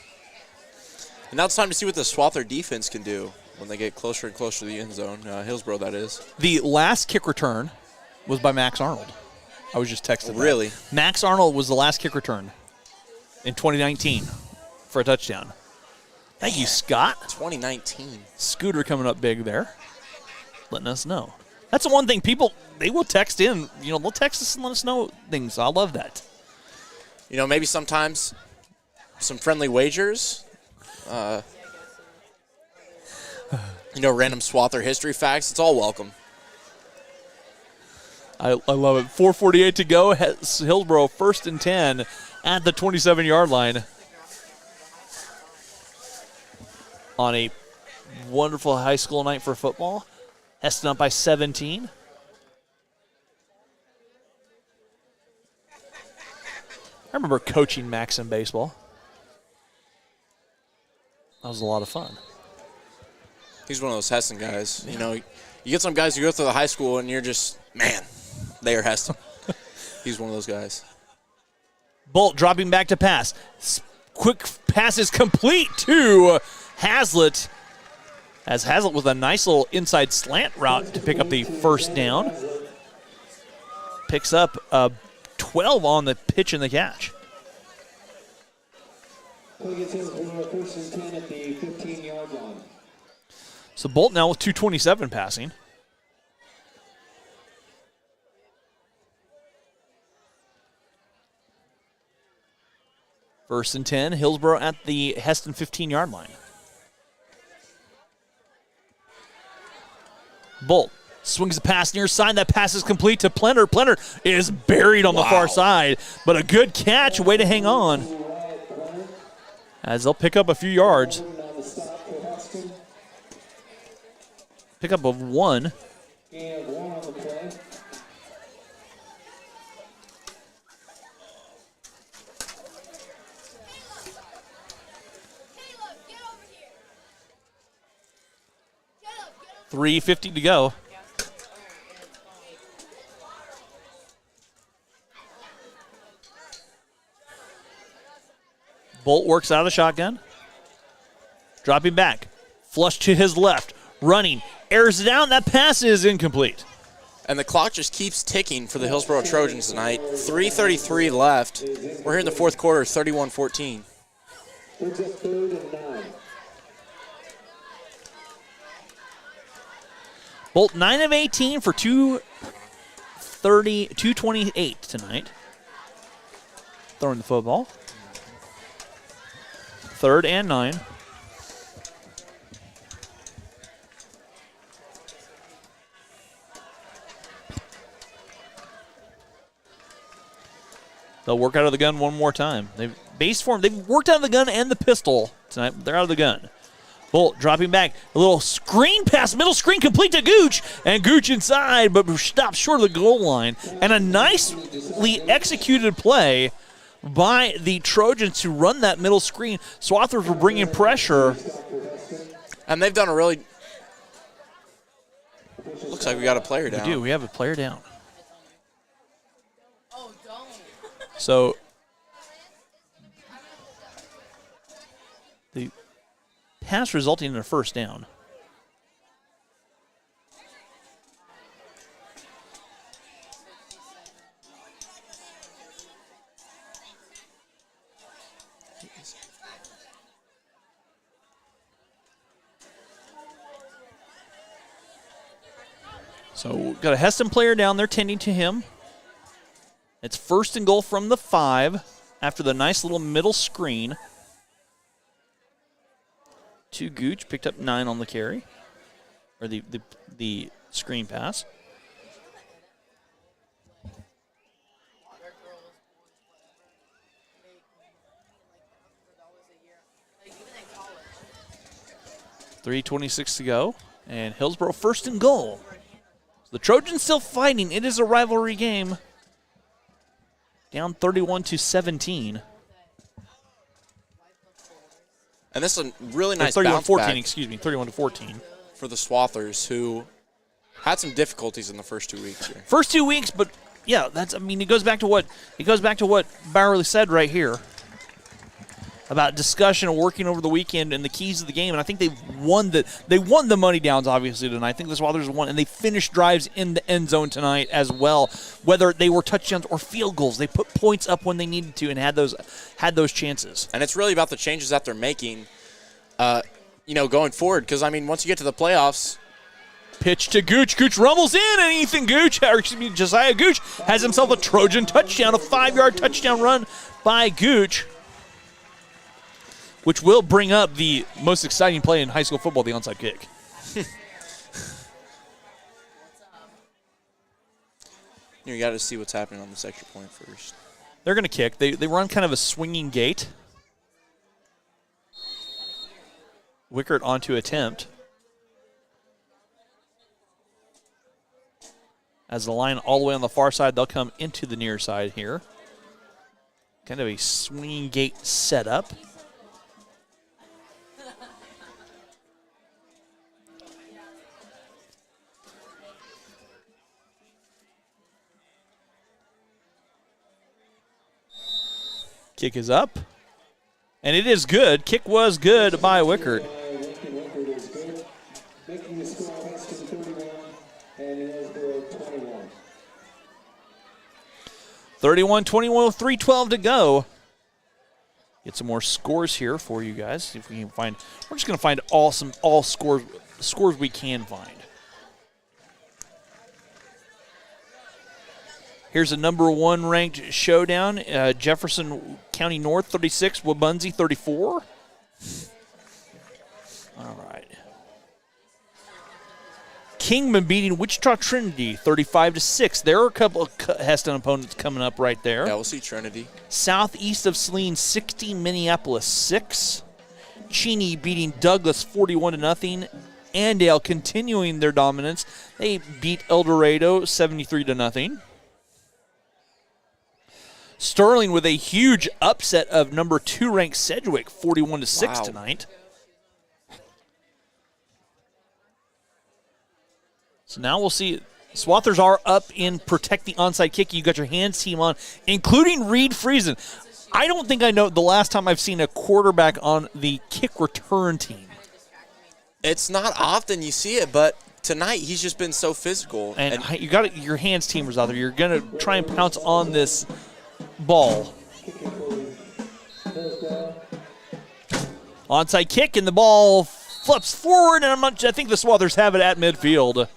And now it's time to see what the Swather defense can do when they get closer and closer to the end zone. Hillsboro, that is. The last kick return was by Max Arnold. I was just texted that. Really? Max Arnold was the last kick return in 2019 for a touchdown. Thank you, Scott. 2019. Scooter coming up big there, letting us know. That's the one thing people, they will text in. They'll text us and let us know things. I love that. Maybe sometimes some friendly wagers. Random Swather history facts. It's all welcome. I love it. 4:48 to go. Hillsboro 1st and 10 at the 27-yard line. On a wonderful high school night for football. Heston up by 17. I remember coaching Max in baseball. That was a lot of fun. He's one of those Heston guys. You get some guys who go through the high school and you're just, man, they are Heston. He's one of those guys. Bolt dropping back to pass. Quick pass is complete to Hazlitt. As Hazlitt with a nice little inside slant route to pick up the first down. Picks up 12 on the pitch and the catch. Play gets Hillsboro 1st and 10 at the 15-yard line. So Bolt now with 227 passing. First and 10, Hillsboro at the Heston 15-yard line. Bolt swings the pass near side. That pass is complete to Plenner. Plenner is buried on the far side, but a good catch, way to hang on. As they'll pick up a few yards. Pick up of 1. And 1 on the play. $3:50 to go. Bolt works out of the shotgun. Dropping back. Flush to his left. Running. Airs it out. That pass is incomplete. And the clock just keeps ticking for the Hillsboro Trojans tonight. 3:33 left. We're here in the fourth quarter, 31-14. It's a 3rd and 9. Bolt 9 of 18 for 228 tonight. Throwing the football. 3rd and 9. They'll work out of the gun one more time. They've worked out of the gun and the pistol tonight. They're out of the gun. Bolt dropping back. A little screen pass, middle screen complete to Gooch. And Gooch inside, but stops short of the goal line. And a nicely executed play by the Trojans to run that middle screen. Swathers were bringing pressure. And they've done a really Looks like we got a player down. We do. We have a player down. So the pass resulting in a first down. So we've got a Heston player down there tending to him. It's first and goal from the 5 after the nice little middle screen. To Gooch, picked up 9 on the carry, or the screen pass. .326 to go, and Hillsboro first and goal. The Trojans still fighting. It is a rivalry game. Down 31-17. And this is a really nice 31-14, bounce back excuse me, 31-14. for the Swathers, who had some difficulties in the first 2 weeks here. First 2 weeks, but yeah, it goes back to what Bowerly said right here about discussion of working over the weekend and the keys of the game, and I think they won the money downs obviously tonight. I think the Swathers won, and they finished drives in the end zone tonight as well. Whether they were touchdowns or field goals, they put points up when they needed to and had those chances. And it's really about the changes that they're making, going forward. Because once you get to the playoffs, pitch to Gooch. Gooch rumbles in, and Josiah Gooch has himself a Trojan touchdown, a 5-yard touchdown run by Gooch, which will bring up the most exciting play in high school football, the onside kick. You got to see what's happening on this extra point first. They're going to kick. They run kind of a swinging gate. Wickert on to attempt. As the line all the way on the far side, they'll come into the near side here. Kind of a swinging gate setup. Kick is up, and it is good. Kick was good by Wickert. Making the score Heston 31 and Hillsboro 21. 31-21 with 3:12 to go. Get some more scores here for you guys. See if we can find. We're just going to find all scores we can find. Here's a number 1 ranked showdown. Jefferson County North 36, Wabunzi 34. All right. Kingman beating Wichita Trinity 35-6. There are a couple of Heston opponents coming up right there. Yeah, we'll see Trinity. Southeast of Saline 60, Minneapolis 6. Cheney beating Douglas 41-0. Andale continuing their dominance. They beat El Dorado 73-0. Sterling with a huge upset of number 2 ranked Sedgwick, 41-6 tonight. So now we'll see. Swathers are up in protect the onside kick. You got your hands team on, including Reed Friesen. I don't think I know the last time I've seen a quarterback on the kick return team. It's not often you see it, but tonight he's just been so physical. And you got your hands teamers out there. You're going to try and pounce on this ball. Onside kick, and the ball flips forward, and I think the Swathers have it at midfield.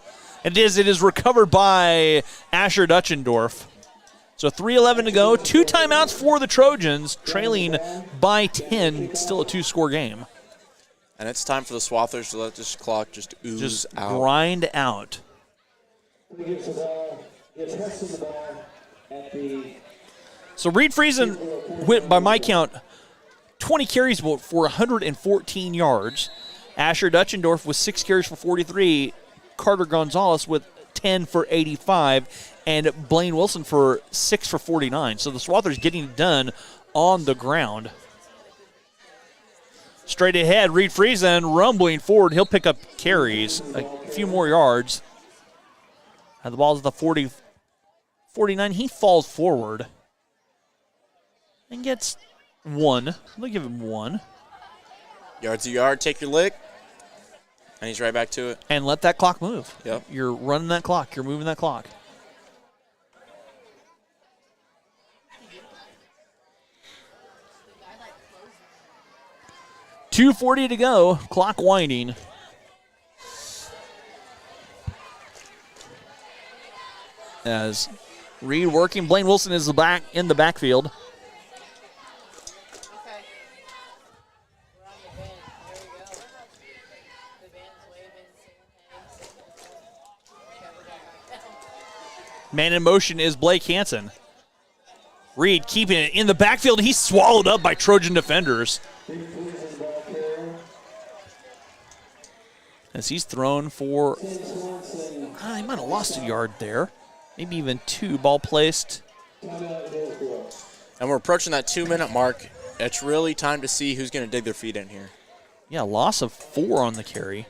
It is recovered by Asher Dutchendorf. So 3:11 to go. 2 timeouts for the Trojans, trailing by 10. Still a 2-score game. And it's time for the Swathers to let this clock just ooze out. Grind out. Gives Heston the ball at the. So Reed Friesen went, by my count, 20 carries for 114 yards. Asher Dutchendorf with 6 carries for 43. Carter Gonzalez with 10 for 85. And Blaine Wilson for 6 for 49. So the Swathers getting it done on the ground. Straight ahead, Reed Friesen rumbling forward. He'll pick up carries, a few more yards. The ball's at the 40, 49. He falls forward and gets 1. We'll give him 1. Yard's a yard. Take your lick. And he's right back to it. And let that clock move. Yep. You're running that clock. You're moving that clock. .240 to go. Clock winding. As Reed working. Blaine Wilson is in the backfield. Man in motion is Blake Hansen. Reed keeping it in the backfield. He's swallowed up by Trojan defenders. As he's thrown for, he might have lost a yard there. Maybe even 2. Ball placed. And we're approaching that 2-minute mark. It's really time to see who's going to dig their feet in here. Yeah, loss of 4 on the carry.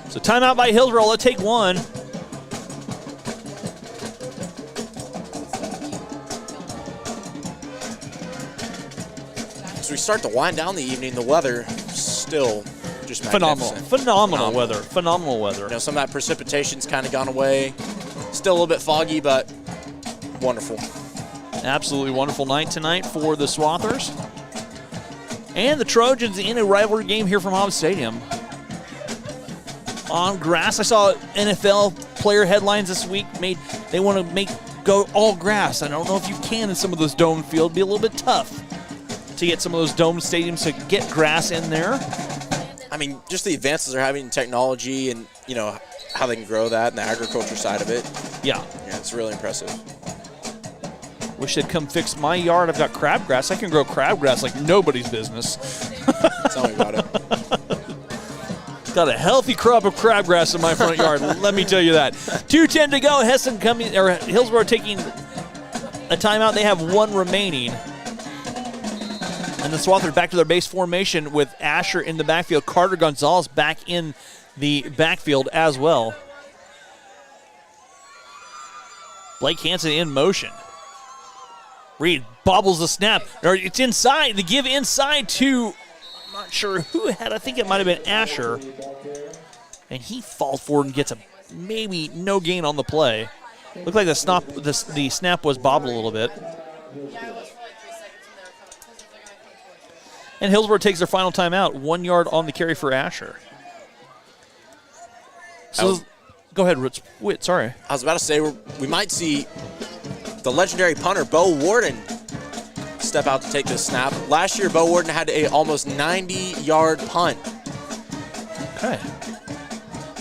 So timeout by Hillsboro. Let's take 1. As we start to wind down the evening, the weather still just magnificent. Phenomenal weather. Phenomenal weather. You know, some of that precipitation's kind of gone away. Still a little bit foggy, but wonderful. Absolutely wonderful night tonight for the Swathers. And the Trojans in a rivalry game here from Hobbs Stadium. On grass, I saw NFL player headlines this week. They want to go all grass. I don't know if you can in some of those dome fields. It'd be a little bit tough to get some of those dome stadiums to get grass in there. I mean, just the advances they're having in technology and, you know, how they can grow that and the agriculture side of it. Yeah, it's really impressive. Wish they'd come fix my yard. I've got crabgrass. I can grow crabgrass like nobody's business. Tell me about it. Got a healthy crop of crabgrass in my front yard. Let me tell you that. 2:10 to go. Heston coming, or Hillsboro taking a timeout. They have 1 remaining. And the Swathers back to their base formation with Asher in the backfield. Carter Gonzalez back in the backfield as well. Blake Hansen in motion. Reed bobbles the snap. Or it's inside. The give inside to, I'm not sure who had. I think it might have been Asher. And he falls forward and gets a maybe no gain on the play. Looked like the snap was bobbled a little bit. And Hillsboro takes their final timeout. 1 yard on the carry for Asher. So go ahead, Rich. Wait, sorry. I was about to say we might see the legendary punter, Bo Warden, step out to take this snap. Last year, Bo Warden had a almost 90-yard punt. Okay.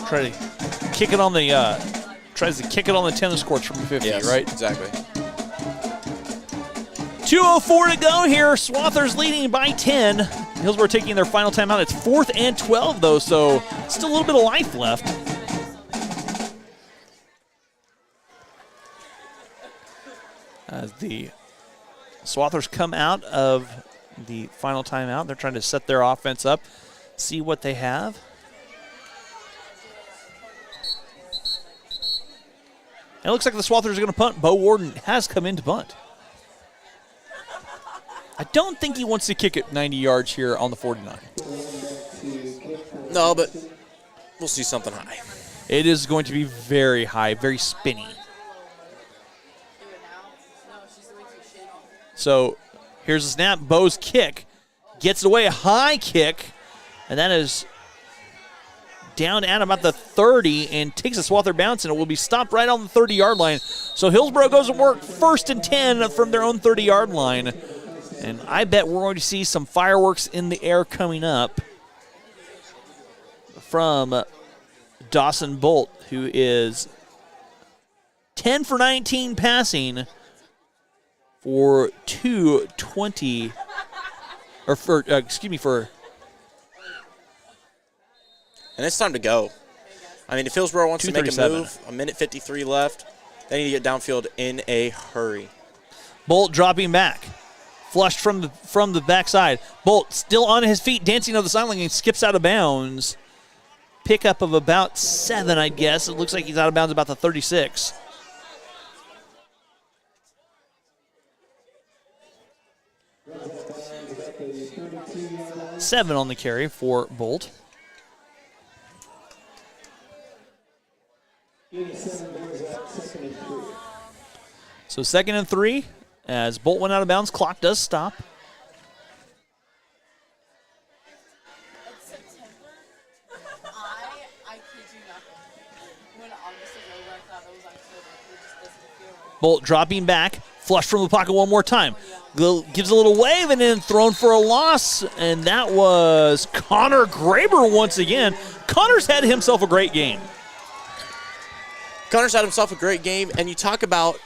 Tries to kick it on the tennis courts from the 50, yes, right? Exactly. 2:04 to go here. Swathers leading by 10. Hillsboro taking their final timeout. It's 4th and 12, though, so still a little bit of life left. As the Swathers come out of the final timeout, they're trying to set their offense up, see what they have. And it looks like the Swathers are going to punt. Bo Warden has come in to punt. I don't think he wants to kick it 90 yards here on the 49. No, but we'll see something high. It is going to be very high, very spinny. So here's the snap. Bo's kick gets it away, a high kick, and that is down at about the 30 and takes a Swather bounce, and it will be stopped right on the 30-yard line. So Hillsboro goes to work 1st and 10 from their own 30-yard line. And I bet we're going to see some fireworks in the air coming up from Dawson Bolt, who is 10 for 19 passing for 220, or for, for. And it's time to go. I mean, if Hillsboro wants to make a move, a minute 53 left, they need to get downfield in a hurry. Bolt dropping back. Flushed from the backside. Bolt still on his feet, dancing on the sideline, and skips out of bounds. pickup of about 7, I guess. It looks like he's out of bounds about the 36. Seven on the carry for Bolt. So 2nd and 3. As Bolt went out of bounds, clock does stop. Bolt dropping back, flush from the pocket one more time. Gives a little wave and then thrown for a loss, and that was Connor Graber once again. Connor's had himself a great game. Connor's had himself a great game, and you talk about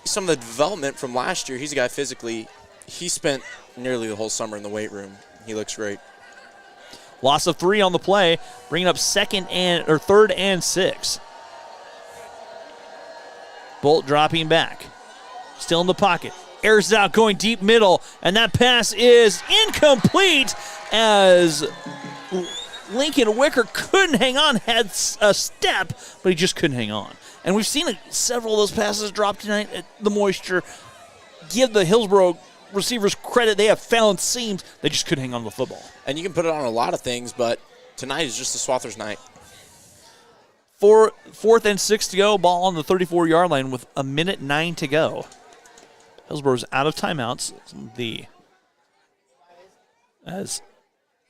some of the development from last year. He's a guy physically, he spent nearly the whole summer in the weight room. He looks great. Loss of 3 on the play, bringing up 3rd and 6. Bolt dropping back. Still in the pocket. Airs it out, going deep middle, and that pass is incomplete as Lincoln Wicker couldn't hang on, had a step, but he just couldn't hang on. And we've seen several of those passes drop tonight at the Moisture. Give the Hillsboro receivers credit. They have found seams. They just couldn't hang on to the football. And you can put it on a lot of things, but tonight is just the Swathers night. 4th and 6 to go. Ball on the 34-yard line with 1:09 to go. Hillsboro's out of timeouts. As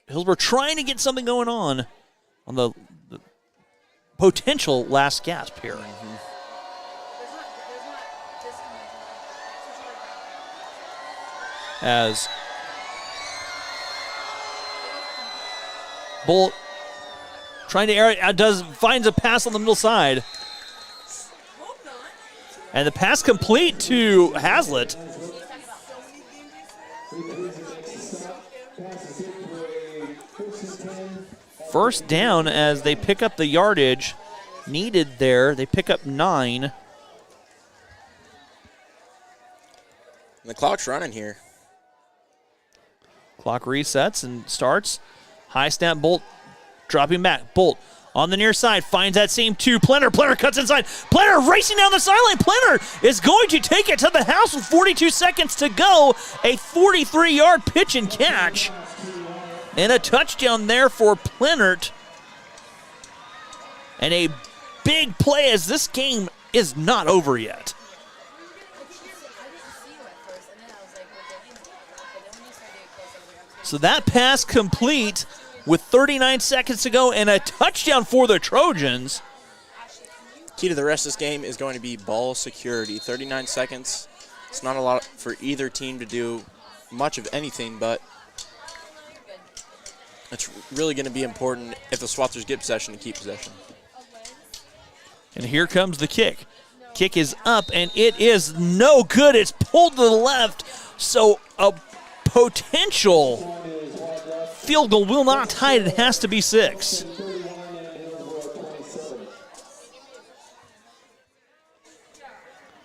Hillsboro trying to get something going on the potential last gasp here. As Bolt trying to air it, finds a pass on the middle side. And the pass complete to Hazlitt. First down as they pick up the yardage needed there. They pick up 9. And the clock's running here. Clock resets and starts. High snap, Bolt dropping back. Bolt on the near side, finds that same 2. Plenner cuts inside. Plenner racing down the sideline. Plenner is going to take it to the house with 42 seconds to go. A 43-yard pitch and catch. And a touchdown there for Plennert. And a big play as this game is not over yet. So that pass complete with 39 seconds to go and a touchdown for the Trojans. Key to the rest of this game is going to be ball security. 39 seconds. It's not a lot for either team to do much of anything, but it's really going to be important if the Swathers get possession to keep possession. And here comes the kick. Kick is up, and it is no good. It's pulled to the left, so a potential field goal will not tie it. It has to be 6.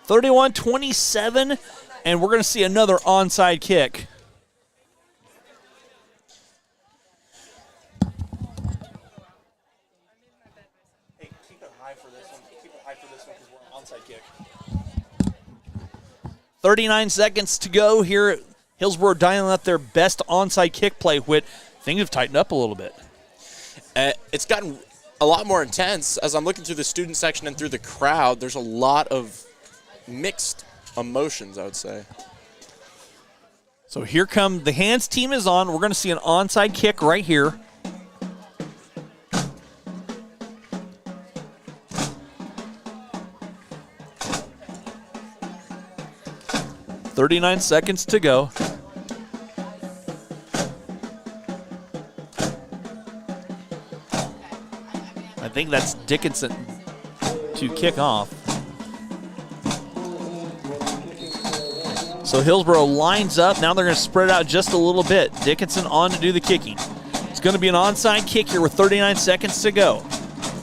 (31-27), and we're going to see another onside kick. Hey, keep it high for this one. Keep it high for this one because we're on onside kick. 39 seconds to go here. Hillsboro dialing up their best onside kick play. Whit, things have tightened up a little bit. It's gotten a lot more intense. As I'm looking through the student section and through the crowd, there's a lot of mixed emotions, I would say. So here come the hands team is on. We're going to see an onside kick right here. .39 seconds to go. I think that's Dickinson to kick off. So Hillsboro lines up. Now they're going to spread out just a little bit. Dickinson on to do the kicking. It's going to be an onside kick here with 39 seconds to go.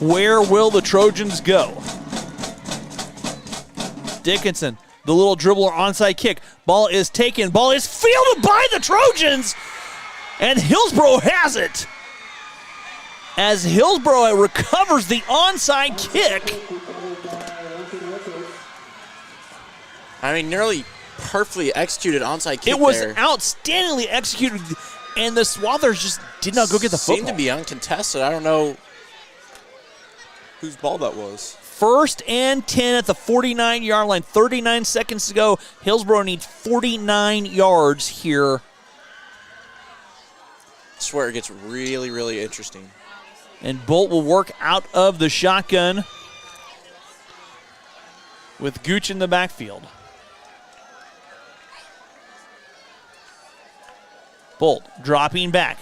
Where will the Trojans go? Dickinson, the little dribbler onside kick. Ball is taken. Ball is fielded by the Trojans. And Hillsboro has it. as Hillsboro recovers the onside kick. I mean, nearly perfectly executed onside kick It was there. outstandingly executed, and the Swathers just did not go get the football. Seemed to be uncontested. I don't know whose ball that was. 1st and 10 at the 49-yard line. 39 seconds to go. Hillsboro needs 49 yards here. I swear it gets really, really interesting. And Bolt will work out of the shotgun with Gooch in the backfield. Bolt dropping back.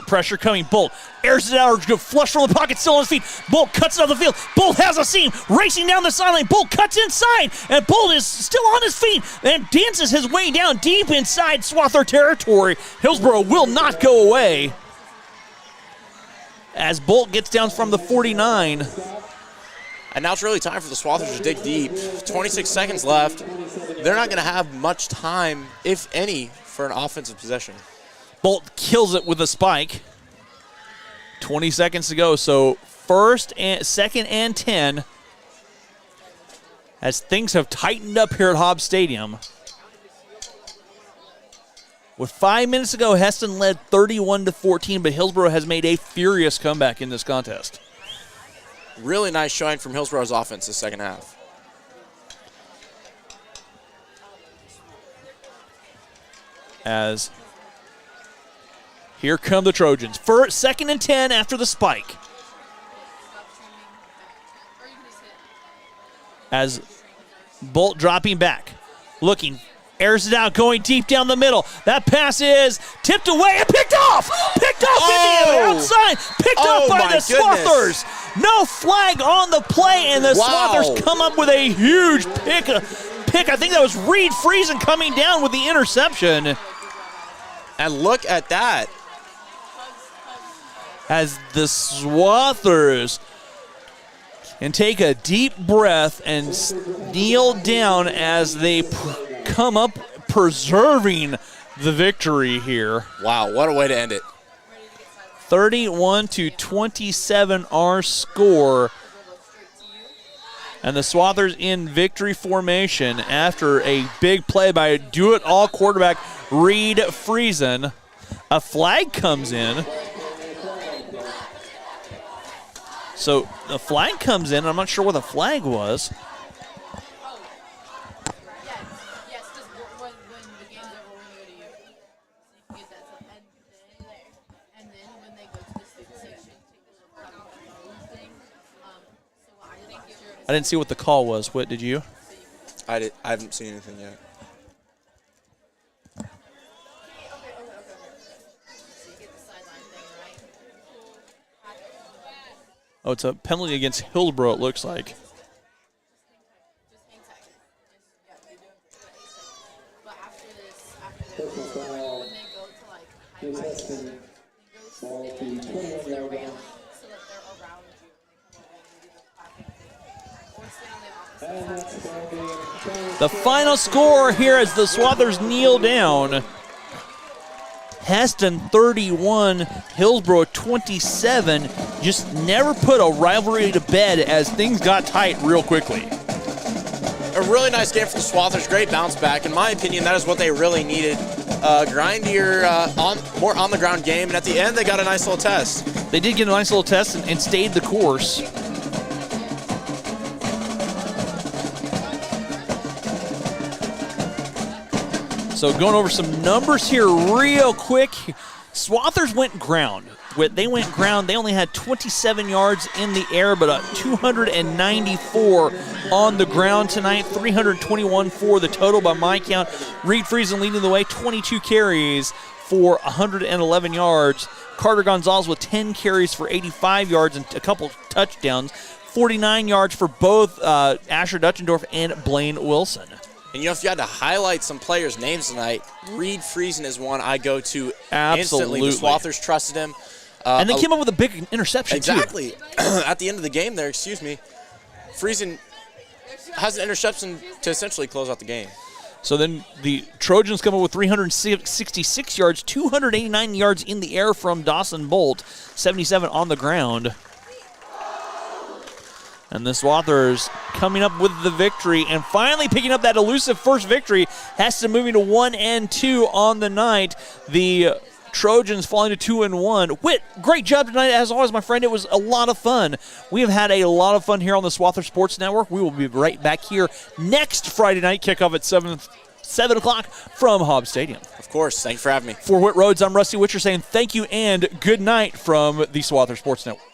Pressure coming. Bolt airs it out. Flush from the pocket. Still on his feet. Bolt cuts it off the field. Bolt has a seam. Racing down the sideline. Bolt cuts inside. And Bolt is still on his feet and dances his way down deep inside Swather territory. Hillsboro will not go away as Bolt gets down from the 49. And now it's really time for the Swathers to dig deep. 26 seconds left. They're not going to have much time, if any, for an offensive possession. Bolt kills it with a spike. 20 seconds to go, so 2nd and 10 as things have tightened up here at Hobbs Stadium. With 5 minutes to go, Heston led 31-14, but Hillsboro has made a furious comeback in this contest. Really nice showing from Hillsboro's offense this second half. As here come the Trojans. 2nd and 10 after the spike. As Bolt dropping back, looking, airs it out, going deep down the middle. That pass is tipped away and picked off! Picked off in the outside! Picked off by the Swathers! No flag on the play, and the Swathers come up with a huge pick. I think that was Reed Friesen coming down with the interception. And look at that. As the Swathers can take a deep breath and kneel down as they come up preserving the victory here. Wow, what a way to end it. 31-27 our score. And the Swathers in victory formation after a big play by do-it-all quarterback Reed Friesen. A flag comes in. So the flag comes in. I'm not sure what the flag was. I didn't see what the call was. What did you? I haven't seen anything yet. Oh, it's a penalty against Hillsboro, it looks like. Personal foul is Heston at the 21-yard line. And that's The final score here as the Swathers kneel down. Heston 31, Hillsboro 27. Just never put a rivalry to bed as things got tight real quickly. A really nice game for the Swathers. Great bounce back. In my opinion, that is what they really needed. Grindier, more on-the-ground game. And at the end, they got a nice little test. They did get a nice little test and stayed the course. So going over some numbers here real quick. Swathers went ground. They went ground. They only had 27 yards in the air, but 294 on the ground tonight. 321 for the total by my count. Reed Friesen leading the way, 22 carries for 111 yards. Carter Gonzalez with 10 carries for 85 yards and a couple touchdowns. 49 yards for both Asher Dutchendorf and Blaine Wilson. And, you know, if you had to highlight some players' names tonight, Reed Friesen is one I go to Absolutely. instantly. The Swathers trusted him. And they came up with a big interception, exactly. too. At the end of the game there, Friesen has an interception to essentially close out the game. So then the Trojans come up with 366 yards, 289 yards in the air from Dawson Bolt, 77 on the ground. And the Swathers coming up with the victory and finally picking up that elusive first victory. Heston moving to 1-2 on the night. The Trojans falling to 2-1. Whit, great job tonight as always, my friend. It was a lot of fun. We have had a lot of fun here on the Swather Sports Network. We will be right back here next Friday night, kickoff at 7 o'clock from Hobbs Stadium. Of course. Thanks for having me. For Whit Rhodes, I'm Rusty Witcher saying thank you and good night from the Swather Sports Network.